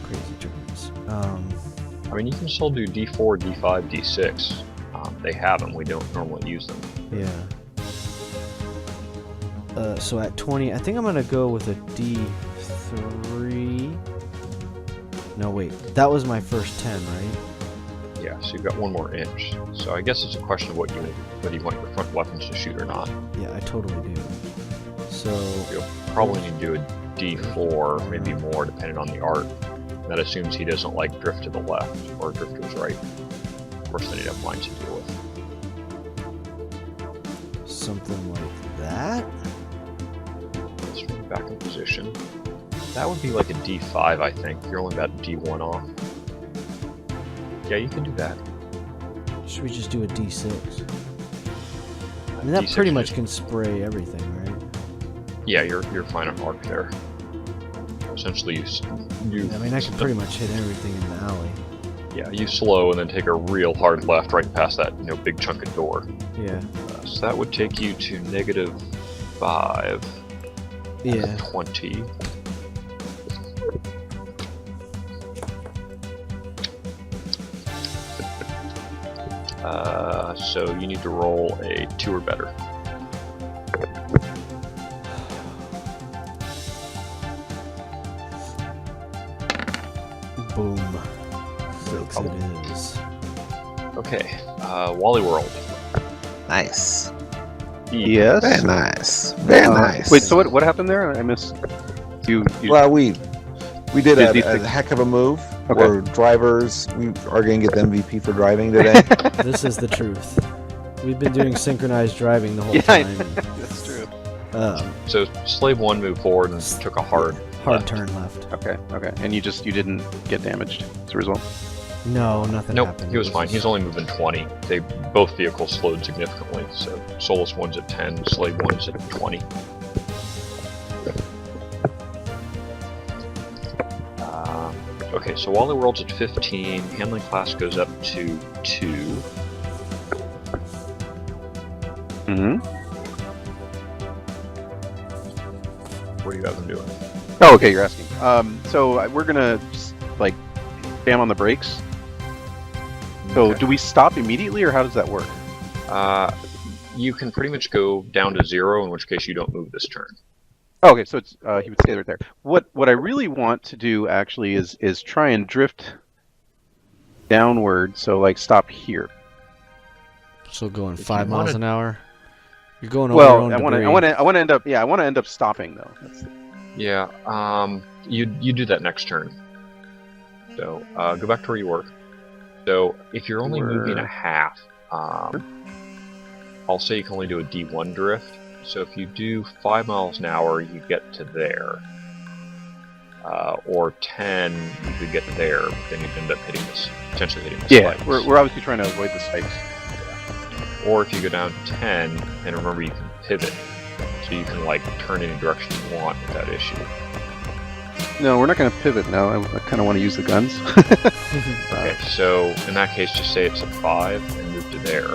S1: Crazy turns.
S2: I mean, you can still do D4, D5, D6. They have them. We don't normally use them.
S1: Yeah. So at 20, I think I'm gonna go with a D3. No, wait, that was my first 10, right?
S2: Yeah, so you've got one more inch. So I guess it's a question of whether you want your front weapons to shoot or not.
S1: Yeah, I totally do. So
S2: You'll probably need to do a D4, maybe more, depending on the art. That assumes he doesn't like drift to the left or drift to his right. Of course, then he'd have lines to deal with.
S1: something like that.
S2: Let's move back in position. That would be like a D5, I think. You're only about D1 off. Yeah, you can do that.
S1: Should we just do a D6? I mean, that
S2: D6
S1: pretty much
S2: just-
S1: can spray everything, right?
S2: Yeah, you're fine on arc there. Essentially, you
S1: I mean, I can pretty much hit everything in the alley.
S2: yeah, you slow and then take a real hard left right past that big chunk of door.
S1: Yeah.
S2: So that would take you to -5.
S1: Yeah.
S2: 20. So you need to roll a 2 or better.
S1: Boom. 6 it is.
S2: Okay, Wally World.
S4: Nice.
S6: Yes.
S4: Very nice. Very nice.
S6: Wait, so what happened there? I missed. You
S4: Well, we did
S6: Did these
S4: a
S6: things-
S4: heck of a move.
S6: Okay.
S4: We're drivers. We are going to get the MVP for driving today.
S1: This is the truth. We've been doing synchronized driving the whole
S6: Yeah, I
S1: time.
S6: That's true.
S2: So Slave 1 moved forward and took a hard left.
S1: turn left.
S6: Okay. And you didn't get damaged as a result.
S1: No, nothing
S2: Nope,
S1: happened.
S2: he was
S1: It
S2: fine. He's only moving 20. Both vehicles slowed significantly. So Solus 1's at 10, Slave 1's at 20. Okay, so Wally World's at 15. Handling class goes up to 2.
S6: Mm-hmm.
S2: What do you have them doing?
S6: Oh, okay. You're asking. So we're gonna just, like bam on the brakes. So
S2: Okay.
S6: do we stop immediately, or how does that work?
S2: You can pretty much go down to 0, in which case you don't move this turn.
S6: Oh, okay, so it's he would stay right there. What I really want to do actually is try and drift downward. So like stop here.
S1: So going
S2: If you
S1: 5 miles
S2: wanna-
S1: an hour. You're going over your
S6: Well,
S1: own
S6: I
S1: debris.
S6: want to end up I want to end up stopping though.
S2: Yeah, you do that next turn. So go back to where you were. So if you're only moving a half, I'll say you can only do a D1 drift. So if you do 5 miles an hour, you get to there. Or 10, you could get to there, but then you'd end up potentially hitting the
S6: Yeah,
S2: spikes.
S6: we're obviously trying to avoid the spikes.
S2: Or if you go down 10, and remember you can pivot. So you can like turn any direction you want without issue.
S6: No, we're not going to pivot now. I kind of want to use the guns.
S2: Okay, so in that case, just say it's a 5 and move to there.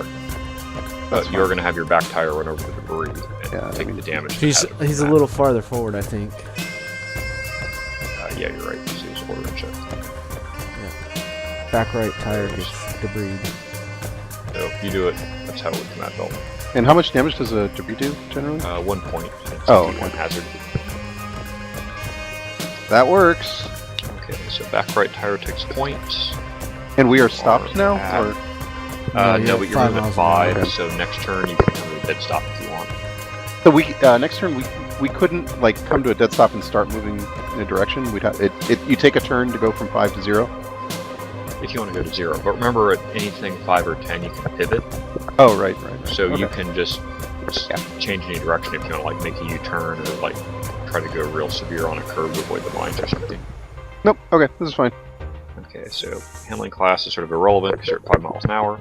S2: But you're going to have your back tire run over the debris and
S6: Yeah,
S2: take the damage.
S1: He's a little farther forward, I think.
S2: Yeah, you're right. So it's quarter inch up.
S1: Back right tire gets debris.
S2: So if you do it, that's how it would come out belt.
S6: And how much damage does a debris do generally?
S2: 1 point. It's
S6: Oh,
S2: a D1 hazard.
S6: That works.
S2: Okay, so back right tire takes points.
S6: And we are stopped
S2: Or
S6: now,
S2: bad.
S6: or
S1: you're
S2: No,
S1: at
S2: but you're
S1: 5
S2: moving
S1: miles
S2: at
S1: an
S2: 5,
S1: hour.
S2: so next turn you can come to a dead stop if you want.
S6: so we next turn we couldn't like come to a dead stop and start moving in a direction. We'd have you take a turn to go from 5 to 0.
S2: If you want to go to 0. But remember, at anything 5 or 10, you can pivot.
S6: Oh, right.
S2: So you
S6: Okay.
S2: can just change any direction if you want to like make a U-turn or like try to go real severe on a curve to avoid the mines or something.
S6: Nope. Okay, this is fine.
S2: Okay, so handling class is sort of irrelevant because you're at 5 miles an hour.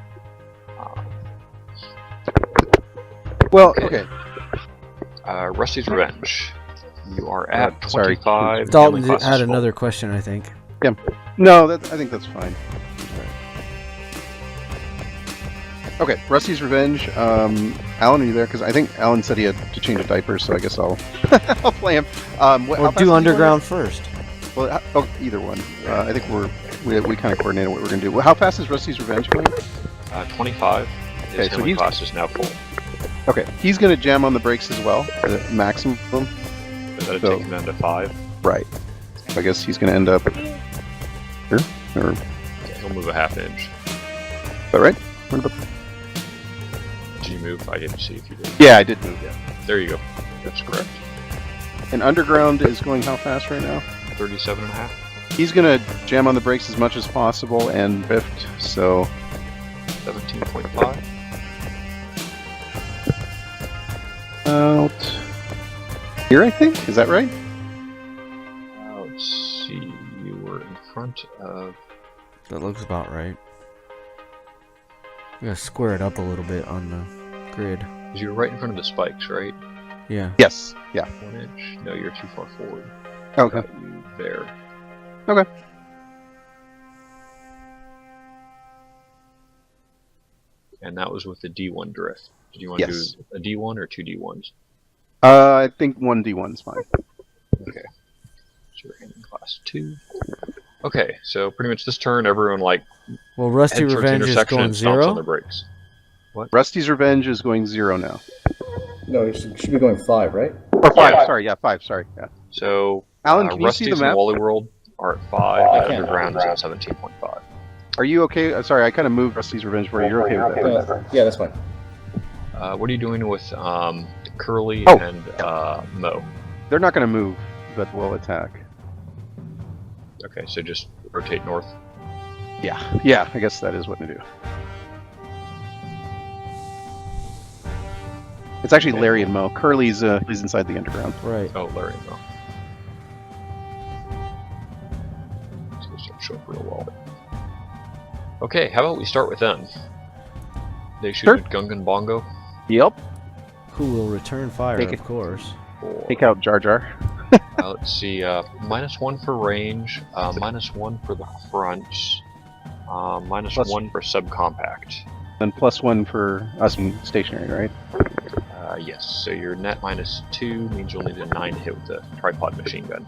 S6: Well,
S2: Okay.
S6: okay.
S2: Rusty's Revenge. You are at
S6: Sorry.
S2: 25.
S1: Dalton
S2: handling class
S1: had
S2: is full.
S1: another question, I think.
S6: No, I think that's fine. Okay, Rusty's Revenge. Alan, are you there? Because I think Alan said he had to change a diaper, so I guess I'll I'll play him. How
S1: Or
S6: fast is
S1: do
S6: he
S1: underground first.
S6: going? Well, either one. I think we kind of coordinated what we're gonna do. Well, how fast is Rusty's Revenge going?
S2: 25. His
S6: Okay, so
S2: handling
S6: he's-
S2: class is now full.
S6: Okay, he's gonna jam on the brakes as well, the maximum.
S2: So that'll
S6: So-
S2: take him down to 5.
S6: Right. I guess he's gonna end up here. Or is
S2: Okay, he'll move a half inch.
S6: that right?
S2: Did you move? I didn't see if you did.
S6: Yeah, I did move. Yeah.
S2: There you go. That's correct.
S6: And underground is going how fast right now?
S2: 37 and a half.
S6: He's gonna jam on the brakes as much as possible and drift. So
S2: 17.5.
S6: out here, I think. Is that right?
S2: Let's see. You were in front of.
S1: That looks about right. We gotta square it up a little bit on the grid.
S2: You were right in front of the spikes, right?
S1: Yeah.
S6: Yes. Yeah.
S2: 1 inch. No, you're too far forward.
S6: Okay.
S2: Got you there.
S6: Okay.
S2: And that was with the D1 drift. Did you want
S6: Yes.
S2: to do a D1 or 2 D1s?
S6: I think 1D1 is fine.
S2: Okay. So you're in class 2. Okay, so pretty much this turn, everyone like
S1: Well, Rusty
S2: heads towards the
S1: Revenge is
S2: intersection
S1: going
S2: and stomps on the
S1: 0.
S2: brakes.
S6: Rusty's Revenge is going 0 now.
S3: No, you should be going 5, right?
S6: Or 5. Sorry. Yeah, 5. Sorry. Yeah.
S2: So
S6: Alan, can you see
S2: Rusty's
S6: the
S2: and
S6: map?
S2: Wally World are at 5,
S3: I
S2: and
S3: can't.
S2: Underground is at 17.5.
S6: Are you okay? Sorry, I kind of moved Rusty's Revenge for you. You're okay with that?
S3: Yeah, that's fine.
S2: What are you doing with Curly
S6: Oh.
S2: and Mo?
S6: They're not going to move, but will attack.
S2: Okay, so just rotate north.
S6: Yeah, I guess that is what to do. It's actually
S2: Okay.
S6: Larry and Mo. Curly's he's inside the underground.
S1: Right.
S2: Oh, Larry and Mo. It's gonna start showing up real well. Okay, how about we start with them? They shoot
S6: Sure.
S2: at Gungan Bongo.
S6: Yep.
S1: Who will return fire,
S6: Take
S1: of
S6: it.
S1: course.
S2: Or,
S6: Take out Jar Jar.
S2: let's see, -1 for range, -1 for the front, -1 for subcompact.
S6: And +1 for us in stationary, right?
S2: Yes, so your net -2 means you'll need a 9 to hit with the tripod machine gun.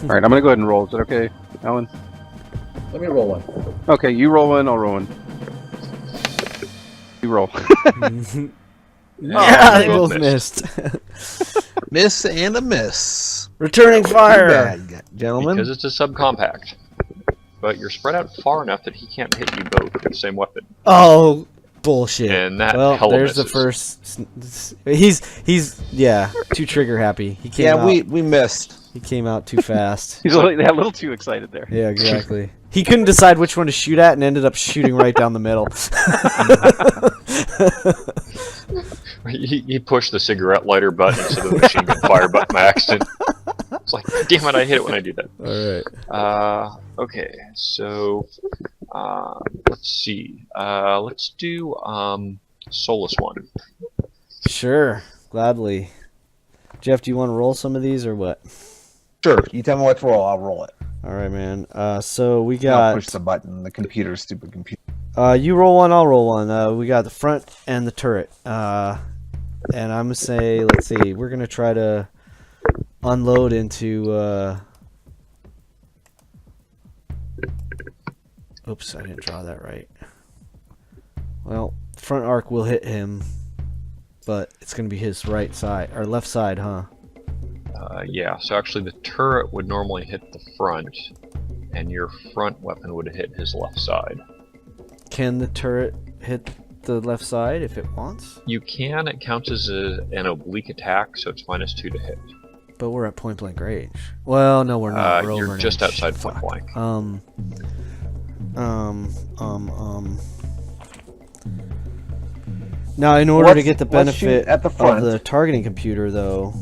S6: Alright, I'm going to go ahead and roll. Is that okay, Alan?
S3: Let me roll one.
S6: Okay, you roll one, I'll roll one. You roll.
S1: Yeah, they
S2: they
S1: both
S2: both
S1: missed.
S4: Miss and a miss.
S1: Returning fire.
S4: Too bad, gentlemen.
S2: Because it's a subcompact. But you're spread out far enough that he can't hit you both with the same weapon.
S1: Oh, bullshit.
S2: And that
S1: well,
S2: hella
S1: there's the
S2: misses.
S1: first. He's yeah, too trigger happy. He came
S4: Yeah,
S1: out.
S4: we missed.
S1: He came out too fast.
S6: He's a little too excited there.
S1: Yeah, exactly. He couldn't decide which one to shoot at and ended up shooting right down the middle.
S2: He pushed the cigarette lighter button instead of the machine gun fire button by accident. It's like, damn it, I hit it when I do that.
S1: All right.
S2: Okay, so let's see. Let's do Solus one.
S1: Sure, gladly. Jeff, do you want to roll some of these or what?
S4: Sure. You tell me what to roll, I'll roll it.
S1: All right, man. So we
S4: I'll push
S1: got.
S4: the button. The computer, stupid computer.
S1: You roll one, I'll roll one. We got the front and the turret. And I'm gonna say, let's see, we're gonna try to unload into. Oops, I didn't draw that right. Well, front arc will hit him, but it's gonna be his right side or left side, huh?
S2: Yeah, so actually the turret would normally hit the front, and your front weapon would hit his left side.
S1: Can the turret hit the left side if it wants?
S2: You can, it counts as an oblique attack, so it's -2 to hit.
S1: But we're at point blank range. Well, no, we're not. We're over
S2: You're
S1: an
S2: just
S1: inch.
S2: outside point
S1: Fuck.
S2: blank.
S1: Now, in order to
S4: Let's-
S1: get the
S4: let's shoot
S1: benefit
S4: at the front.
S1: of the targeting computer, though,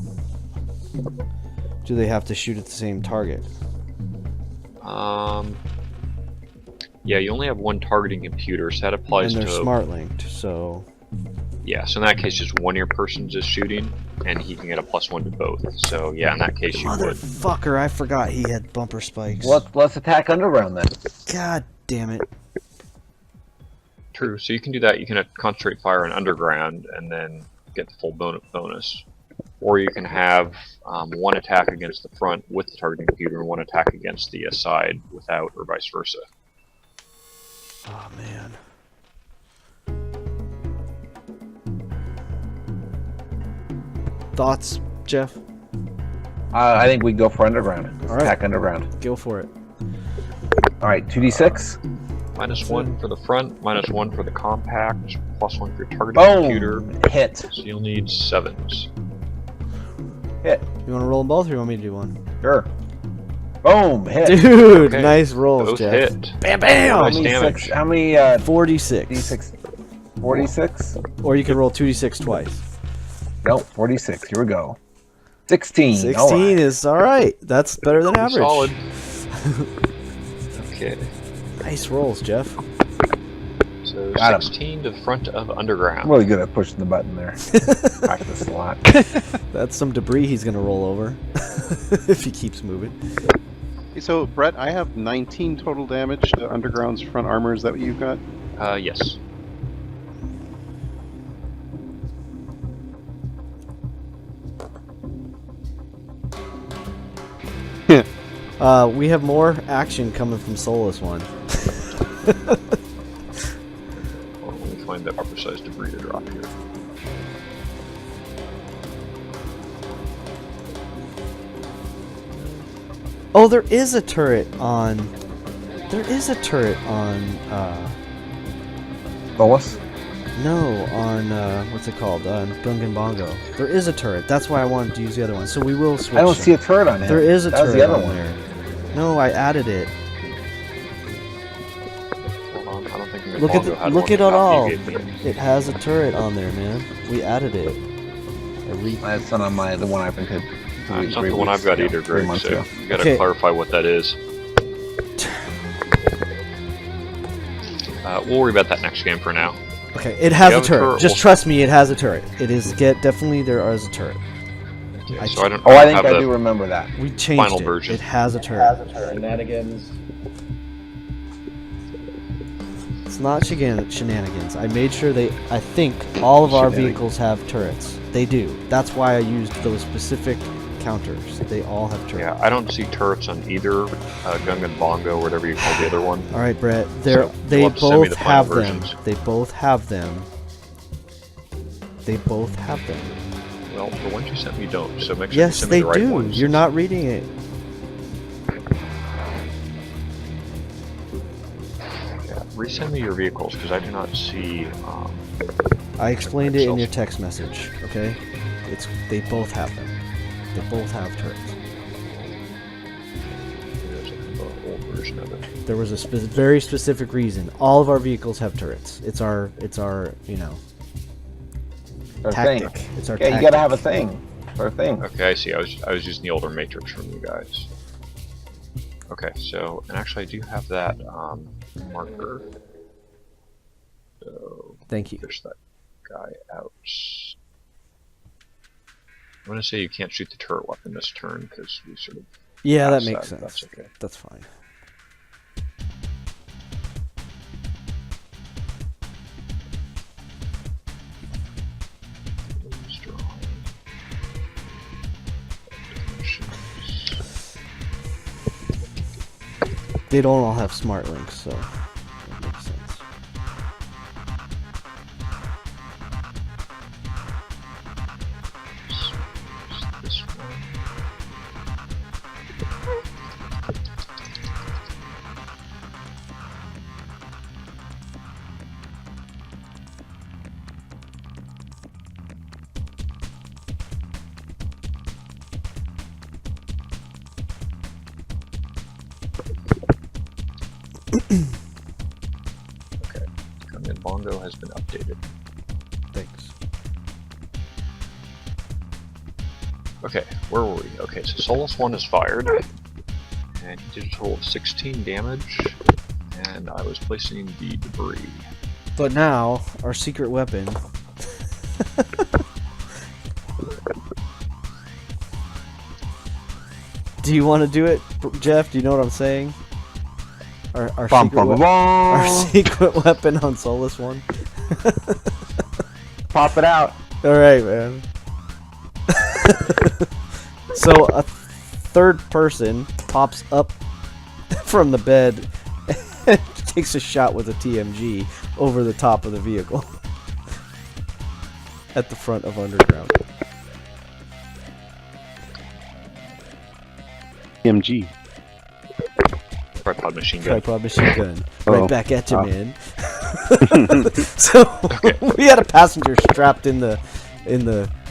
S1: do they have to shoot at the same target?
S2: Yeah, you only have one targeting computer, so that applies
S1: And they're
S2: to...
S1: smart linked, so
S2: Yeah, so in that case, just one of your person's is shooting, and he can get a +1 to both. So yeah, in that case, you would.
S1: motherfucker! I forgot he had bumper spikes.
S4: Let's attack underground then.
S1: God damn it!
S2: True, so you can do that. You can concentrate fire on underground, and then get the full bonus. Or you can have one attack against the front with the targeting computer, and one attack against the side without, or vice versa.
S1: Oh man. Thoughts, Jeff?
S4: I think we go for underground. Let's
S1: All right.
S4: attack underground.
S1: Go for it.
S4: All right, 2d6.
S2: -1 for the front, -1 for the compact, +1 for your targeting
S4: Boom.
S2: computer.
S4: Hit.
S2: So you'll need 7s.
S4: Hit.
S1: You want to roll them both, or you want me to do one?
S4: Sure. Boom. Hit.
S1: Dude,
S2: Okay.
S1: nice rolls,
S2: Both
S1: Jeff.
S2: hit.
S1: Bam, bam.
S4: How
S2: Nice
S4: many
S2: damage.
S4: six? How many?
S1: 46.
S4: D6. 46.
S1: Or you can roll 2d6 twice.
S4: Nope. 46. Here we go. 16.
S1: 16
S4: All right.
S1: is alright. That's better than average.
S2: Solid. Okay.
S1: Nice rolls, Jeff.
S2: So
S4: Got him.
S2: 16 to the front of underground.
S4: I'm really good at pushing the button there. Practice a lot.
S1: That's some debris he's going to roll over if he keeps moving.
S6: So, Brett, I have 19 total damage to Underground's front armor. Is that what you've got?
S2: Yes.
S1: We have more action coming from Solus one.
S2: Well, let me find the proper size debris to drop here.
S1: Oh, there is a turret on. There is a turret on.
S4: Solus?
S1: No, on what's it called? Gungan Bongo. There is a turret. That's why I wanted to use the other one. So we will switch.
S4: I don't
S1: them.
S4: see a turret on it.
S1: There is a
S4: That was
S1: turret
S4: the other
S1: on
S4: one.
S1: there. No, I added it.
S2: Hold on, I don't think Gungan
S1: Look at
S2: Bongo had
S1: look
S2: one
S1: at it
S2: that
S1: all.
S2: you gave me.
S1: It has a turret on there, man. We added it.
S4: That's not on the one I've been to.
S2: It's not the one I've got either, Greg, so
S4: ago.
S2: you gotta
S1: Okay.
S2: clarify what that is. We'll worry about that next game for now.
S1: Okay, it has
S2: You
S1: a
S2: have a
S1: turret.
S2: turret
S1: Just
S2: also.
S1: trust me, it has a turret. It is definitely there is a turret.
S2: Yeah,
S1: I
S2: so I don't,
S4: Oh, I
S2: don't
S4: think
S2: have
S4: I
S2: the
S4: do remember that.
S1: We changed
S2: Final
S1: it.
S2: version.
S1: It has a turret.
S3: Shenanigans.
S1: It's not shenanigans. I made sure I think all of our vehicles have turrets. They do. That's why I used those specific counters. They all have turrets.
S2: Yeah, I don't see turrets on either Gungan Bongo or whatever you call the other one.
S1: All right, Brett.
S2: So,
S1: They
S2: you'll have to send me
S1: both
S2: the final
S1: have them.
S2: versions.
S1: They both have them. They both have them.
S2: Well, the ones you sent me don't, so make sure
S1: Yes,
S2: you send me
S1: they
S2: the right
S1: do.
S2: ones.
S1: You're not reading it.
S2: Yeah, resend me your vehicles, because I do not see...
S1: I explained it in your text message. Okay, they both have them. They both have turrets.
S2: there's an old version of it.
S1: There was a very specific reason. All of our vehicles have turrets. It's our
S4: Or
S1: tactic.
S4: thing.
S1: It's our
S4: Yeah,
S1: tactic.
S4: you gotta have a thing. Or a thing.
S2: Okay, I see. I was using the older matrix from you guys. Okay, so, and actually I do have that marker. So,
S1: Thank you.
S2: fish that guy out. I'm gonna say you can't shoot the turret weapon this turn, because we sort of...
S1: Yeah, that
S2: passed
S1: makes
S2: that.
S1: sense.
S2: That's okay.
S1: That's fine. They don't all have smart links, so that makes sense.
S2: This one. Okay, Gungan Bongo has been updated.
S1: Thanks.
S2: Okay, where were we? Okay, so Solus 1 is fired, and he did a total of 16 damage, and I was placing the debris.
S1: But now our secret weapon. Do you want to do it, Jeff? Do you know what I'm saying? Our
S4: Bum,
S1: secret
S4: bum,
S1: we-
S4: bum.
S1: our secret weapon on Solus 1.
S4: Pop it out.
S1: All right, man. So a third person pops up from the bed and takes a shot with a TMG over the top of the vehicle at the front of Underground.
S6: MG.
S2: Tripod machine gun.
S1: Tripod machine gun.
S4: Oh.
S1: Right back at you, man. So we had a passenger strapped in the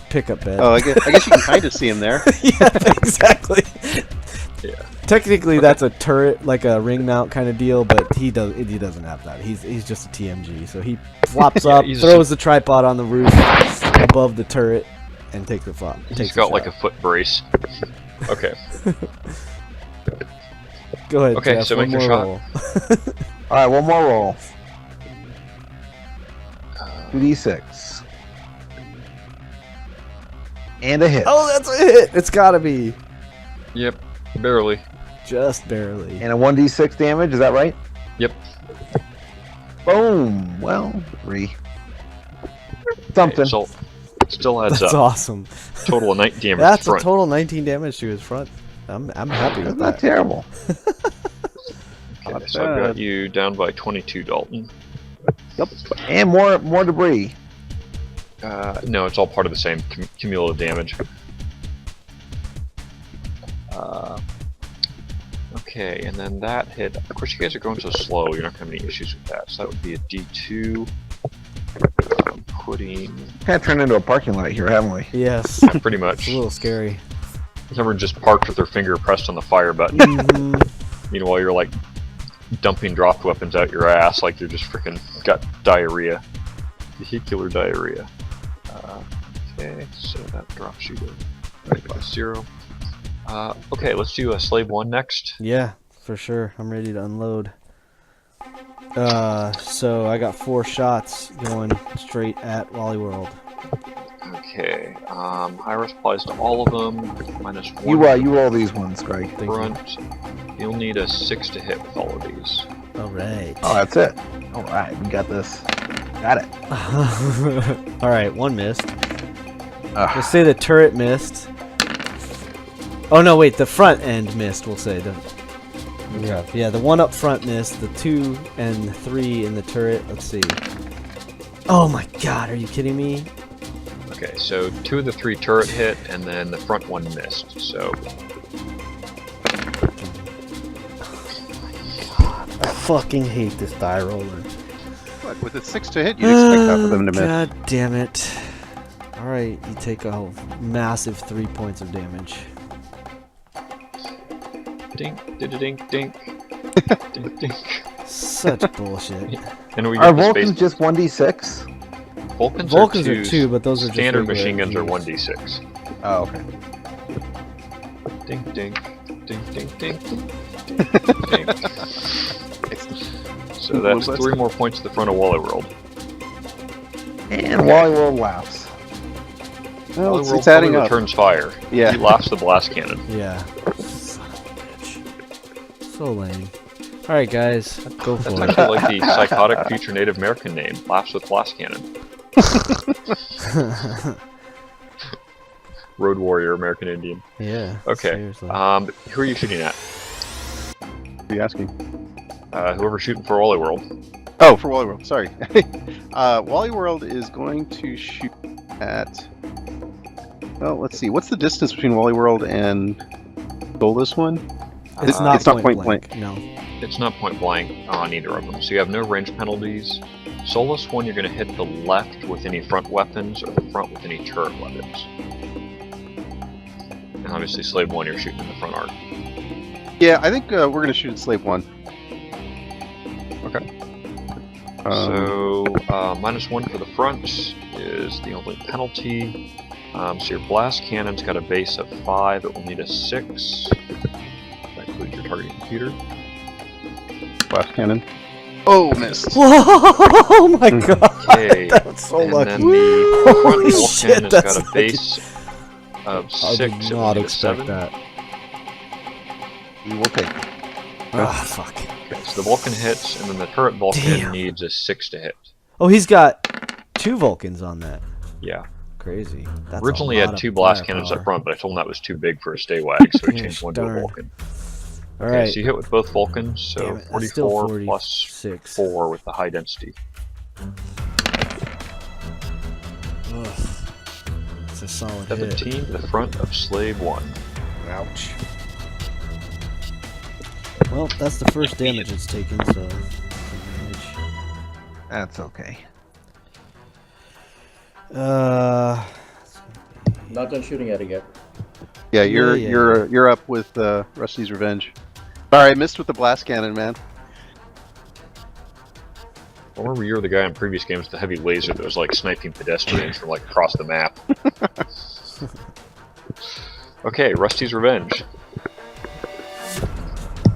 S1: pickup bed.
S6: Oh, I guess you can kind of see him there.
S1: Yeah, exactly.
S2: Yeah.
S1: Technically, that's a turret, like a ring mount kind of deal, but he doesn't have that. He's just a TMG. So he flops
S2: Yeah,
S1: up,
S2: he's
S1: throws the tripod on the roof above the turret, and takes the flop.
S2: He's got like a foot brace. Okay.
S1: Go ahead.
S2: Okay,
S1: Jeff,
S2: so
S1: one
S2: make your
S1: more
S2: shot.
S1: roll.
S4: All right, one more roll.
S2: Uh,
S4: 2d6. And a hit.
S1: Oh, that's a hit. It's got to be
S2: Yep, barely.
S1: just barely.
S4: And a 1d6 damage, is that right?
S2: Yep.
S4: Boom. Well, 3. Something.
S2: Okay, so still adds
S1: That's
S2: up.
S1: awesome.
S2: Total of 9 damage
S1: That's
S2: front.
S1: a total 19 damage to his front. I'm happy
S4: That's
S1: with
S4: not
S1: that.
S4: terrible.
S2: Okay, so I've got you down by 22, Dalton.
S4: And more debris.
S2: No, it's all part of the same cumulative damage. Okay, and then that hit. Of course, you guys are going so slow, you're not going to have any issues with that. So that would be a D2. 15.
S4: Kind of turned into a parking lot here, haven't we?
S1: Yes.
S2: Pretty much.
S1: It's a little scary.
S2: Someone just parked with their finger pressed on the fire button.
S1: Mhm.
S2: Meanwhile, you're like dumping dropped weapons out your ass like you're just freaking got diarrhea. Vehicular diarrhea. Okay, so that drops you to right by 0. Okay, let's do a slave 1 next.
S1: Yeah, for sure. I'm ready to unload. So I got 4 shots going straight at Wally World.
S2: Okay, high risk applies to all of them. -1.
S4: You roll these ones, Greg.
S1: Thank you.
S2: front. You'll need a 6 to hit with all of these.
S1: Alright.
S4: Oh, that's it. All right, we got this. Got it.
S1: Alright, 1 missed.
S4: Ugh.
S1: We'll say the turret missed. Oh no, wait, the front end missed, we'll say. Yeah, the 1 up front missed, the 2 and the 3 in the turret. Let's see. Oh my god, are you kidding me?
S2: Okay, so 2 of the 3 turret hit, and then the front 1 missed. So
S1: I fucking hate this die roller.
S6: But with a 6 to hit, you'd expect half of them to miss.
S1: God damn it. Alright, you take a massive 3 points of damage.
S2: dink, dink, dink, dink, dink.
S1: Such bullshit.
S2: And we
S4: Are
S2: get the
S4: Vulcans
S2: space.
S4: just 1d6?
S2: Vulcans
S1: are 2, but those are just
S2: standard
S1: regular
S2: machine guns are
S1: MGs.
S2: 1d6.
S4: Oh, okay.
S2: Dink, dink, dink, dink, dink, dink, dink. So that's 3 more points to the front of Wally World.
S4: And Wally World laughs.
S6: Well,
S2: Wally
S6: it's
S2: World
S6: adding
S2: probably
S6: up.
S2: returns fire.
S6: Yeah.
S2: He laughs the blast cannon.
S1: Yeah. Son of a bitch. So lame. Alright, guys, go
S2: That's
S1: for it.
S2: actually like the psychotic future Native American name, laughs with blast cannon. Road warrior, American Indian.
S1: Yeah.
S2: Okay.
S1: Seriously.
S2: Who are you shooting at?
S6: What are you asking?
S2: Whoever's shooting for Wally World.
S6: Oh, for Wally World. Sorry. Wally World is going to shoot at. Well, let's see. What's the distance between Wally World and this one?
S1: it's not point blank. No.
S2: It's not point blank on either of them, so you have no range penalties. Solus 1, you're going to hit the left with any front weapons, or the front with any turret weapons. And obviously, Slave 1, you're shooting in the front arc.
S6: Yeah, I think we're going to shoot at Slave 1.
S2: Okay. So, -1 for the front is the only penalty. So your blast cannon's got a base of 5, it will need a 6. That includes your targeting computer.
S6: Blast cannon. Oh, missed.
S1: Whoa! Oh my god!
S2: Okay,
S1: That was so
S2: and
S1: lucky.
S2: then the front
S1: Holy
S2: Vulcan
S1: shit,
S2: has
S1: that's
S2: got a base of
S1: I
S2: 6,
S1: did
S2: it will
S1: not
S2: need a
S1: expect
S2: 7.
S1: that.
S4: We will take it.
S1: Oh, fuck.
S2: Okay, so the Vulcan hits, and then the turret Vulcan
S1: Damn.
S2: needs a 6 to hit.
S1: Oh, he's got 2 Vulcans on that.
S2: Yeah.
S1: Crazy. That's
S2: Originally
S1: a
S2: had
S1: lot
S2: 2
S1: of
S2: blast cannons
S1: firepower.
S2: up front, but I told him that was too big for a stay wag, so we changed one to a
S1: Darn.
S2: Vulcan.
S1: All
S2: Okay,
S1: right.
S2: so you hit with both Vulcans, so
S1: Damn it, that's still
S2: 44 plus
S1: 46.
S2: 4 with the high density.
S1: Ugh. It's a solid hit.
S2: 17 to the front of Slave 1.
S1: Ouch. Well, that's the first damage it's taken, so...
S4: That's okay.
S3: Not done shooting at it yet.
S6: Yeah, you're
S1: Yeah.
S6: you're up with Rusty's Revenge. All right, missed with the blast cannon, man.
S2: I remember you were the guy in previous games with the heavy laser that was like sniping pedestrians from like across the map. Okay, Rusty's Revenge.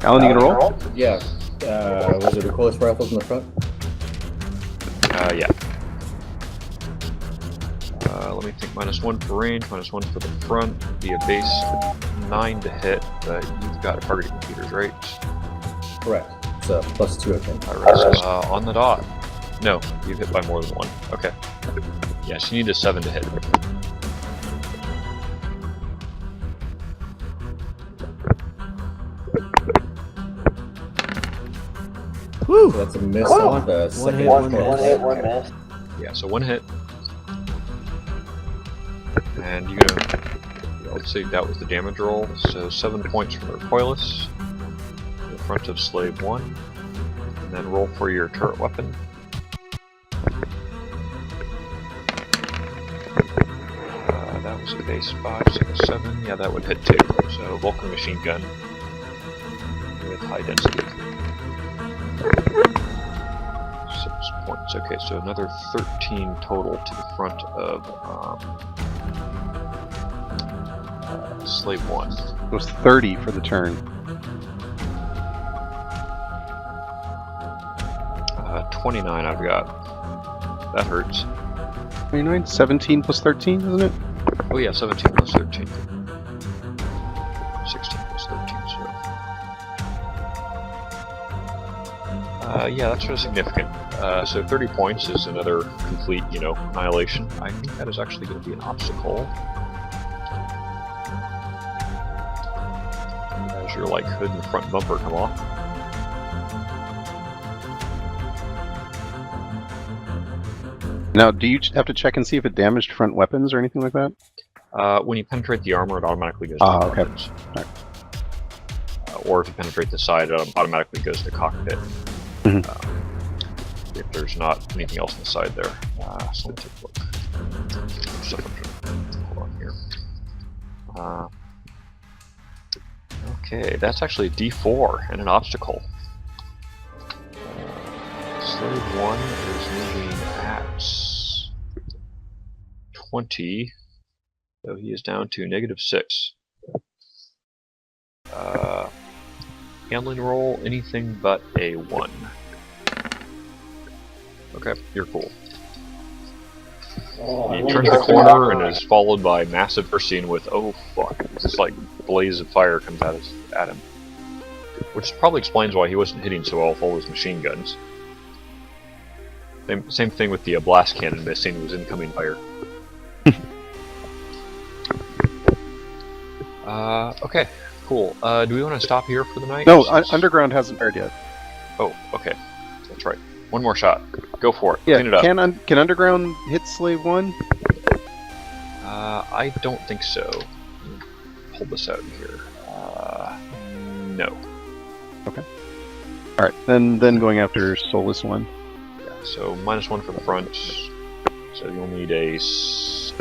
S6: Alan, you gonna roll?
S3: Yeah. Was it recoilless rifles in the front?
S2: Yeah. Let me think. -1 for range, -1 for the front. Be a base 9 to hit, but you've got targeting computers, right?
S3: Correct. It's a +2, I think.
S2: On the dot. No, you've hit by more than 1. Okay. Yes, you need a 7 to hit.
S1: Woo!
S3: So that's a miss on the second
S1: hit, one miss.
S2: Yeah, so 1 hit. And you're gonna, let's see, that was the damage roll. So 7 points from the recoilless. The front of Slave 1. And then roll for your turret weapon. That was a base 5, 6, 7. Yeah, that would hit too. So Vulcan machine gun with high density. 6 points. Okay, so another 13 total to the front of Slave 1.
S6: It was 30 for the turn.
S2: 29 I've got. That hurts.
S6: 29, 17 plus 13, isn't it?
S2: Oh yeah, 17 plus 13. 16 plus 13, so... yeah, that's sort of significant. So 30 points is another complete, annihilation. I think that is actually going to be an obstacle. As your, hood and front bumper come off.
S6: Now, do you have to check and see if it damaged front weapons or anything like that?
S2: When you penetrate the armor, it automatically goes
S6: Ah,
S2: to
S6: okay.
S2: weapons. Or if you penetrate the side, it automatically goes to cockpit. If there's not anything else on the side there. So let me take a look. Hold on here. Okay, that's actually a D4 and an obstacle. Slave 1 is moving at 20, so he is down to -6. Handling roll, anything but a 1. Okay, you're cool. He turns the corner and is followed by massive scene with, oh fuck, this blaze of fire comes at him. Which probably explains why he wasn't hitting so well with all his machine guns. Same thing with the blast cannon missing, was incoming fire. Okay, cool. Do we want to stop here for the night?
S6: No, Underground hasn't fired yet.
S2: Oh, okay. That's right. One more shot. Go for it.
S6: Yeah,
S2: Clean it up.
S6: can Underground hit Slave 1?
S2: I don't think so. Pull this out here. No.
S6: Okay. Alright, then going after Soulless 1.
S2: Yeah, so -1 for the front. So you'll need a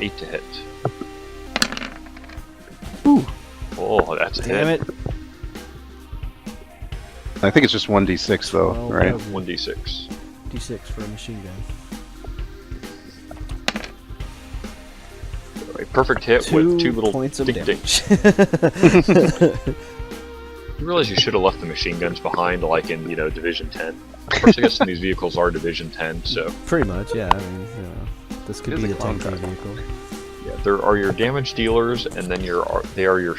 S2: 8 to hit.
S6: Ooh.
S2: Oh, that's a
S1: Damn
S2: hit.
S1: it.
S6: I think it's just 1d6 though,
S1: Well,
S6: right?
S2: 1d6.
S1: D6 for a machine gun.
S2: A perfect hit with 2 little
S1: points of
S2: dink dinks.
S1: damage.
S2: You realize you should have left the machine guns behind, like in, Division 10. Of course, I guess some of these vehicles are Division 10, so...
S1: Pretty much, yeah. I mean, this could
S6: It is
S1: be
S6: a
S1: a tanky
S6: contract.
S1: vehicle.
S2: Yeah, there are your damage dealers, and then they are your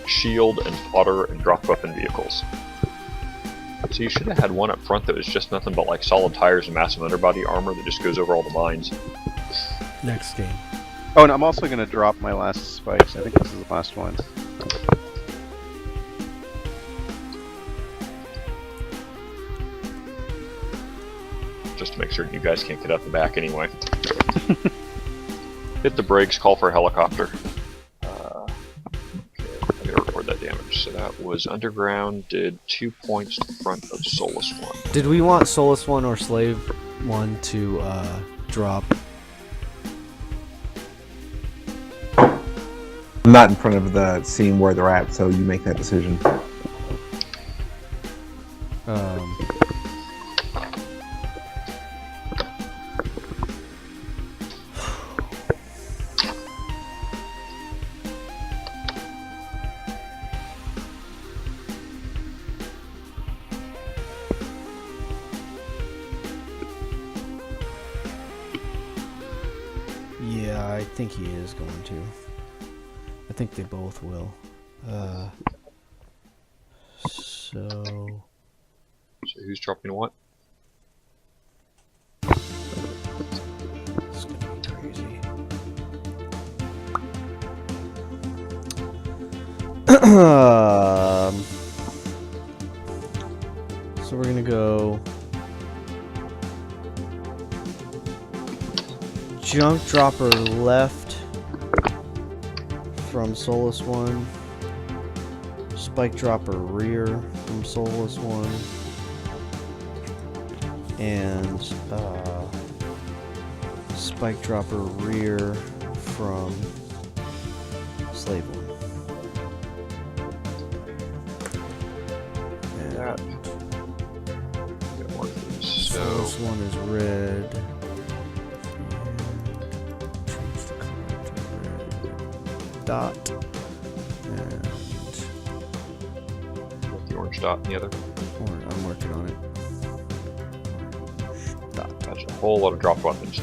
S2: shield and fodder and drop weapon vehicles. So you should have had one up front that was just nothing but solid tires and massive underbody armor that just goes over all the mines.
S1: Next game.
S6: Oh, and I'm also going to drop my last spikes. I think this is the last one.
S2: Just to make certain you guys can't get out the back anyway. Hit the brakes, call for a helicopter. Okay, I gotta record that damage. So that was Underground, did 2 points to the front of Soulless 1.
S1: Did we want Soulless 1 or Slave 1 to drop?
S4: I'm not in front of the scene where they're at, so you make that decision.
S1: Yeah, I think he is going to. I think they both will. So
S2: who's dropping what?
S1: it's gonna be crazy. So we're gonna go junk dropper left from Soulless 1, spike dropper rear from Soulless 1, and spike dropper rear from slave one. And
S2: That. Get more of these.
S1: so
S2: So
S1: this one is red. Change the color to red. Dot. And
S2: the orange dot in the other.
S1: I'm working on it. Dot.
S2: That's a whole lot of dropped weapons.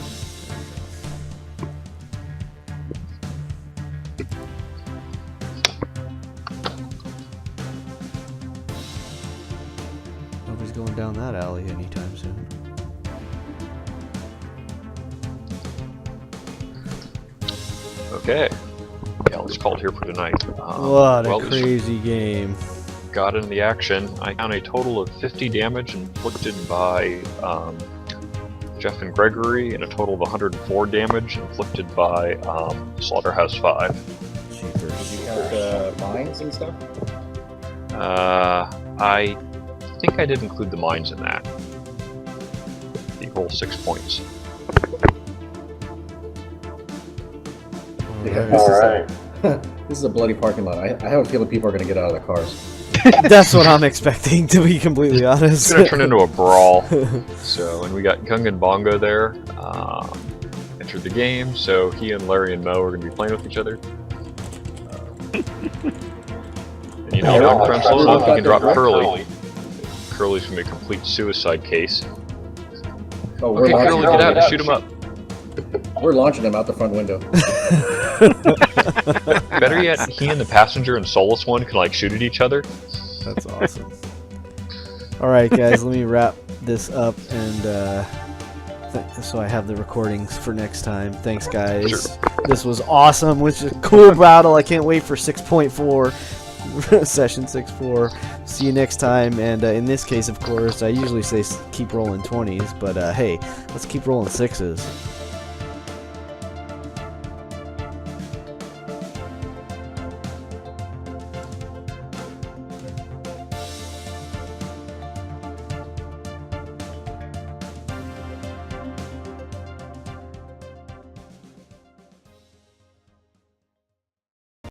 S1: Nobody's going down that alley anytime soon.
S2: Okay. Yeah, let's call it here for tonight.
S1: What a
S2: well, we
S1: crazy game.
S2: got into the action. I count a total of 50 damage inflicted by Jeff and Gregory, and a total of 104 damage inflicted by Slaughterhouse 5.
S3: Did you count mines and stuff?
S2: I think I did include the mines in that. The whole 6 points.
S3: Yeah, this is a bloody parking lot. I have a feeling people are going to get out of the cars.
S1: That's what I'm expecting, to be completely honest.
S2: It's gonna turn into a brawl. So, and we got Gungan Bongo there. Entered the game, so he and Larry and Mo are gonna be playing with each other. And you know, I'm friends low enough, you can drop Curly. Curly's gonna be a complete suicide case.
S3: Oh, we're
S2: Okay,
S3: launching
S2: Curly, get out and shoot him up.
S3: We're launching them out the front window.
S2: Better yet, he and the passenger and Solus one can like shoot at each other.
S1: That's awesome. Alright guys, let me wrap this up and so I have the recordings for next time. Thanks guys.
S2: Sure.
S1: This was awesome, which is a cool battle. I can't wait for 6.4 session 6.4. See you next time, and in this case of course I usually say keep rolling 20s, but hey, let's keep rolling 6s.